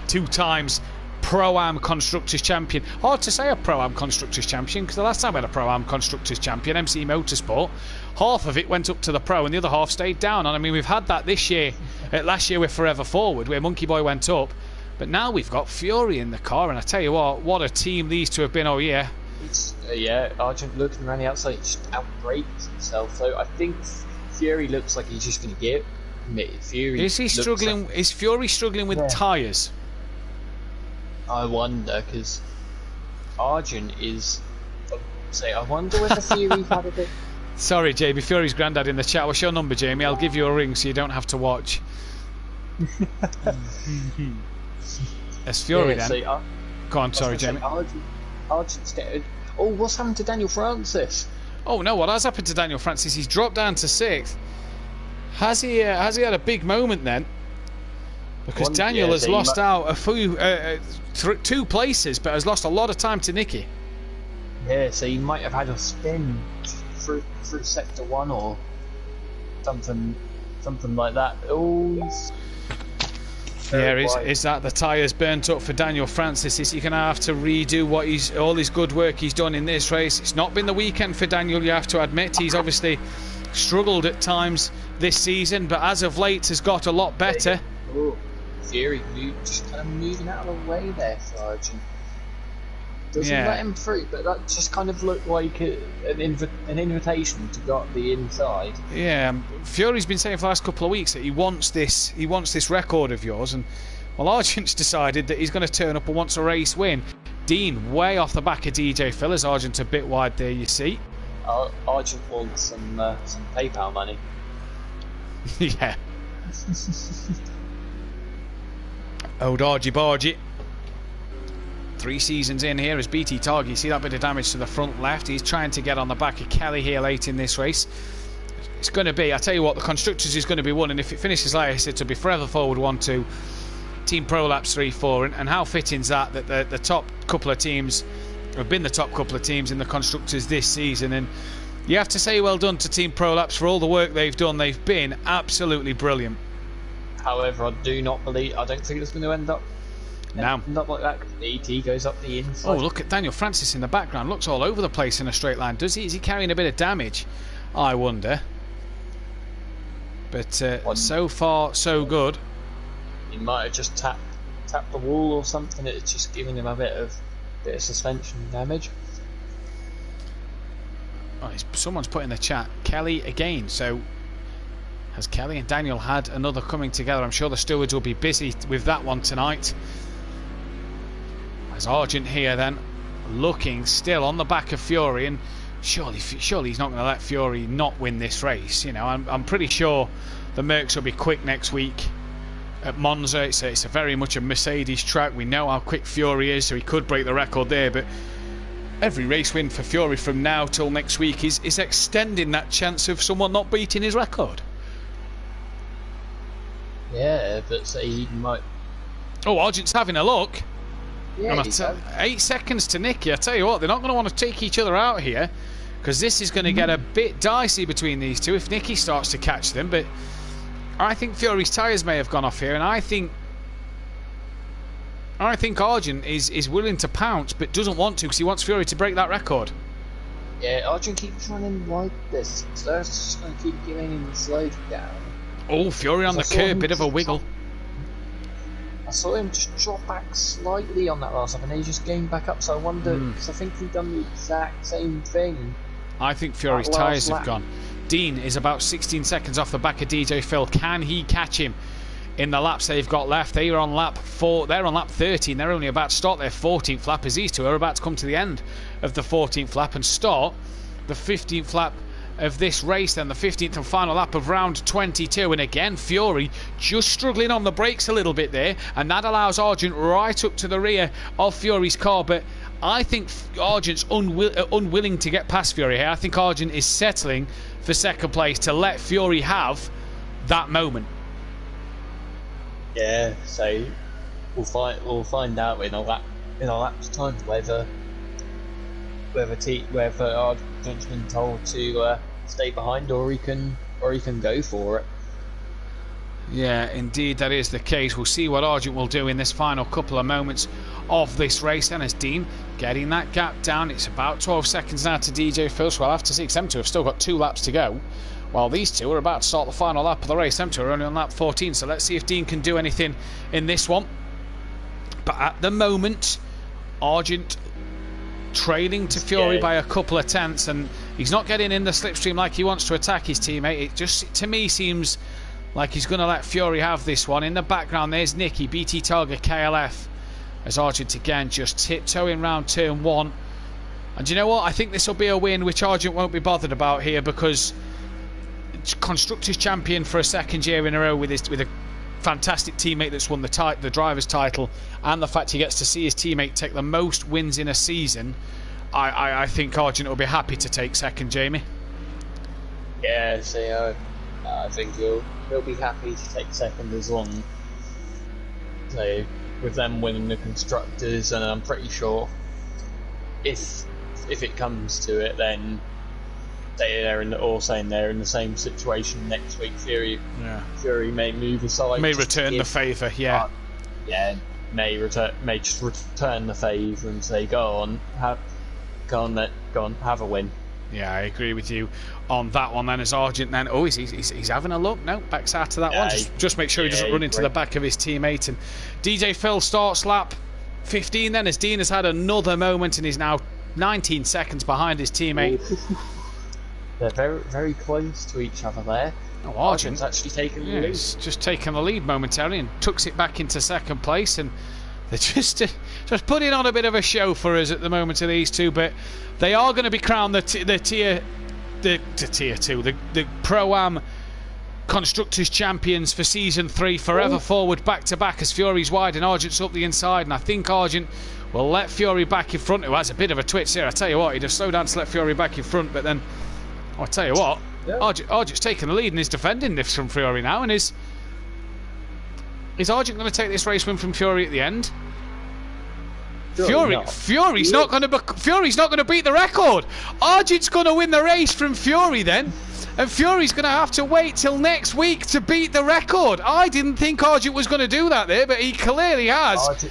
2 times Pro-Am Constructors Champion. Hard to say a Pro-Am Constructors Champion, because the last time we had a Pro-Am Constructors Champion, MC Motorsport, half of it went up to the Pro and the other half stayed down. And I mean, we've had that this year, last year with Forever Forward, where Monkey Boy went up, but now we've got Fury in the car, and I tell you what a team these two have been. Oh yeah. Argent looking around the outside, just outbreaks himself. So I think Fury looks like he's just going to get Fury. Is he struggling? Is Fury struggling with tyres? I wonder, because Argent is. I wonder whether Fury had a bit. Sorry, Jamie. Fury's granddad in the chat. What's your number, Jamie? I'll give you a ring so you don't have to watch. That's Fury then. Go on, sorry, Jamie. Argent's getting. Oh, what's happened to Daniel Francis? Oh no, what has happened to Daniel Francis? He's dropped down to 6th. Has he had a big moment then? Because Daniel has lost out a few, 2 places, but has lost a lot of time to Nicky. Yeah, so he might have had a spin through sector 1 or something like that. Oh, is that the tyres burnt up for Daniel Francis? Is he going to have to redo all his good work he's done in this race? It's not been the weekend for Daniel, you have to admit. He's obviously struggled at times this season, but as of late has got a lot better. Fury just kind of moving out of the way there for Argent. Doesn't let him through, but that just kind of looked like an invitation to go up the inside. Yeah, Fury's been saying for the last couple of weeks that he wants this record of yours, and well, Argent's decided that he's going to turn up and wants a race win. Dean way off the back of DJ Phil, as Argent a bit wide there, you see. Argent wants some PayPal money. Yeah. Old Argy Bargy. 3 seasons in here as BT Targi. You see that bit of damage to the front left. He's trying to get on the back of Kelly here late in this race. It's going to be, I tell you what, the Constructors is going to be 1, and if it finishes like this, it'll be Forever Forward 1-2, Team Prolapse 3-4, and how fitting's that the top couple of teams have been the top couple of teams in the Constructors this season, and you have to say well done to Team Prolapse for all the work they've done. They've been absolutely brilliant. However, I don't think it's going to end up not like that, because the ET goes up the inside. Oh, look at Daniel Francis in the background. Looks all over the place in a straight line. Is he carrying a bit of damage? I wonder. But so far, so good. He might have just tapped the wall or something. It's just giving him a bit of suspension damage. Oh, someone's put in the chat, Kelly again. So has Kelly and Daniel had another coming together? I'm sure the stewards will be busy with that one tonight. As Argent here then, looking still on the back of Fury, and surely he's not going to let Fury not win this race. You know, I'm pretty sure the Mercs will be quick next week at Monza. It's a very much a Mercedes track. We know how quick Fury is, so he could break the record there, but every race win for Fury from now till next week is extending that chance of someone not beating his record. Yeah, but say he might. Oh, Argent's having a look. Yeah, 8 seconds to Nicky. I tell you what, they're not going to want to take each other out here, because this is going to get a bit dicey between these two if Nicky starts to catch them. But I think Fury's tyres may have gone off here, and I think Argent is willing to pounce but doesn't want to, because he wants Fury to break that record. Yeah, Argent keeps running like this, so they're just going to keep giving him the slide down. Oh, Fury on the curb, bit of a wiggle. I saw him just drop back slightly on that last lap, and then he just gained back up, so I wonder, because I think he'd done the exact same thing. I think Fury's tyres have gone. Dean is about 16 seconds off the back of DJ Phil. Can he catch him in the laps they've got left? They are on lap 4. They're on lap 13. They're only about to start their 14th lap, as these two are about to come to the end of the 14th lap and start the 15th lap of this race, then the 15th and final lap of round 22. And again, Fury just struggling on the brakes a little bit there, and that allows Argent right up to the rear of Fury's car. But I think Argent's unwilling to get past Fury here. I think Argent is settling for second place to let Fury have that moment. Yeah, so we'll find out in a lap's time whether Argent's been told to stay behind, or he can go for it. Yeah, indeed, that is the case. We'll see what Argent will do in this final couple of moments of this race. And as Dean getting that gap down, it's about 12 seconds now to DJ Phil. So we'll have to see, because them two have still got 2 laps to go, while these two are about to start the final lap of the race. Them two are only on lap 14, so let's see if Dean can do anything in this one. But at the moment, Argent trailing to Fury by a couple of tenths, and he's not getting in the slipstream like he wants to attack his teammate. It just, to me, seems like he's going to let Fury have this one. In the background, there's Nicky, BT Target, KLF, as Argent again just tiptoeing round turn 1. And you know what? I think this will be a win which Argent won't be bothered about here, because Constructors Champion for a second year in a row with a fantastic teammate that's won the driver's title, and the fact he gets to see his teammate take the most wins in a season, I think Argent will be happy to take second, Jamie. Yeah, so I think he'll be happy to take second as long. So with them winning the constructors, and I'm pretty sure if it comes to it, then they're in the same situation next week. Fury may move aside, may return the favour. May just return the favour and say, go on, have a win. Yeah, I agree with you on that one. Then as Argent, then he's having a look. No, backs out to that one. Just make sure he doesn't run into the back of his teammate. And DJ Phil starts lap 15. Then as Dean has had another moment and he's now 19 seconds behind his teammate. They're very, very close to each other there. Oh, Argent's actually taken the lead. He's just taken the lead momentarily and tucks it back into second place. And they're just putting on a bit of a show for us at the moment of these two. But they are going to be crowned the tier 2, the Pro-Am Constructors Champions for Season 3, forever forward, back to back, as Fury's wide and Argent's up the inside. And I think Argent will let Fury back in front, who has a bit of a twitch here. I tell you what, he'd have slowed down to let Fury back in front, but then I tell you what, Argent's taking the lead and is defending this from Fury now. And is Argent going to take this race win from Fury at the end? Fury's not going to beat the record. Argent's going to win the race from Fury then, and Fury's going to have to wait till next week to beat the record. I didn't think Argent was going to do that there, but he clearly has.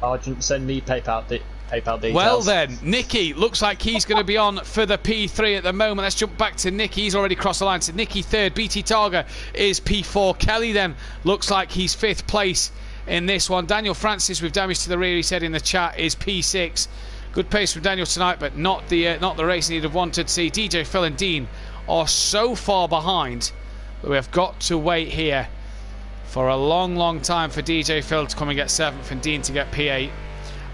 Argent, send me PayPal details. Well then, Nicky looks like he's going to be on for the P3 at the moment. Let's jump back to Nicky. He's already crossed the line. So Nicky third, BT Targa is P4. Kelly then looks like he's 5th place in this one. Daniel Francis with damage to the rear, he said in the chat, is P6. Good pace from Daniel tonight, but not the race he'd have wanted to see. DJ Phil and Dean are so far behind that we have got to wait here for a long time for DJ Phil to come and get 7th and Dean to get P8.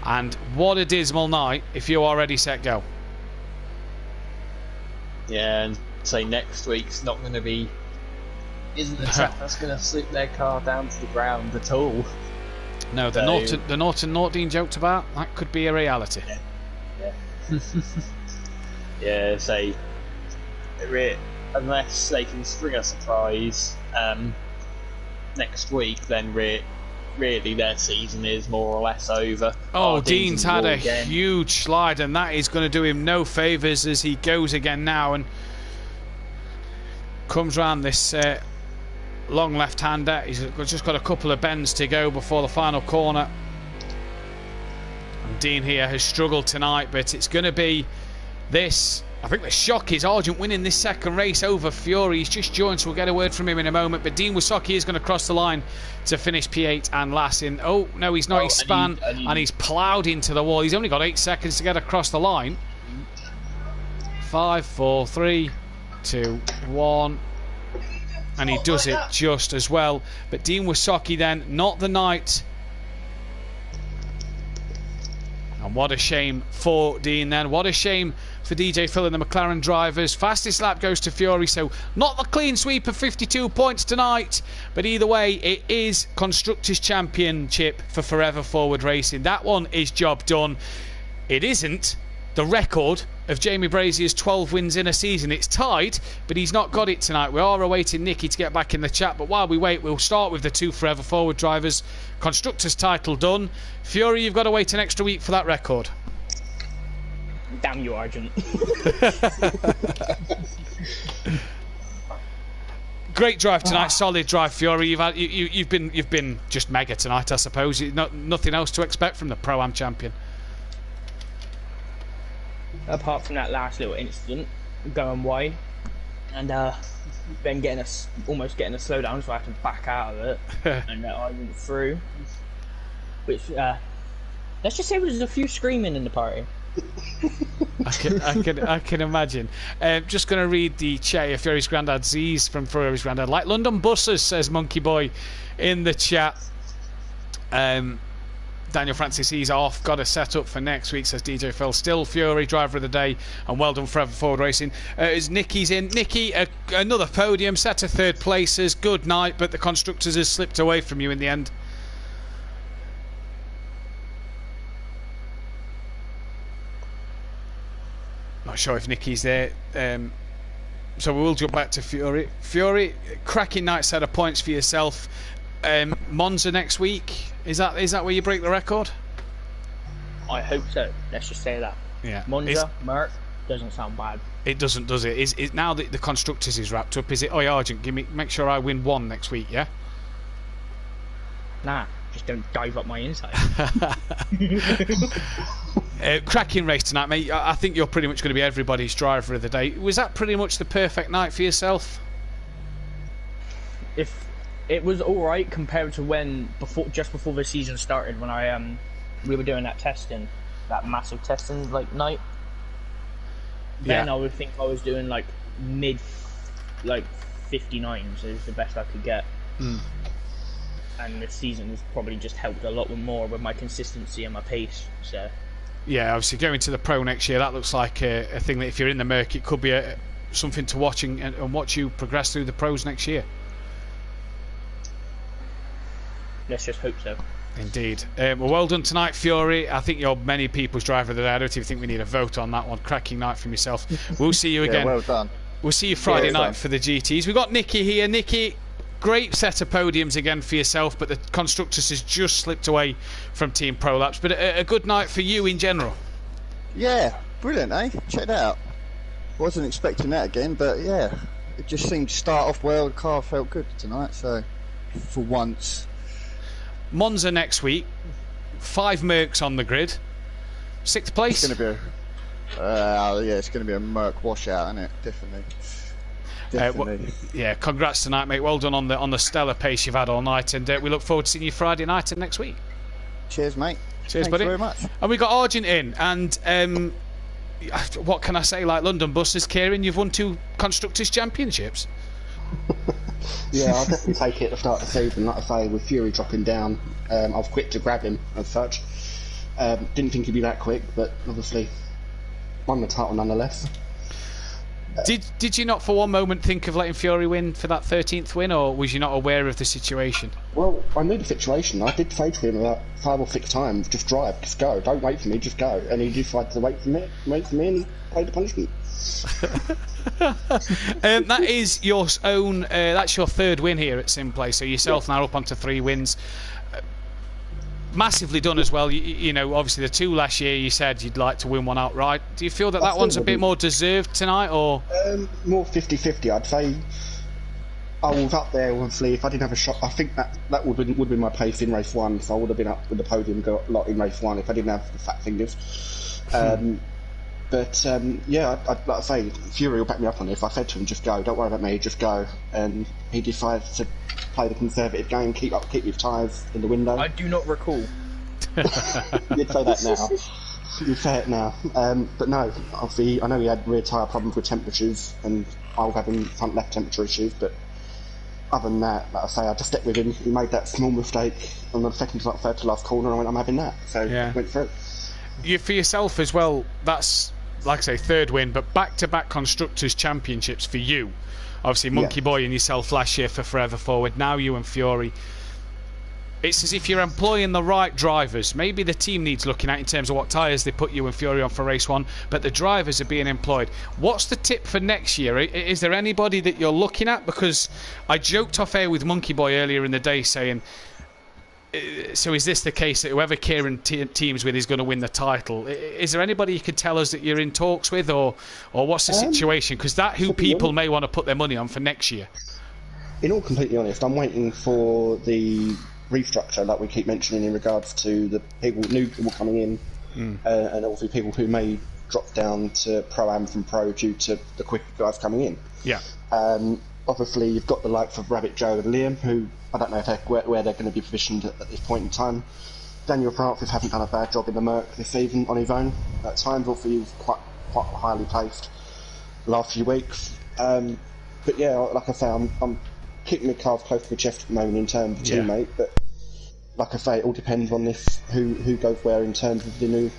And what a dismal night if you are ready, set, go. Yeah, and say next week's not going to be... Isn't the track that's going to slip their car down to the ground at all. No, the Norton Nordine joked about, that could be a reality. Yeah. Yeah, say... Unless they can spring a surprise next week, then really their season is more or less over. Oh, Dean's had a huge slide, and that is going to do him no favours as he goes again now and comes round this long left-hander. He's just got a couple of bends to go before the final corner. And Dean here has struggled tonight, but it's going to be this. I think the shock is Argent winning this second race over Fury. He's just joined, so we'll get a word from him in a moment. But Dean Wysocki is going to cross the line to finish P8 and last in. Oh, no, he's not. He's span and he's ploughed into the wall. He's only got 8 seconds to get across the line. 5, 4, 3, 2, 1. And he does it just as well. But Dean Wysocki then, not the night. And what a shame for Dean then. What a shame for DJ Phil and the McLaren drivers. Fastest lap goes to Fury, so not the clean sweep of 52 points tonight. But either way, it is Constructors' Championship for Forever Forward Racing. That one is job done. It isn't the record of Jamie Brazier's 12 wins in a season. It's tied, but he's not got it tonight. We are awaiting Nicky to get back in the chat, but while we wait, we'll start with the 2 Forever Forward drivers. Constructors title done. Fury, you've got to wait an extra week for that record. Damn you, Argent. Great drive tonight, solid drive, Fury. You've been just mega tonight, I suppose. Nothing else to expect from the Pro-Am champion. Apart from that last little incident, going wide, and then almost getting a slowdown, so I had to back out of it, and I went through. Which let's just say there was a few screaming in the party. I can imagine. Just going to read the chat here. Fury's granddad Z's from Fury's granddad. Like London buses, says Monkey Boy in the chat. Daniel Francis, he's off. Got a set up for next week, says DJ Phil. Still Fury, driver of the day, and well done Forever Forward Racing. As Nicky's in. Nicky, another podium, set of third places. Good night, but the Constructors has slipped away from you in the end. Not sure if Nicky's there. So we will jump back to Fury. Fury, cracking night set of points for yourself. Monza next week. Is that where you break the record? I hope so. Let's just say that. Yeah. Monza, Merc, doesn't sound bad. It doesn't, does it? Is now that the Constructors is wrapped up? Is it? Oh, Argent, make sure I win 1 next week. Yeah. Nah, just don't dive up my inside. Cracking race tonight, mate. I think you're pretty much going to be everybody's driver of the day. Was that pretty much the perfect night for yourself? If it was all right compared to just before the season started, when we were doing that testing, that massive testing night. Then I would think I was doing mid 59s is the best I could get. And the season has probably just helped a lot more with my consistency and my pace. So yeah, obviously going to the Pro next year, that looks like a thing that if you're in the Merc, it could be something to watch and watch you progress through the Pros next year. Let's just hope so. Indeed. Well done tonight, Fury. I think you're many people's driver of the day. I don't even think we need a vote on that one. Cracking night from yourself. We'll see you again. Well done. We'll see you Friday night for the GTs. We've got Nicky here. Nicky, great set of podiums again for yourself, but the Constructors has just slipped away from Team Pro Laps. But a good night for you in general. Yeah, brilliant, eh? Check that out. Wasn't expecting that again, but yeah, it just seemed to start off well. The car felt good tonight, so for once. Monza next week, 5 Mercs on the grid, 6th place. It's going to be it's going to be a Merc washout, isn't it? Definitely. Yeah, congrats tonight, mate. Well done on the stellar pace you've had all night, and we look forward to seeing you Friday night and next week. Cheers, mate. Cheers, Thanks buddy. very much. And we got Argent in, and what can I say? Like London buses, Kieran, you've won 2 Constructors' Championships. Yeah, I'll definitely take it at the start of the season. Like I say, with Fury dropping down, I was quick to grab him as such. Didn't think he'd be that quick, but obviously won the title nonetheless. Did you not for one moment think of letting Fury win for that 13th win, or was you not aware of the situation? Well, I knew the situation. I did say to him about 5 or 6 times, just drive, just go, don't wait for me, just go. And he decided to wait for me, and he paid the punishment. That is your own. That's your 3rd win here at Simplay. So yourself now up onto 3 wins. Massively done as well. You know, obviously the 2 last year, you said you'd like to win one outright. Do you feel that that one's a bit more deserved tonight, or more 50-50? I'd say I was up there. Obviously, if I didn't have a shot, I think that would have been my place in race 1. So I would have been up with the podium a lot in race 1 if I didn't have the fat fingers. But yeah, I'd like to say Fury will back me up on this. I said to him, just go, don't worry about me, just go. And he decided to play the conservative game, keep his tyres in the window. I do not recall. You did say that now. You say it now. But no, obviously, I know he had rear tyre problems with temperatures, and I was having front left temperature issues, but other than that, like I say, I just stuck with him. He made that small mistake on the second to third to last corner, and I went, I'm having that. So I went through. For yourself as well, that's, like I say, 3rd win, but back-to-back Constructors' Championships for you. Obviously, Monkey Boy and yourself last year for Forever Forward, now you and Fury. It's as if you're employing the right drivers. Maybe the team needs looking at in terms of what tyres they put you and Fury on for race 1, but the drivers are being employed. What's the tip for next year? Is there anybody that you're looking at? Because I joked off air with Monkey Boy earlier in the day saying, so is this the case that whoever Kieran teams with is going to win the title? Is there anybody you could tell us that you're in talks with, or what's the situation? Because that who people may want to put their money on for next year. In all completely honest, I'm waiting for the restructure like we keep mentioning in regards to the new people coming in, and also people who may drop down to Pro-Am from Pro due to the quicker guys coming in. Yeah. Obviously, you've got the likes of Rabbit Joe and Liam, who I don't know where they're going to be positioned at this point in time. Daniel Francis hasn't done a bad job in the Merc this season on his own. At times, also he was quite highly placed the last few weeks. But yeah, like I say, I'm keeping my cards close to the chest at the moment in terms of teammate. But like I say, it all depends on this who goes where in terms of the new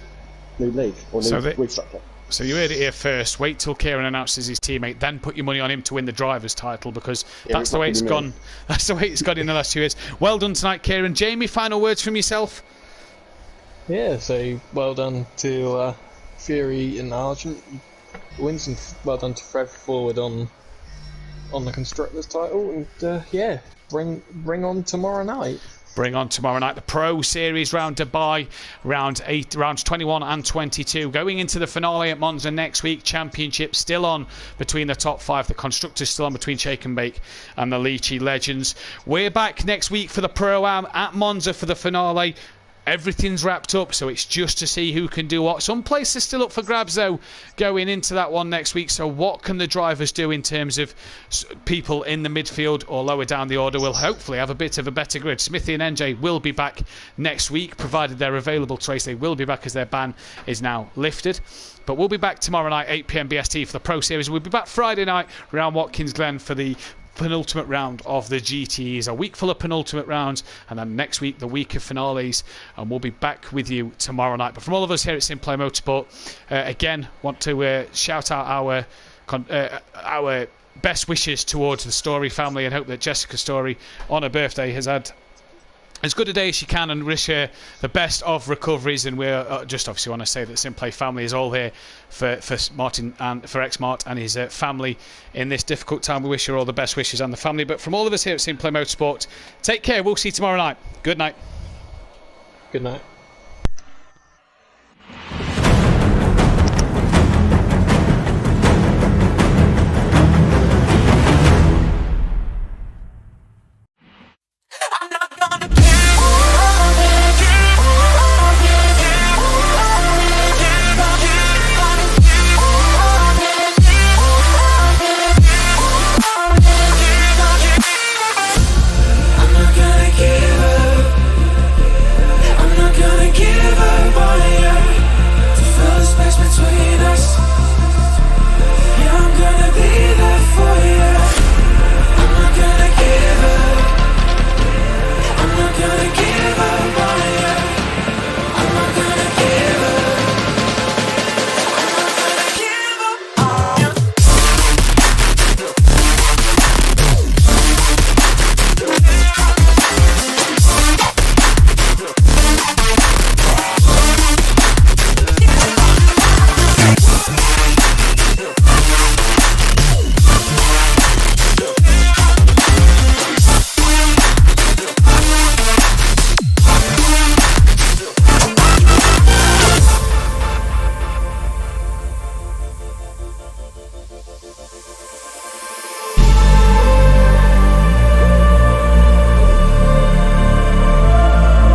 league or new restructure. So you heard it here first. Wait till Kieran announces his teammate, then put your money on him to win the driver's title, because that's the way it's gone. That's the way it's gone in the last 2 years. Well done tonight, Kieran. Jamie, final words from yourself? Yeah, so well done to Fury and Argent wins, and well done to Forever Forward on the Constructors title, and yeah, bring on tomorrow night. Bring on tomorrow night the Pro Series round Dubai, rounds 21 and 22. Going into the finale at Monza next week. Championship still on between the top 5. The Constructors still on between Shake and Bake and the Leachy Legends. We're back next week for the Pro-Am at Monza for the finale. Everything's wrapped up, so it's just to see who can do what. Some places still up for grabs, though, going into that one next week. So what can the drivers do in terms of people in the midfield or lower down the order? We'll hopefully have a bit of a better grid. Smithy and NJ will be back next week, provided they're available to race. They will be back as their ban is now lifted. But we'll be back tomorrow night, 8 PM BST for the Pro Series. We'll be back Friday night around Watkins Glen for the penultimate round of the GTEs. A week full of penultimate rounds, and then next week the week of finales, and we'll be back with you tomorrow night. But from all of us here at Simplay Motorsport, again want to shout out our best wishes towards the Story family, and hope that Jessica Story on her birthday has had as good a day as she can, and wish her the best of recoveries. And we're just obviously want to say that Simplay family is all here for Martin and for X-Mart and his family in this difficult time. We wish her all the best wishes and the family. But from all of us here at Simplay Motorsport, take care. We'll see you tomorrow night. Good night. Good night.